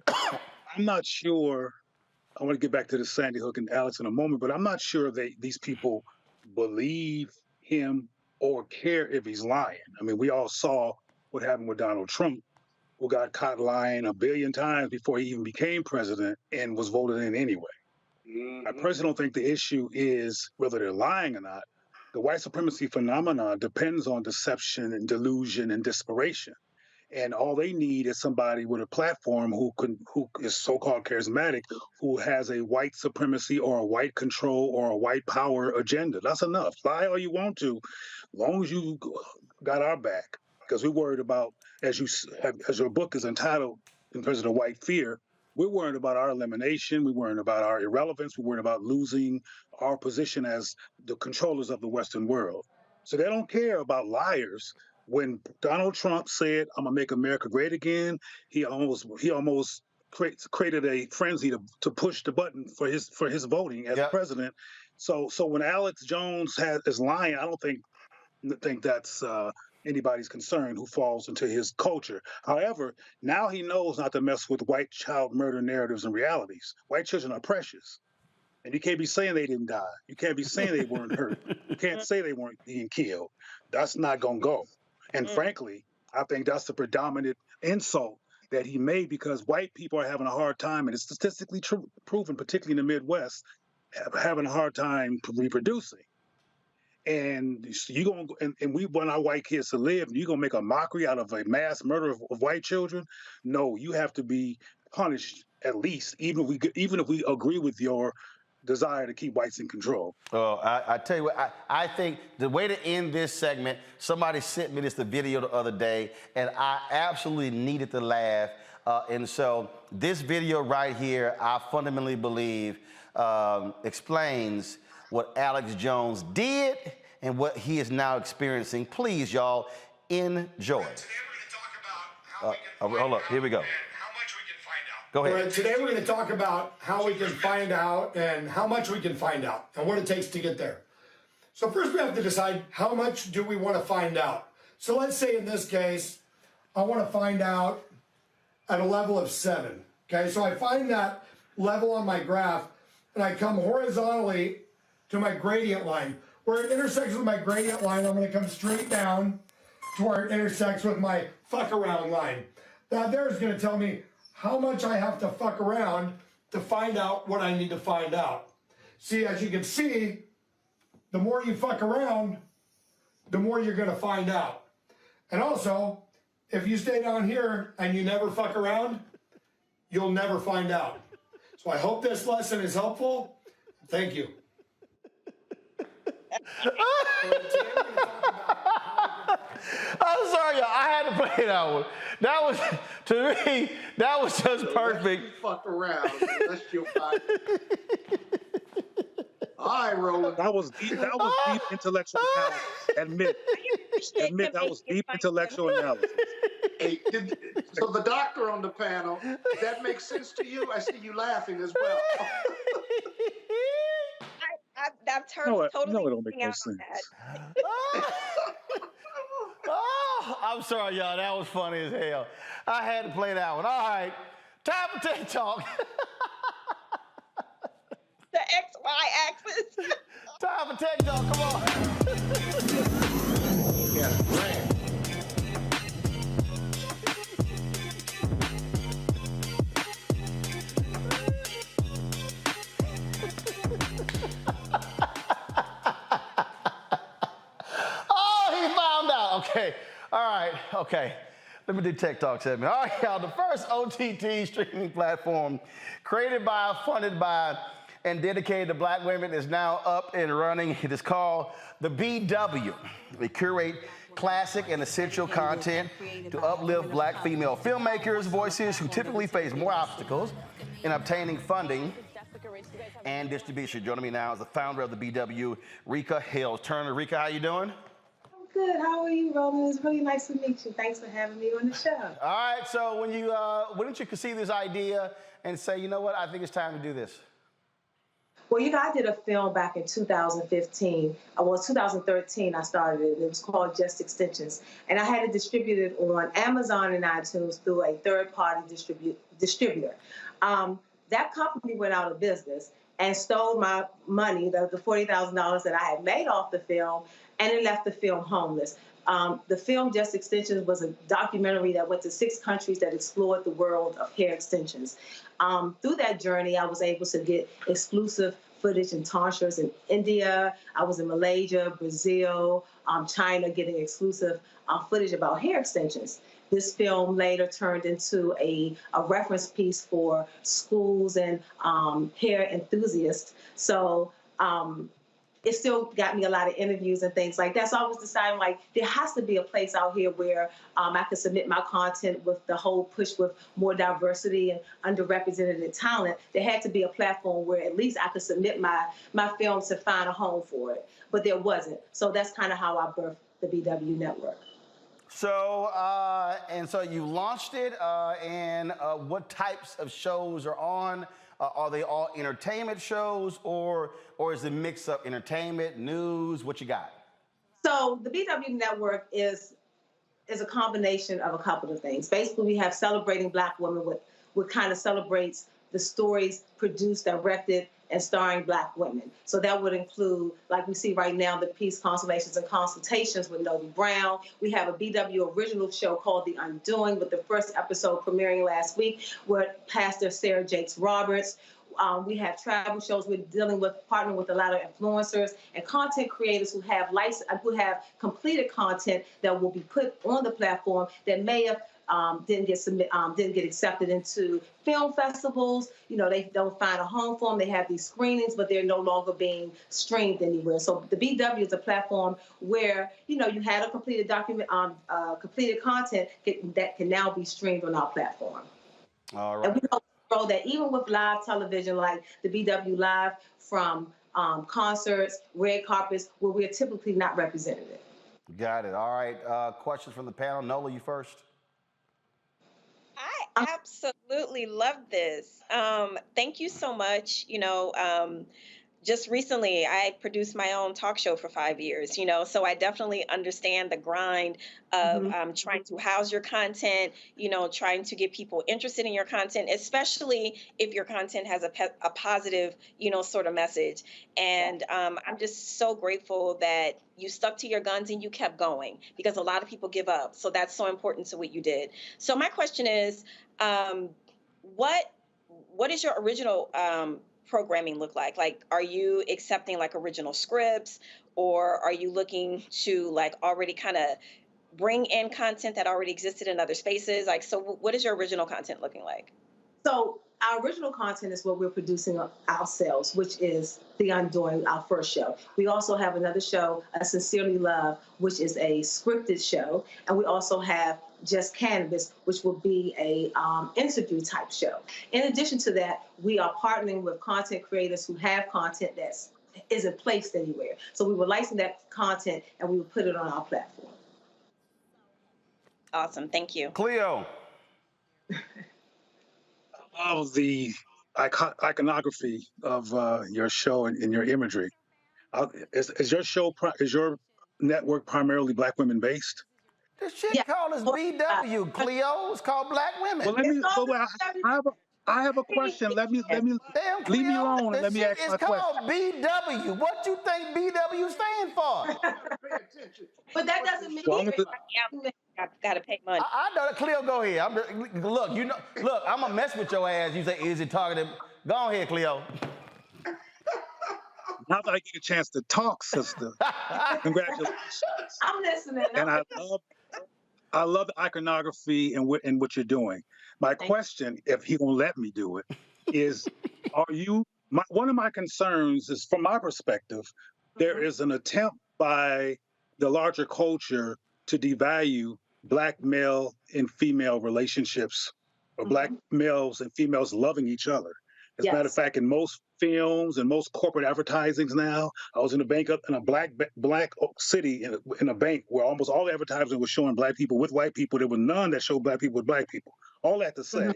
I'm not sure. I want to get back to the Sandy Hook and Alex in a moment, but I'm not sure these people believe him or care if he's lying. I mean, we all saw what happened with Donald Trump, who got caught lying 1 billion times before he even became president and was voted in anyway. I personally don't think the issue is whether they're lying or not. The white supremacy phenomenon depends on deception and delusion and desperation. And all they need is somebody with a platform who is so-called charismatic, who has a white supremacy or a white control or a white power agenda. That's enough. Lie all you want to, as long as you got our back. Because we're worried about, as your book is entitled, in terms of the White Fear, we're worried about our elimination. We're worried about our irrelevance. We're worried about losing our position as the controllers of the Western world. So they don't care about liars. When Donald Trump said, "I'm gonna make America great again," he almost created a frenzy to push the button for his voting as president. So when Alex Jones is lying, I don't think that's anybody's concern who falls into his culture. However, now he knows not to mess with white child murder narratives and realities. White children are precious. And you can't be saying they didn't die. You can't be saying they weren't hurt. You can't say they weren't being killed. That's not going to go. And frankly, I think that's the predominant insult that he made because white people are having a hard time, and it's statistically proven, particularly in the Midwest, having a hard time reproducing. And you gonna and we want our white kids to live, and you gonna make a mockery out of a mass murder of white children? No, you have to be punished at least, even if we agree with your desire to keep whites in control. Well, I tell you what, I think the way to end this segment, somebody sent me the video the other day, and I absolutely needed to laugh. And so this video right here, I fundamentally believe explains what Alex Jones did and what he is now experiencing. Please, y'all, enjoy. Hold up, here we go. Go ahead. Right, today we're going to talk about how we can find out and how much we can find out and what it takes to get there. So first we have to decide how much do we want to find out. So let's say in this case, I want to find out at a level of 7. Okay, so I find that level on my graph and I come horizontally to my gradient line. Where it intersects with my gradient line, I'm going to come straight down to where it intersects with my fuck around line. Now there's going to tell me how much I have to fuck around to find out what I need to find out. See, as you can see, the more you fuck around, the more you're going to find out. And also, if you stay down here and you never fuck around, you'll never find out. So I hope this lesson is helpful. Thank you. I'm sorry, y'all. I had to play that one. That was, to me, that was just perfect. You fuck around unless you'll find All right, Roland. That was deep intellectual analysis. Admit that was deep intellectual analysis. Hey, so the doctor on the panel, does that make sense to you? I see you laughing as well. I've totally it don't make no sense. Oh, I'm sorry, y'all. That was funny as hell. I had to play that one. All right. Time for Tech Talk. The XY axis. Time for Tech Talk. Come on. Yeah, right. Okay, all right, okay. Let me do Tech Talk segment. All right, y'all, the first OTT streaming platform created by, funded by, and dedicated to black women is now up and running. It is called the BW. They curate classic and essential content to uplift black female filmmakers' voices who typically face more obstacles in obtaining funding and distribution. Joining me now is the founder of the BW, Rika Hales-Turner. Rika, how you doing? Good. How are you, Roland? It's really nice to meet you. Thanks for having me on the show. All right. So when didn't you conceive this idea and say, you know what, I think it's time to do this? Well, I did a film back in 2015. 2013 I started it. It was called Just Extensions. And I had it distributed on Amazon and iTunes through a third-party distributor. That company went out of business and stole my money, the $40,000 that I had made off the film, and it left the film homeless. The film Just Extensions was a documentary that went to 6 countries that explored the world of hair extensions. Through that journey, I was able to get exclusive footage in tonsures in India. I was in Malaysia, Brazil, China, getting exclusive footage about hair extensions. This film later turned into a reference piece for schools and hair enthusiasts. So it still got me a lot of interviews and things like that. So I was deciding, there has to be a place out here where I could submit my content with the whole push with more diversity and underrepresented talent. There had to be a platform where at least I could submit my films to find a home for it. But there wasn't. So that's kind of how I birthed the BW Network. So, and so you launched it, and what types of shows are on? Are they all entertainment shows, or is it mix up entertainment, news? What you got? So the BW Network is a combination of a couple of things. Basically, we have Celebrating Black Women, what kind of celebrates the stories produced, directed, and starring Black women. So that would include, like we see right now, the Peace Consultations and Consultations with Novi Brown. We have a BW original show called The Undoing, with the first episode premiering last week with Pastor Sarah Jakes Roberts. We have travel shows. We're partnering with a lot of influencers and content creators who have completed content that will be put on the platform that may have didn't get accepted into film festivals. You know, they don't find a home for them. They have these screenings, but they're no longer being streamed anywhere. So the BW is a platform where, you know, you had a completed completed content that can now be streamed on our platform. All right. And we hope to grow that even with live television like the BW Live, from concerts, red carpets, where we're typically not represented. Got it. All right. Questions from the panel. Nola, you first. I absolutely love this. Thank you so much. You know, just recently I produced my own talk show for 5 years, you know, so I definitely understand the grind of trying to house your content, you know, trying to get people interested in your content, especially if your content has a positive, you know, sort of message. And I'm just so grateful that you stuck to your guns and you kept going, because a lot of people give up. So that's so important to what you did. So my question is, what is your original programming look like? Like, are you accepting like original scripts, or are you looking to like already kind of bring in content that already existed in other spaces? Like, so what is your original content looking like? So our original content is what we're producing ourselves, which is The Undoing, our first show. We also have another show, A Sincerely Love, which is a scripted show. And we also have Just Cannabis, which will be a interview type show. In addition to that, we are partnering with content creators who have content that isn't placed anywhere. So we will license that content and we will put it on our platform. Awesome. Thank you. Cleo. Of the iconography of your show and your imagery, is your network primarily Black women based? This shit called us BW, Cleo. It's called Black Women. Well, I have a question. Let me leave me alone and let me ask my question. It's called BW. What you think BW stand for? But that doesn't mean got to pay money. I know that. Cleo, go ahead. Look, I'm gonna mess with your ass. You say, is it targeted? Go ahead, Cleo. Now that I get a chance to talk, sister, congratulations. I'm listening. And I love the iconography and what you're doing. My question, if he won't let me do it, is, one of my concerns is, from my perspective, there is an attempt by the larger culture to devalue Black male and female relationships, or Black males and females loving each other. As a matter of fact, in most films and most corporate advertisings now, I was in a black city in a bank where almost all the advertising was showing Black people with white people. There was none that showed Black people with Black people. All that to say,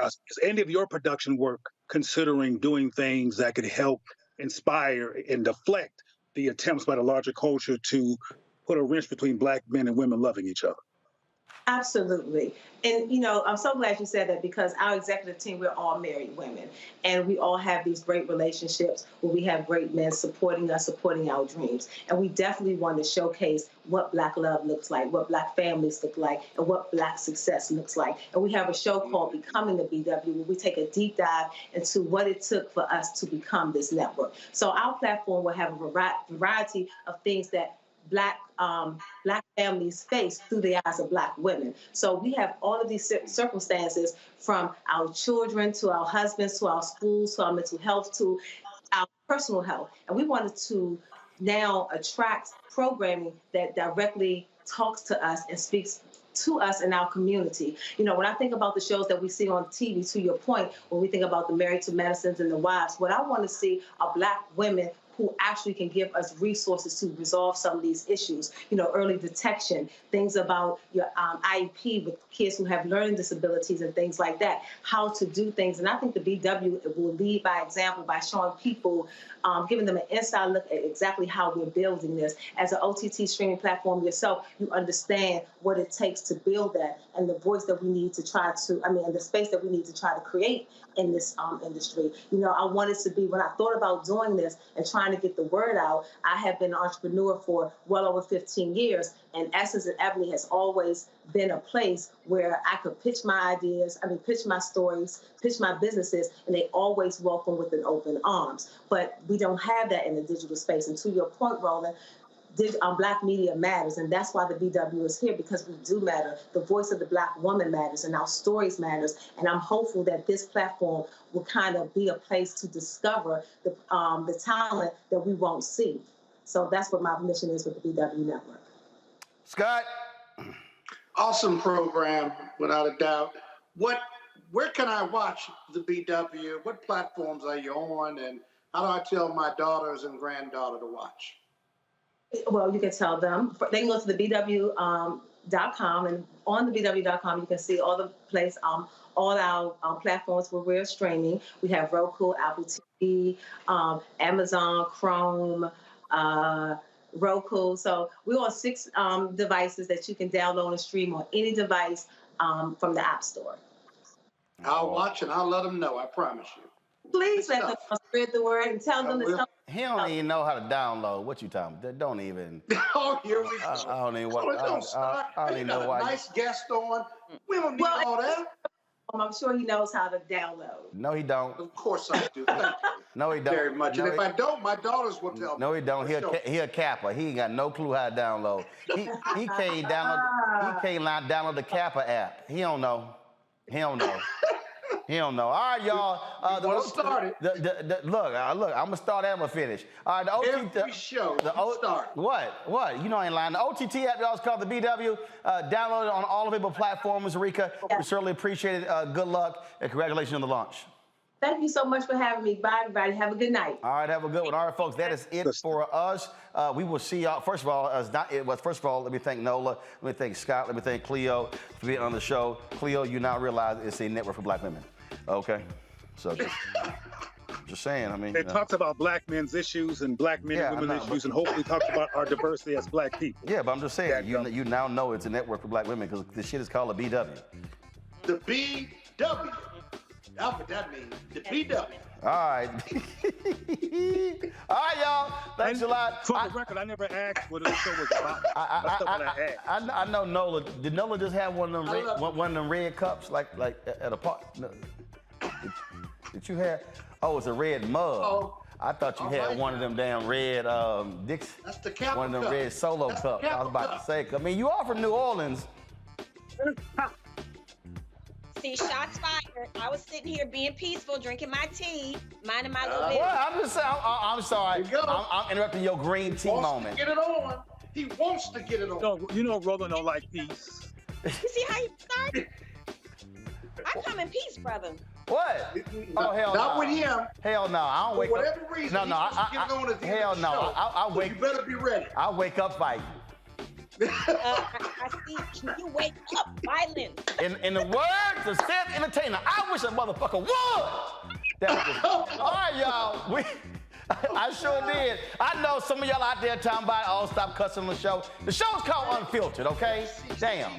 is any of your production work considering doing things that could help inspire and deflect the attempts by the larger culture to put a wrench between Black men and women loving each other? Absolutely. And, you know, I'm so glad you said that, because our executive team, we're all married women, and we all have these great relationships where we have great men supporting us, supporting our dreams. And we definitely want to showcase what Black love looks like, what Black families look like, and what Black success looks like. And we have a show called Becoming the BW, where we take a deep dive into what it took for us to become this network. So our platform will have a variety of things that Black families face through the eyes of Black women. So we have all of these circumstances, from our children to our husbands to our schools to our mental health to our personal health. And we wanted to now attract programming that directly talks to us and speaks to us in our community. You know, when I think about the shows that we see on TV, to your point, when we think about the Married to Medicines and the Wives, what I want to see are Black women who actually can give us resources to resolve some of these issues. You know, early detection, things about your IEP with kids who have learning disabilities and things like that, how to do things. And I think the BW will lead by example by showing people, giving them an inside look at exactly how we're building this. As an OTT streaming platform yourself, you understand what it takes to build that and the voice that we need to try to, and the space that we need to try to create in this industry. You know, I wanted to be, when I thought about doing this and trying to get the word out, I have been an entrepreneur for well over 15 years, and Essence and Ebony has always been a place where I could pitch my ideas, pitch my stories, pitch my businesses, and they always welcome with an open arms. But we don't have that in the digital space. And to your point, Roland, Black media matters, and that's why the BW is here, because we do matter. The voice of the Black woman matters, and our stories matters. And I'm hopeful that this platform will kind of be a place to discover the talent that we won't see. So that's what my mission is with the BW Network. Scott? Awesome program, without a doubt. Where can I watch the BW? What platforms are you on, and how do I tell my daughters and granddaughter to watch? Well, you can tell them. They can go to the BW.com, and on the BW.com, you can see all the place, all our platforms where we're streaming. We have Roku, Apple TV, Amazon, Chrome, Roku. So we're on 6 devices that you can download and stream on any device from the App Store. I'll watch and I'll let them know, I promise you. Please let them spread the word and tell them that he don't even know how to download. What you talking about? Don't even. Oh, here we go. I don't even what. I don't even know why. Nice guest on. We don't need all that. I'm sure he knows how to download. No, he don't. Of course I do. Thank you. No, he don't. Very much. No, and if I don't, my daughters will tell me. No, he don't. He a Kappa. He ain't got no clue how to download. He can't download. He can't download the Kappa app. He don't know. He don't know. He don't know. All right, y'all. Look, I'm gonna start and I'm gonna finish. All right, the OTT. Every show. Start. What? You know I ain't lying. The OTT app, y'all, is called the BW. Download it on all available platforms. Rika, we certainly appreciate it. Good luck and congratulations on the launch. Thank you so much for having me. Bye, everybody. Have a good night. All right, have a good one. All right, folks, that is it for us. We will see y'all. First of all, let me thank Nola. Let me thank Scott. Let me thank Cleo for being on the show. Cleo, you now realize it's a network for Black women. Okay? So just saying, It talks about Black men's issues and Black men and women's issues, and hopefully talks about our diversity as Black people. Yeah, but I'm just saying, you now know it's a network for Black women because this shit is called a BW. The BW. That's what that means. The BW. All right. All right, y'all. Thanks a lot. For the record, I never asked what the show was about. I know Nola. Did Nola just have one of them red cups like at a park? No. Did you have? Oh, it's a red mug. Oh. I thought you had one of them damn red Dixie. That's the Kappa one of them cup. red Solo cups. I was about to say. I mean, you are from New Orleans. See, shots fired. I was sitting here being peaceful, drinking my tea, minding my little business. Well, I'm just saying. I'm sorry. I'm interrupting your green tea moment. Get it on. He wants to get it on. No, you know Roland don't like peace. You see how he started? I come in peace, brother. What? Oh, hell no. Not with him. Hell no. I don't wake up. For whatever reason, hell no. I wake. You better be ready. I wake up fighting. I see. You wake up violent. In the words of Seth Entertainer, I wish a motherfucker would. All right, y'all. I sure did. I know some of y'all out there talking about, oh, stop cussing on the show. The show's called Unfiltered, okay? Damn.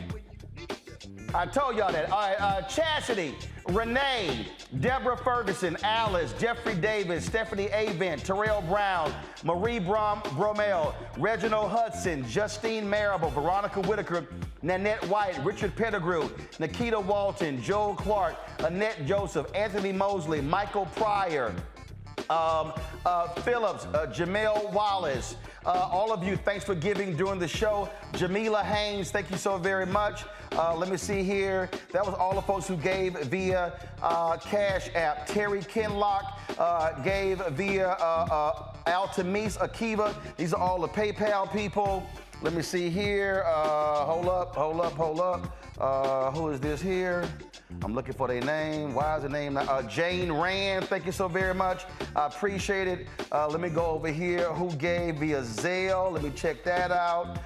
I told y'all that. All right, Chastity, Renee, Deborah Ferguson, Alice, Jeffrey Davis, Stephanie Avent, Terrell Brown, Marie Bromell, Reginald Hudson, Justine Marable, Veronica Whitaker, Nanette White, Richard Pettigrew, Nikita Walton, Joel Clark, Annette Joseph, Anthony Mosley, Michael Pryor, Phillips, Jamel Wallace, all of you, thanks for giving during the show. Jamila Haynes, thank you so very much. Let me see here. That was all the folks who gave via Cash App. Terry Kinlock gave via Altamise Akiva. These are all the PayPal people. Let me see here. Hold up. Who is this here? I'm looking for their name. Why is the name not? Jane Rand, thank you so very much. I appreciate it. Let me go over here. Who gave via Zelle? Let me check that out.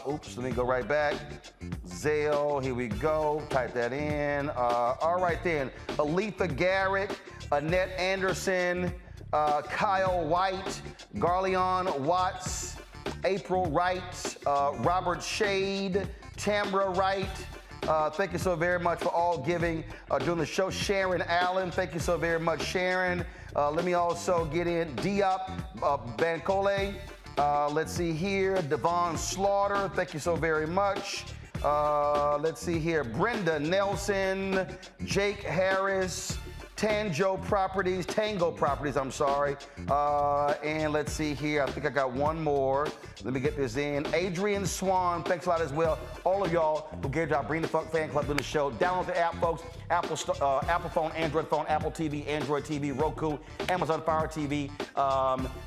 Oops, let me go right back. Zelle, here we go. Type that in. All right then. Aletha Garrett, Annette Anderson, Kyle White, Garleon Watts, April Wright, Robert Shade, Tamra Wright. Thank you so very much for all giving during the show. Sharon Allen, thank you so very much, Sharon. Let me also get in Diop Bancole. Let's see here. Devon Slaughter, thank you so very much. Let's see here. Brenda Nelson, Jake Harris, Tango Properties, I'm sorry. And let's see here, I think I got one more. Let me get this in. Adrian Swan, thanks a lot as well. All of y'all who gave to our Bring the Funk fan club doing the show. Download the app, folks. Apple phone, Android phone, Apple TV, Android TV, Roku, Amazon Fire TV,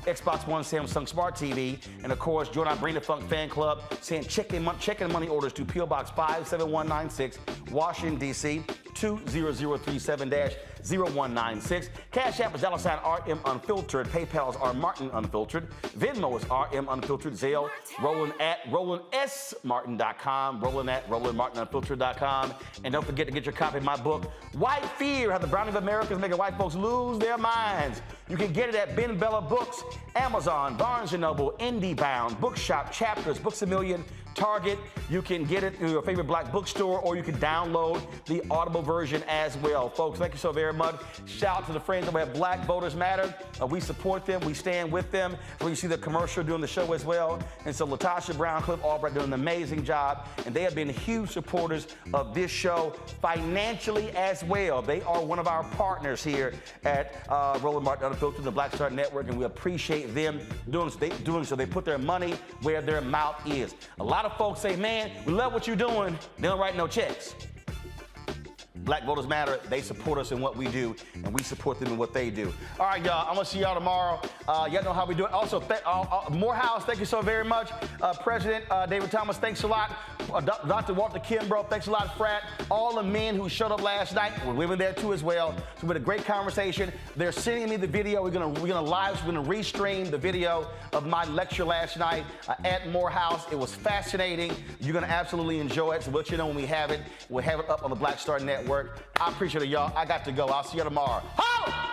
Xbox One, Samsung Smart TV. And of course, join our Bring the Funk fan club. Send checking money orders to P.O. Box 57196, Washington, D.C. 20037-0196. Cash App is $RM Unfiltered. PayPal is R Martin Unfiltered. Venmo is RM Unfiltered. Zelle, Roland at RolandSMartin.com. Roland at RolandMartinUnfiltered.com. And don't forget to get your copy of my book, White Fear: How the Browning of America is Making White Folks Lose Their Minds. You can get it at Ben Bella Books, Amazon, Barnes & Noble, IndieBound, Bookshop, Chapters, Books A Million, Target. You can get it through your favorite black bookstore, or you can download the Audible version as well. Folks, thank you so very much. Shout out to the friends over at Black Voters Matter. We support them. We stand with them. You see the commercial doing the show as well. And so Latasha Brown, Cliff Albright doing an amazing job. And they have been huge supporters of this show financially as well. They are one of our partners here at Roland Martin Unfiltered, the Black Star Network, and we appreciate them doing so. They put their money where their mouth is. A lot of folks say, man, we love what you're doing. They don't write no checks. Black Voters Matter. They support us in what we do, and we support them in what they do. All right, y'all. I'm going to see y'all tomorrow. Y'all know how we do it. Also, Morehouse, thank you so very much. President David Thomas, thanks a lot. Dr. Walter Kimbrough, thanks a lot, Frat. All the men who showed up last night, we were there too as well. So we had a great conversation. They're sending me the video. We're gonna restream the video of my lecture last night at Morehouse. It was fascinating. You're gonna absolutely enjoy it. So we'll let you know when we have it. We'll have it up on the Black Star Network. I appreciate it, y'all. I got to go. I'll see you tomorrow. Ho!